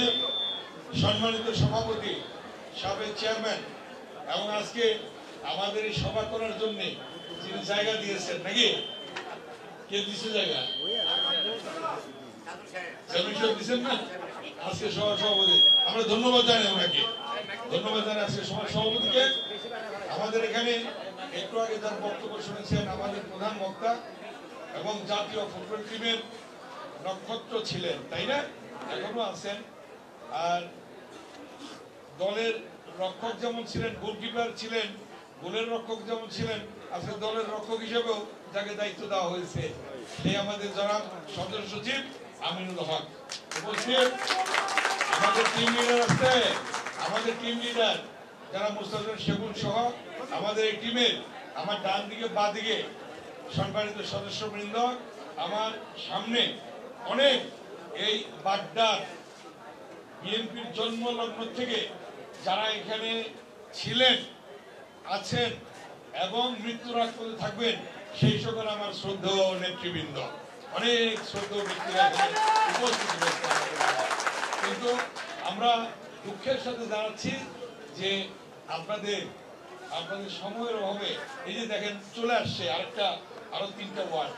সম্মানিত সভাপতি, সাবেক চেয়ারম্যান এবং আজকে আমাদের এই সভা করার জন্য যিনি জায়গা দিয়েছেন, নাকি কে দিচ্ছে জায়গা? দিচ্ছেন না? আজকে সভাপতি আমরা ধন্যবাদ জানাই ওনাকে, ধন্যবাদ জানাই আজকে সভাপতিকে। আমাদের এখানে একটু আগে যার বক্তব্য শুনেছেন আমাদের প্রধান বক্তা এবং জাতীয় ফুটবল টিমের নক্ষত্র ছিলেন, তাই না? এখনো আছেন। আর দলের রক্ষক যেমন ছিলেন, গোলকিপার ছিলেন, গোলের রক্ষক যেমন ছিলেন, আজকে দলের রক্ষক হিসেবেও যাকে দায়িত্ব দেওয়া হয়েছে সেই আমাদের জনাব সদস্য সচিব আমিনুল হক উপস্থিত। আমাদের টিম লিডার আছে, আমাদের টিম লিডার যারা মুস্তাফিজুর সেগুন সহ আমাদের এই টিমের আমার ডান দিকে বাঁ দিকে সম্মানিত সদস্যবৃন্দ, আমার সামনে অনেক এই বাড্ডার বিএনপির জন্ম লগ্ন থেকে যারা এখানে ছিলেন, আছেন এবং মৃত্যুর আগ পর্যন্ত থাকবেন, সেই সকল আমার শ্রদ্ধেয় নেতৃবৃন্দ, অনেক শ্রদ্ধেয় ব্যক্তিরা উপস্থিত রয়েছে। কিন্তু আমরা দুঃখের সাথে জানাচ্ছি যে আপনাদের সময়ের অভাবে এই যে দেখেন চলে আসছে আরো 3টা ওয়ার্ড,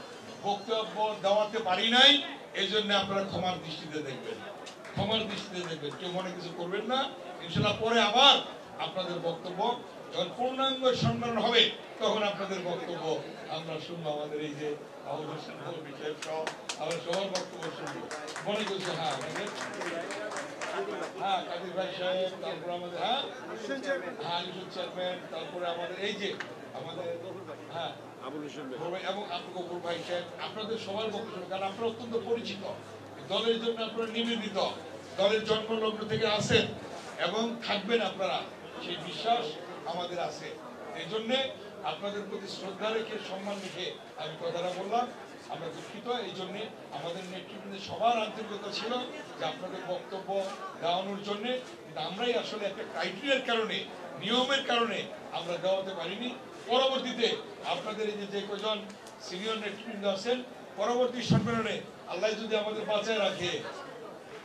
বক্তব্য দেওয়াতে পারি নাই, এই জন্য আপনারা ক্ষমার দৃষ্টিতে দেখবেন, ক্ষমার দৃষ্টিতে দেখবেন, কেউ মনে কিছু করবেন না। ইনশাল্লাহ পরে আবার আপনাদের বক্তব্য যখন পূর্ণাঙ্গ সম্মেলন হবে তখন আপনাদের বক্তব্য আমরা শুনবো। আমাদের এই যে আমরা সবার বক্তব্য শুনবো, মনে করছি। হ্যাঁ কাদির ভাই সাহেব, তারপরে আমাদের চেয়ারম্যান, তারপরে আমাদের এই যে আমাদের এবং গফুর ভাই সাহেব, আপনাদের সবার বক্তব্য, কারণ আপনারা অত্যন্ত পরিচিত, দলের জন্য আপনারা নিবেদিত, দলের জন্মলগ্ন থেকে আছেন এবং থাকবেন আপনারা, সেই বিশ্বাস আমাদের আছে। এই জন্যে আপনাদের প্রতি শ্রদ্ধা রেখে, সম্মান রেখে আমি কথাটা বললাম। আমরা দুঃখিত, এই জন্যে আমাদের নেতৃবৃন্দের সবার আন্তরিকতা ছিল যে আপনাদের বক্তব্য দেওয়ানোর জন্যে, কিন্তু আমরাই আসলে একটা ক্রাইটেরিয়ার কারণে, নিয়মের কারণে আমরা দেওয়াতে পারিনি। পরবর্তীতে আপনাদের এই যে কজন সিনিয়র নেতৃবৃন্দ আছেন, পরবর্তী সম্মেলনে আল্লাহ যদি আমাদের বাঁচায় রাখে,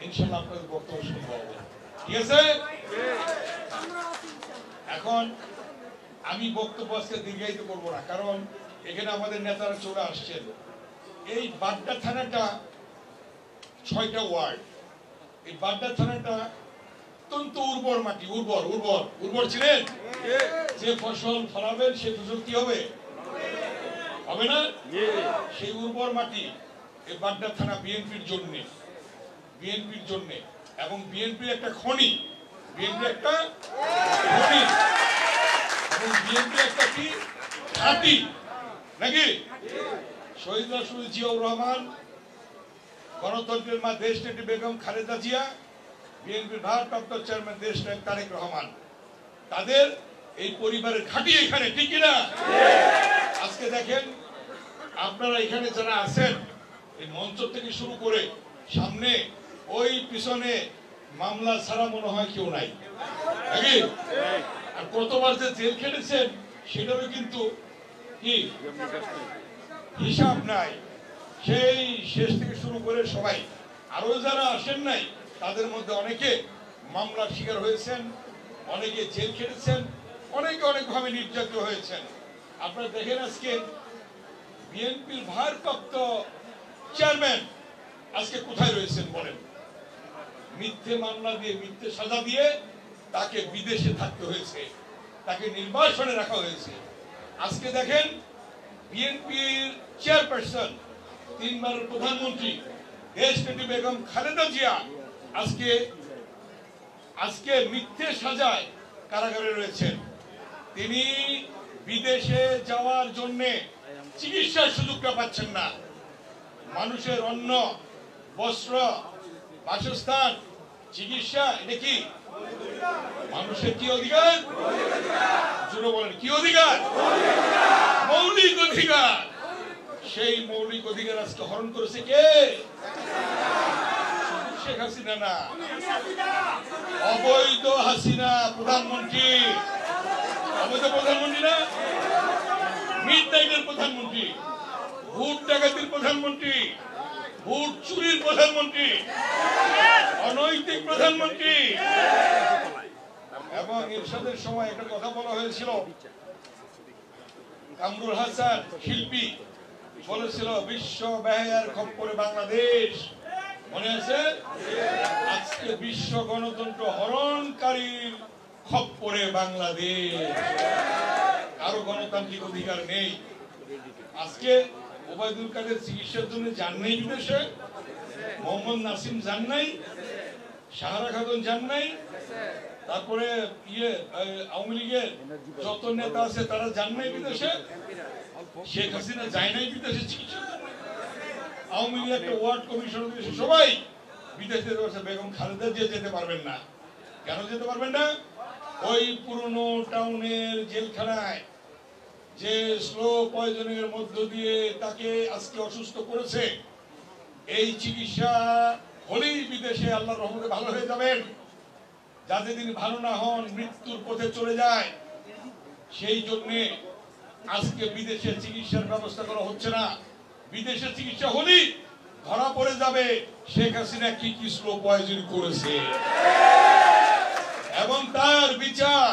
ইনশাল্লাহ আপনাদের বক্তব্য শুনবো, ঠিক আছে? এখন আমি বক্তব্য আজকে দীর্ঘায়িত করবো না, কারণ এখানে আমাদের নেতারা চলে আসছেন। এই বাড্ডা থানাটা 6টা ওয়ার্ড, এই বাড্ডা থানাটা অত্যন্ত উর্বর মাটি, উর্বর ছিলেন। যে ফসল ফলাবেন সে ফসল কি হবে, হবে না? সেই উর্বর মাটি এই বাড্ডা থানা বিএনপির জন্য এবং বিএনপির একটা খনি, বিএনপির একটা খনি এবং বিএনপির একটা কি ঘাঁটি, নাকি? শহীদ রাষ্ট্রপতি জিয়াউর রহমান, গণতন্ত্রের মা দেশনেত্রী বেগম খালেদা জিয়া, বিএনপির ভারপ্রাপ্ত চেয়ারম্যান দেশনায়ক তারেক রহমান, তাদের এই পরিবারের ঘাঁটি এখানে, ঠিক কিনা? আজকে দেখেন আপনারা এখানে যারা আছেন, এই মঞ্চ থেকে শুরু করে সামনে ওই পিছনে মামলা ছাড়া মনে হয় কেউ নাই, নাকি? আর কতবার যে জেল খেটেছেন সেটারও কিন্তু কি হিসাব নাই। সেই শেষ থেকে শুরু করে সবাই, আরো যারা আসেন নাই তাদের মধ্যে অনেকে মামলার শিকার হয়েছেন, অনেকে জেল খেটেছেন, অনেকে অনেকভাবে নির্যাতিত হয়েছেন। আপনারা দেখেন আজকে বিএনপির ভারপ্রাপ্ত চেয়ারম্যান আজকে কোথায় রয়েছেন বলেন? মিথ্যে মামলা দিয়ে মিথ্যে সাজা দিয়ে তাকে বিদেশে থাকতে হয়েছে, তাকে নির্বাসনে রাখা হয়েছে। আজকে দেখেন বিএনপির চেয়ারপারসন, 3 বারের প্রধানমন্ত্রী দেশনেত্রী বেগম খালেদা জিয়া আজকে মিথ্যে সাজায় কারাগারে রয়েছেন। তিনি বিদেশে যাওয়ার জন্য চিকিৎসার সুযোগটা পাচ্ছেন না। মানুষের অন্ন, বস্ত্র, বাসস্থান, চিকিৎসা, এটা কি মানুষের কি অধিকার? জুড়ে বলেন কি অধিকার? মৌলিক অধিকার। সেই মৌলিক অধিকার আজকে হরণ করেছে কে? শেখ হাসিনা না, অবৈধ হাসিনা প্রধানমন্ত্রী। অবৈধ প্রধানমন্ত্রী না, মিডনাইটের প্রধানমন্ত্রী, ভোট ডাকাতির প্রধানমন্ত্রী, ভোট চুরির প্রধানমন্ত্রী, অনৈতিক প্রধানমন্ত্রী। এবং এরশাদের সময় একটা কথা বলা হয়েছিল, কামরুল হাসান শিল্পী বলেছিল বিশ্ব ব্যয়ের খপ্পরে বাংলাদেশ, মনে আছে? আজকে বিশ্ব গণতন্ত্র হরণকারীর খপ্পরে বাংলাদেশ। কারো গণতান্ত্রিক অধিকার নেই। আজকে ওবায়দুল কাদের চিকিৎসার জন্য যান নাই বিদেশে, মোহাম্মদ নাসিম যান নাই, সাহারা খাতুন যান নাই, তারপরে আওয়ামী লীগের যত নেতা আছে তারা যান নাই বিদেশে, শেখ হাসিনা যায় নাই বিদেশে চিকিৎসা। আওয়ামী লীগের একটা ওয়ার্ড কমিশন দিয়েছে, সবাই বিদেশে যেতে পারছে, বেগম খালেদা জিয়া যেতে পারবেন না। কেন যেতে পারবেন না? ওই পুরনো টাউনের জেলখানায় যে স্লো পয়জনের মধ্য দিয়ে তাকে আজকে অসুস্থ করেছে, এই চিকিৎসা হলেই বিদেশে আল্লাহর রহমতে ভালো হয়ে যাবেন। যাতে তিনি ভালো না হন, মৃত্যুর পথে চলে যায়, সেই জন্য আজকে বিদেশে চিকিৎসার ব্যবস্থা করা হচ্ছে না। বিদেশে চিকিৎসা হলেই ধরা পড়ে যাবে শেখ হাসিনা কি কি স্লো পয়জন করেছে, এবং তার বিচার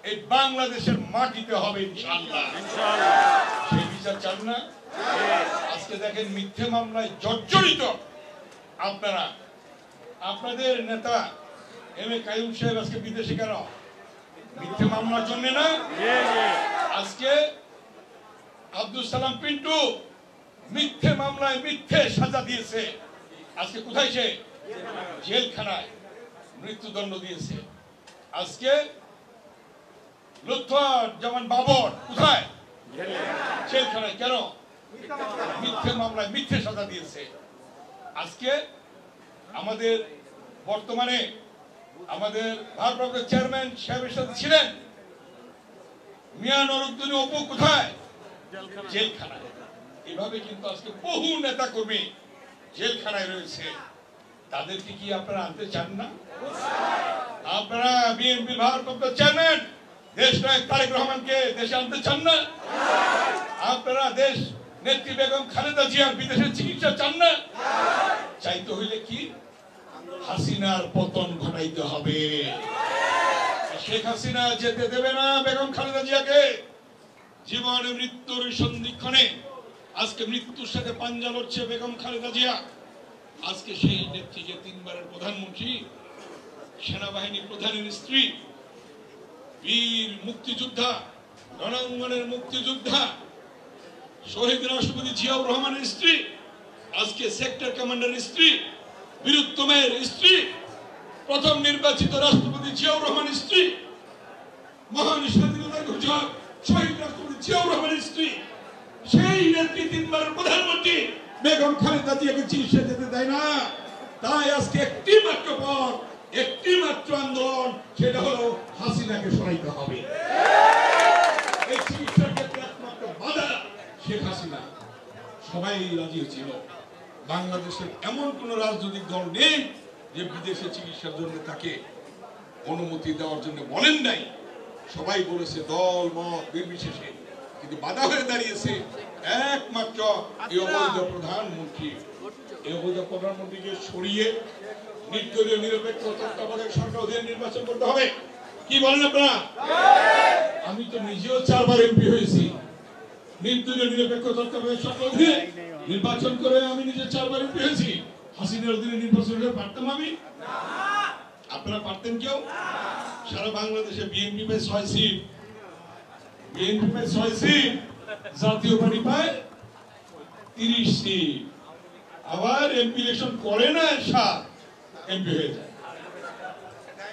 এই বাংলাদেশের মাটিতে হবে ইনশাআল্লাহ। সেই বিচার চান না? আজকে দেখেন মিথ্যে মামলায় জর্জরিত আপনারা, আপনাদের নেতা এম এ কাইয়ুম সাহেব আজকে বিদেশে কেন? মিথ্যে মামলার জন্য না। আজকে আব্দুল সালাম পিন্টু মিথ্যে মামলায় মিথ্যে সাজা দিয়েছে, আজকে কোথায়? সে জেলখানায় মৃত্যুদণ্ড দিয়েছে। আজকে লুৎফুজ্জামান বাবর কোথায়? জেলখানায়। কেন? মিথ্যে মামলায় মিথ্যে সাজা দিয়েছে। আজকে আমাদের বর্তমানে আমাদের ভারপ্রাপ্ত চেয়ারম্যান সাহেবের সাথে ছিলেন মিয়া নুরুদ্দিন অপু কোথায়? জেলখানায়। এভাবে কিন্তু আজকে বহু নেতা কর্মী জেলখানায় রয়েছে। তাদেরকে কি আপনারা আনতে চান না? আপনারা বিএনপি ভারপ্রাপ্ত চেয়ারম্যান দেশনায়ক তারেক রহমানকে দেশে আনতে চান না? আপনারা দেশ নেত্রী বেগম খালেদা জিয়ার বিদেশে চিকিৎসা চান না? চাইতে হইলে কি হাসিনার পতন ঘটাইতে হবে। শেখ হাসিনা যেতে দেবে না বেগম খালেদা জিয়াকে। জীবন মৃত্যুর সন্ধিক্ষণে আজকে মৃত্যুর সাথে পাঞ্জা লড়ছে বেগম খালেদা জিয়া। আজকে সেই নেত্রী যে 3 বারের প্রধানমন্ত্রী, সেনাবাহিনী প্রধানের স্ত্রী, বীর মুক্তিযোদ্ধা, রণাঙ্গনের মুক্তিযোদ্ধা, শহীদ রাষ্ট্রপতি জিয়াউর রহমানের স্ত্রী, আজকে সেক্টর কমান্ডারের স্ত্রী, বীরুত্তমের স্ত্রী, প্রথম নির্বাচিত রাষ্ট্রপতি জিয়াউর রহমানের স্ত্রী, মহান স্বাধীনতা ঘোষক শহীদ রাষ্ট্রপতি জিয়াউর রহমানের স্ত্রী, সেই নেত্রী 3 বারের প্রধানমন্ত্রী বেগম খালেদা জিয়াকে চিকিৎসা যেতে দেয় না। তাই আজকে একটি মাত্র পথ, একটি মাত্র আন্দোলন, সেটা হলো হাসিনাকে সরাইতে হবে। এই চিকিৎসার ক্ষেত্রে একমাত্র বাধা শেখ হাসিনা। সবাই রাজি ছিল। বাংলাদেশের এমন কোন রাজনৈতিক দল নেই যে বিদেশে চিকিৎসার জন্য তাকে অনুমতি দেওয়ার জন্য বলেন নাই। সবাই বলেছে দল মত নির্বিশেষে, কিন্তু বাধা হয়ে দাঁড়িয়েছে একমাত্র এই অবৈধ প্রধানমন্ত্রী। এই অবৈধ প্রধানমন্ত্রীকে সরিয়ে নির্দলীয় নিরপেক্ষ তত্ত্বাবধায়ক সরকার অধীনে নির্বাচন করতে হবে। কি বলেন আপনারা? আমি তো নিজেও 4 বার এমপি হয়েছি। নির্দলীয় নিরপেক্ষ তত্ত্বাবধায়ক সরকার অধীনে নির্বাচন করে আমি নিজে 4 বার এমপি হয়েছি। হাসিনার অধীনে নির্বাচন করে পারতাম আমি? আপনারা পারতেন কেউ? সারা বাংলাদেশে বিএনপি পায় 6 সিট, বিএনপি পায় 6 সিট, জাতীয় পার্টি পায় 30 সিট। আবার এমপি ইলেকশন করে না, এমপি হয়ে যায়,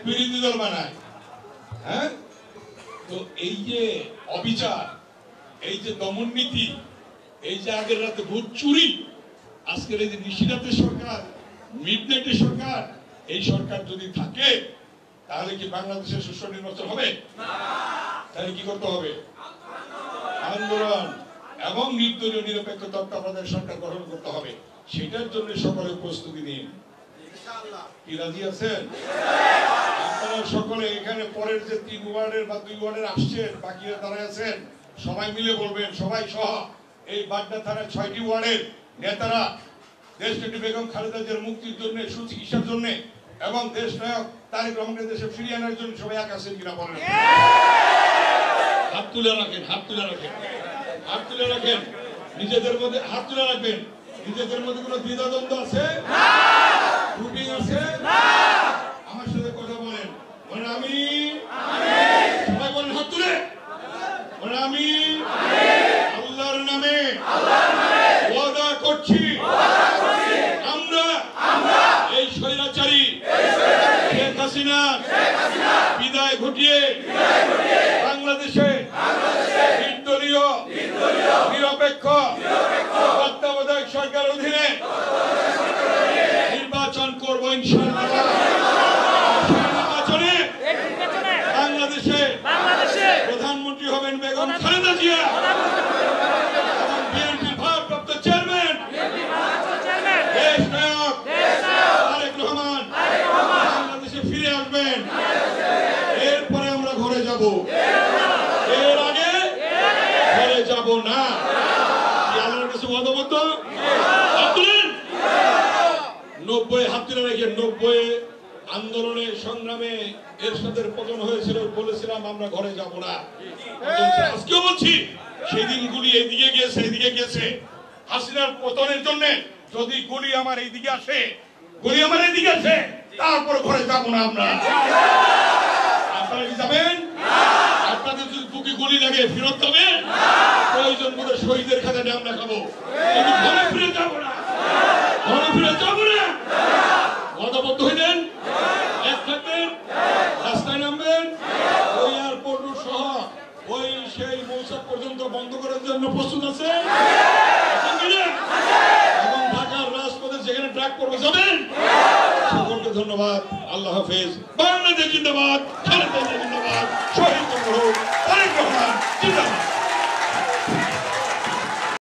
বিরোধী দল বানায়। হ্যাঁ, তো এই যে অবিচার, এই যে দমন নীতি, এই যে আগের রাতে ভোট চুরি, আজকের এই যে নিশিরাতের সরকার, মিডনাইটের সরকার, এই সরকার যদি থাকে তাহলে কি বাংলাদেশের সুষ্ঠু নির্বাচন হবে? তাহলে কি করতে হবে? আন্দোলন এবং নির্দলীয় নিরপেক্ষ তত্ত্বাবধায়ক সরকার গঠন করতে হবে। সেটার জন্য সকলে প্রস্তুতি নিন। কি রাজি আছেন? আপনারা সকলে এখানে পরের যে 3 ওয়ার্ডের বা 2 ওয়ার্ডের আসছেন, বাকিরা দাঁড়ায় আছেন, সবাই মিলে বলবেন, সবাই সহ এই বাড্ডা থানার 6টি ওয়ার্ডের নেতারা দেশনেত্রী বেগম খালেদা জিয়ার মুক্তির জন্য, সুচিকিৎসার জন্য এবং দেশ নায়ক তারেক রহমানকে দেশে ফিরিয়ে আনার জন্য সবাই এক আছেন কিনা বলেন? হাত তুলে রাখেন, হাত তুলে রাখেন, হাত তুলে রাখেন, নিজেদের মধ্যে হাত তুলে রাখবেন। নিজেদের মধ্যে কোনো দ্বিধাদ্বন্দ্ব আছে? গ্রুপিং আছে? আমার সাথে কথা বলেন, মানে আমি, সবাই বলেন হাত তুলে, মানে আমি আল্লাহর নামে ওয়াদা করছি, আমরা এই স্বৈরাচারী শেখ হাসিনা বিদায় ঘটিয়ে বাংলাদেশে নির্দলীয় নিরপেক্ষ তত্ত্বাবধায়ক সরকার অধীনে নির্বাচন করব ইনশাআল্লাহ। নির্বাচনে বাংলাদেশে প্রধানমন্ত্রী হবেন বেগম খালেদা জিয়া এবং বিএনপির ভারপ্রাপ্ত চেয়ারম্যান দেশ নায়ক তারেক রহমান বাংলাদেশে ফিরে আসবেন। এরপরে আমরা ঘরে যাব, এর আগে ঘরে যাব না। আল্লাহর কাছে ওয়াদাবদ্ধ। 90 হাত তুলে রেখে 90 আন্দোলনে সংগ্রামে এরশাদের পতন হয়েছিল, বলেছিলাম আমরা ঘরে যাব না। আজকেও বলছি, সেদিন গুলি এইদিকে গিয়েছে, এইদিকে গিয়েছে। হাসিনার পতনের জন্য যদি গুলি আমার এইদিকে আসে, গুলি আমার এইদিকে আসে, তারপর ঘরে যাব না আমরা। আপনারা কি যাবেন? আপনাদের যদি বুকে গুলি লাগে ফেরত যাবেন? প্রয়োজন বোধ শহীদের খাতায় আমরা খাবো, ঘরে ফিরে যাব না, ঘরে ফিরে যাব না। ওয়াদাবদ্ধ হইলেন, এক থাকবেন, রাস্তায় নামবেন, ওই এয়ারপোর্ট সহ ওই সেই মৌসুম পর্যন্ত বন্ধ করার জন্য প্রস্তুত আছে এবং ঢাকার রাজপথে যেখানে ট্র্যাক করবে যাবেন। সকলকে ধন্যবাদ। আল্লাহ হাফেজ। বাংলাদেশ জিন্দাবাদ, খালেদা জিয়া জিন্দাবাদ, শহীদ